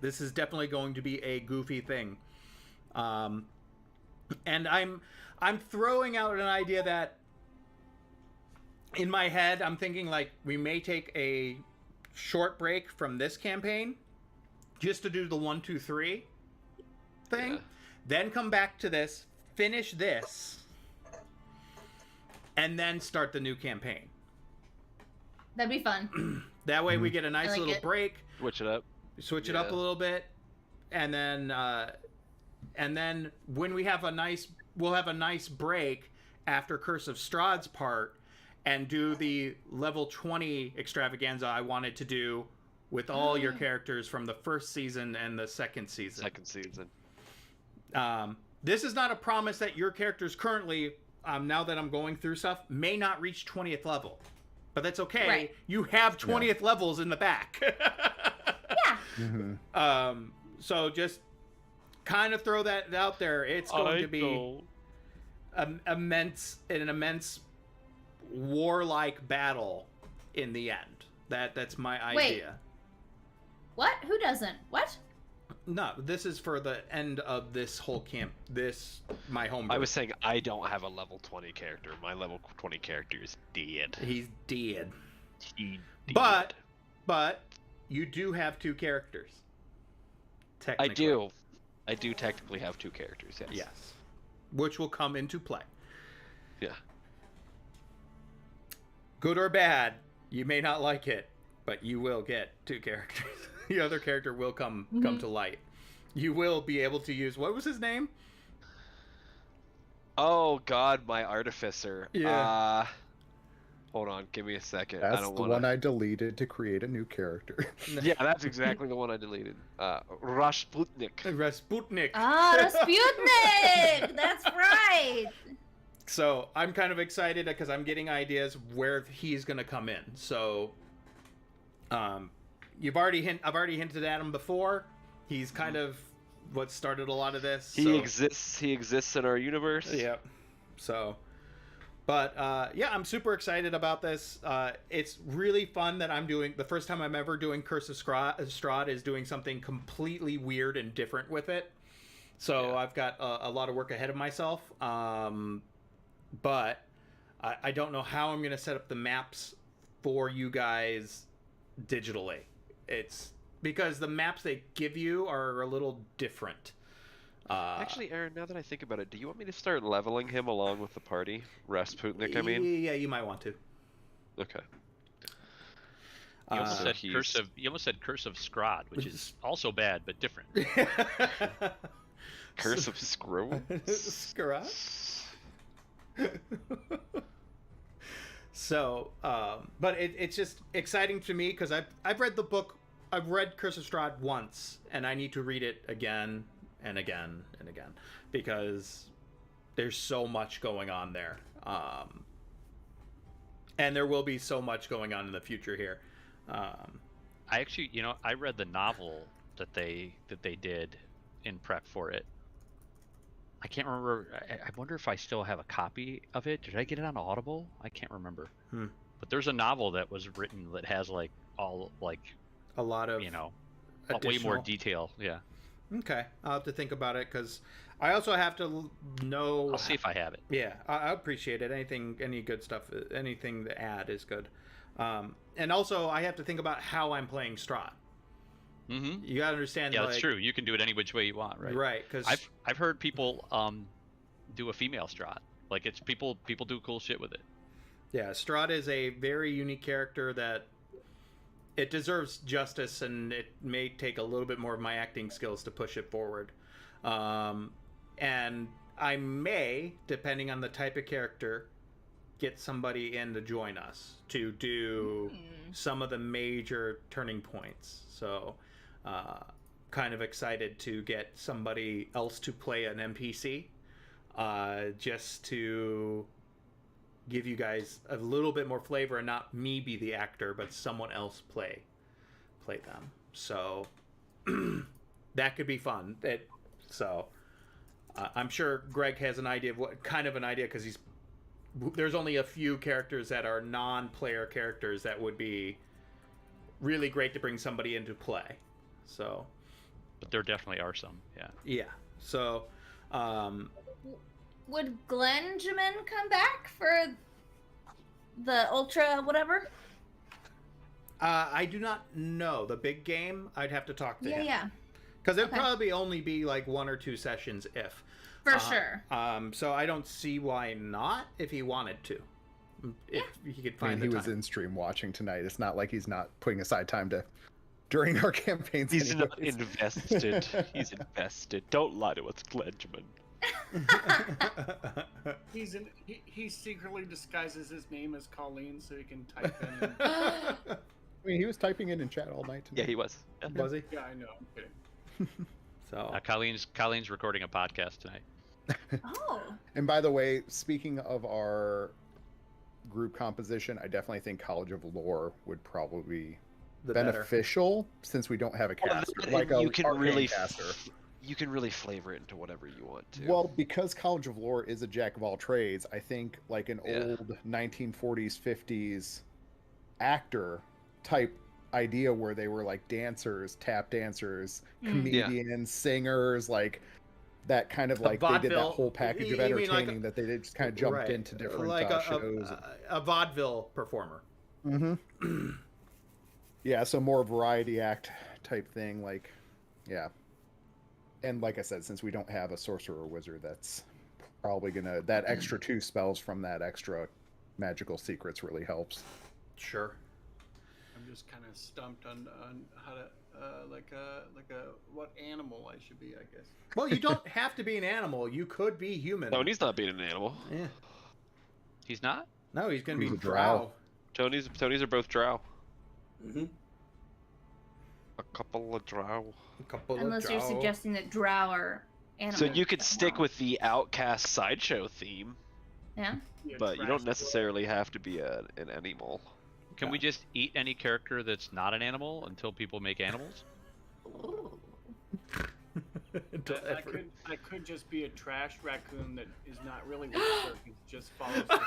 This is definitely going to be a goofy thing. And I'm throwing out an idea that in my head I'm thinking like we may take a short break from this campaign just to do the 1, 2, 3 thing, then come back to this, finish this, and then start the new campaign. That'd be fun. That way we get a nice little break. Switch it up. Switch it up a little bit, and then when we'll have a nice break after Curse of Strahd's part, and do the level 20 extravaganza I wanted to do with all your characters from the first season and the second season. This is not a promise that your characters currently, now that I'm going through stuff, may not reach 20th level. But that's okay. Right. You have 20th levels in the back. Yeah. So just kind of throw that out there. It's going to be an immense warlike battle in the end. That's my idea. Wait. What? Who doesn't? What? No, this is for the end of this whole camp. My home. I was saying I don't have a level 20 character. My level 20 character is dead. He's dead. He dead. But you do have 2 characters. Technically. I do technically have 2 characters, yes. Yes. Which will come into play. Yeah. Good or bad, you may not like it, but you will get 2 characters. The other character will come to light. You will be able to use, what was his name? Oh God, my artificer. Yeah. Hold on, give me a second. That's the one I deleted to create a new character. Yeah, that's exactly the one I deleted. Rasputnik. Ah, Rasputnik! That's right! So I'm kind of excited because I'm getting ideas where he's going to come in. So I've already hinted at him before. He's kind of what started a lot of this. He exists in our universe. Yeah. So, but yeah, I'm super excited about this. It's really fun that I'm doing the first time I'm ever doing Curse of Strahd is doing something completely weird and different with it. So I've got a lot of work ahead of myself. But I don't know how I'm going to set up the maps for you guys digitally. It's because the maps they give you are a little different. Actually, Aaron, now that I think about it, do you want me to start leveling him along with the party? Rasputnik, I mean? Yeah, you might want to. Okay. You almost said Curse of Strahd, which is also bad, but different. Curse of Screw? Strahd? So, but it's just exciting to me because I've read the book. I've read Curse of Strahd once, and I need to read it again and again and again because there's so much going on there, and there will be so much going on in the future here. I actually, I read the novel that they did in prep for it. I can't remember. I wonder if I still have a copy of it. Did I get it on Audible? I can't remember. But there's a novel that was written that has like all like A lot of way more additional- detail. Yeah, Okay, I'll have to think about it because I also have to know. I'll see if I have it. Yeah, I appreciate it. Any good stuff, anything to add is good. And also, I have to think about how I'm playing Strahd. Mm-hmm. You gotta understand. Yeah, like, that's true. You can do it any which way you want, right? Right, because I've heard people do a female Strahd. Like it's people do cool shit with it. yeah, Strahd is a very unique character that it deserves justice, and it may take a little bit more of my acting skills to push it forward. And I may, depending on the type of character, get somebody in to join us to do some of the major turning points. So, kind of excited to get somebody else to play an NPC, just to give you guys a little bit more flavor and not me be the actor, but someone else play them. So that could be fun. I'm sure Greg has an idea of what kind of an idea, because there's only a few characters that are non-player characters that would be really great to bring somebody into play. So, but there definitely are some. Yeah. So, would Glenjamin come back for the Ultra whatever? I do not know the big game. I'd have to talk to him. Yeah. Because it'd probably only be like 1 or 2 sessions if. For sure. So I don't see why not if he wanted to. If he could find I mean, the he time. was in stream watching tonight. It's not like he's not putting aside time to during our campaigns. He's anyways. not invested. He's invested. Don't lie to us, Glenjamin. He secretly disguises his name as Colleen so he can type in. I mean, he was typing it in chat all night tonight. Yeah, he was. Yeah. Was he? Yeah, I know. I'm kidding. So Colleen's recording a podcast tonight. Oh. And by the way, speaking of our group composition, I definitely think College of Lore would probably be the better. beneficial since we don't have a caster. And Like you a can arcane really caster. you can really flavor it into whatever you want to. Well, because College of Lore is a jack of all trades, I think like an old 1940s, 50s actor type idea where they were like dancers, tap dancers, comedians, singers, like that kind of like they did that vaudeville- whole package of you mean like entertaining that they just kind of jumped Right. into different like shows. a vaudeville performer. Mm-hmm. Yeah, so more variety act type thing, like, yeah. And like I said, since we don't have a sorcerer or wizard, that's probably gonna that extra 2 spells from that extra magical secrets really helps. Sure. I'm just kind of stumped on how to like a what animal I should be, I guess. Well, you don't have to be an animal. You could be human. Tony's not being an animal. Yeah. He's not? No, he's gonna He's be a drow. Tony's are both drow. Mm-hmm. A couple of drow. Unless you're suggesting that drow are animals. So you could stick with the Outcast sideshow theme, Yeah. but you don't necessarily have to be an animal. Can we just eat any character that's not an animal until people make animals? I could just be a trash raccoon that is not really with the circus, just follows the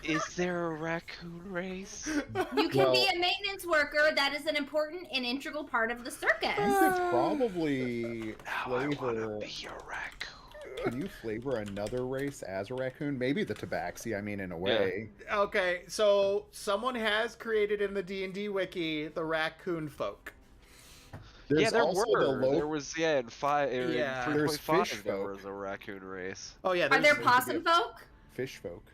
Is there a raccoon race? You can be a maintenance worker. That is an important and integral part of the circus. Probably Now I flavor. wanna be a raccoon. Can you flavor another race as a raccoon? Maybe the Tabaxi. I mean, in a way. Okay, so someone has created in the D&D wiki the raccoon folk. There's Yeah, there also were. the There was in 5 or Yeah. in There's 3.5 fish there folk. was a raccoon race. Oh yeah, Are there there's- possum folk? fish folk.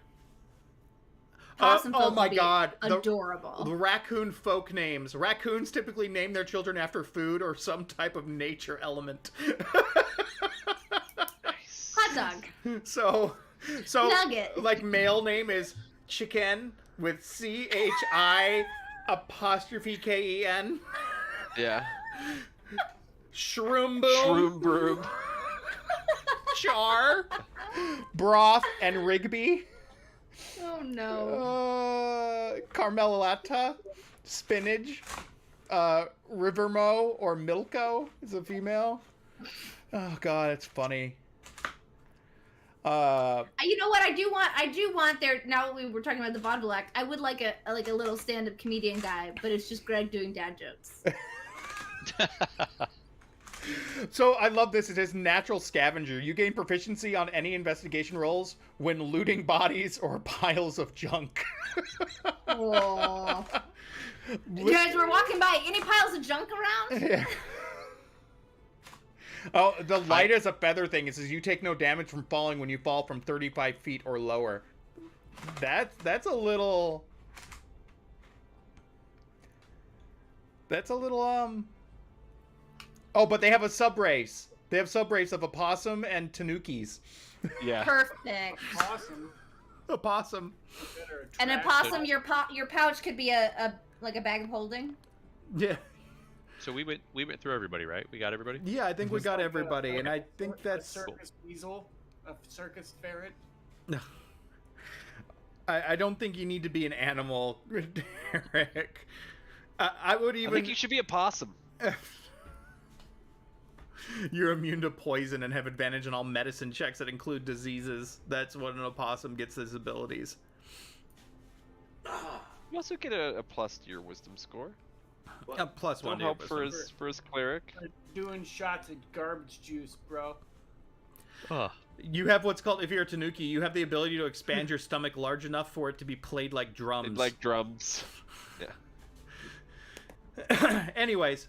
Possum oh folk my would be God, the adorable. raccoon folk names. Raccoons typically name their children after food or some type of nature element. Nice. Hot dog. so Nugget. like male name is Chicken with CHI apostrophe KEN. Yeah. Shroom boom. Shroom broom. Char. Broth and Rigby. Oh no. Carmelata. Spinach. Rivermo or Milko is a female. Oh god, it's funny. You know what? I do want there. Now we were talking about the vaudeville act. I would like a little stand-up comedian guy, but it's just Greg doing dad jokes. So I love this. It says natural scavenger. You gain proficiency on any investigation rolls when looting bodies or piles of junk. Oh. You guys were walking by. Any piles of junk around? Yeah. Oh, the light as a feather thing. It says you take no damage from falling when you fall from 35 feet or lower. That's a little. That's a little Oh, but they have a sub race. They have sub race of opossum and tanukis. Yeah. Perfect. Awesome. Opossum. An opossum, your pouch could be a like a bag of holding. Yeah. So we went through everybody, right? We got everybody. Yeah, I think we got everybody, and I think A that's. circus weasel, a circus ferret. I don't think you need to be an animal, Derek. I would even. I think you should be a possum. You're immune to poison and have advantage on all medicine checks that include diseases. That's what an opossum gets his abilities. You also get a plus to your wisdom score. A plus one. Don't to your help wisdom. for his cleric. Doing shots of garbage juice, bro. Oh, You have what's called, if you're a tanuki, you have the ability to expand your stomach large enough for it to be played like drums. Like drums. Yeah. Anyways,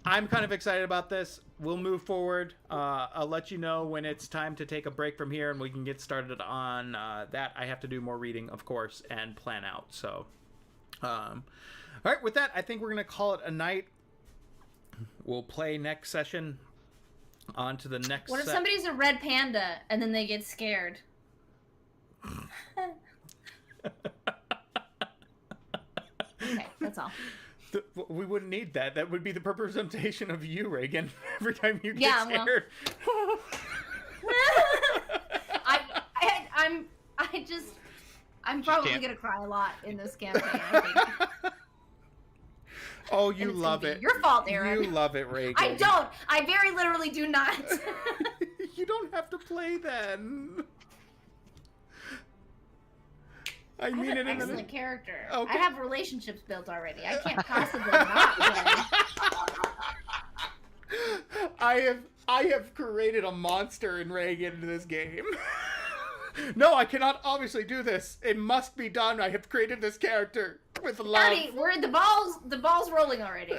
I'm kind of excited about this. We'll move forward. I'll let you know when it's time to take a break from here and we can get started on that. I have to do more reading, of course, and plan out. So, all right, with that, I think we're going to call it a night. We'll play next session. On to the next What if set. somebody's a red panda and then they get scared? Okay, that's all. We wouldn't need that. That would be the representation of you, Reagan. Every time you get Yeah, well. scared. I'm probably can't- gonna cry a lot in this campaign. I think. Oh, And you it's love gonna be it. your fault, Aaron. You love it, Reagan. I don't. I very literally do not. You don't have to play then. I I mean have it an in excellent character. Okay. I have relationships built already. I can't possibly not win. I have created a monster in Reagan in this game. No, I cannot obviously do this. It must be done. I have created this character with love. Already, the ball's rolling already.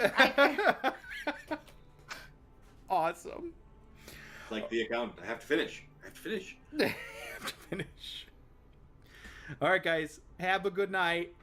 Awesome. Like the account. I have to finish. I have to finish. I have to finish. All right, guys. Have a good night.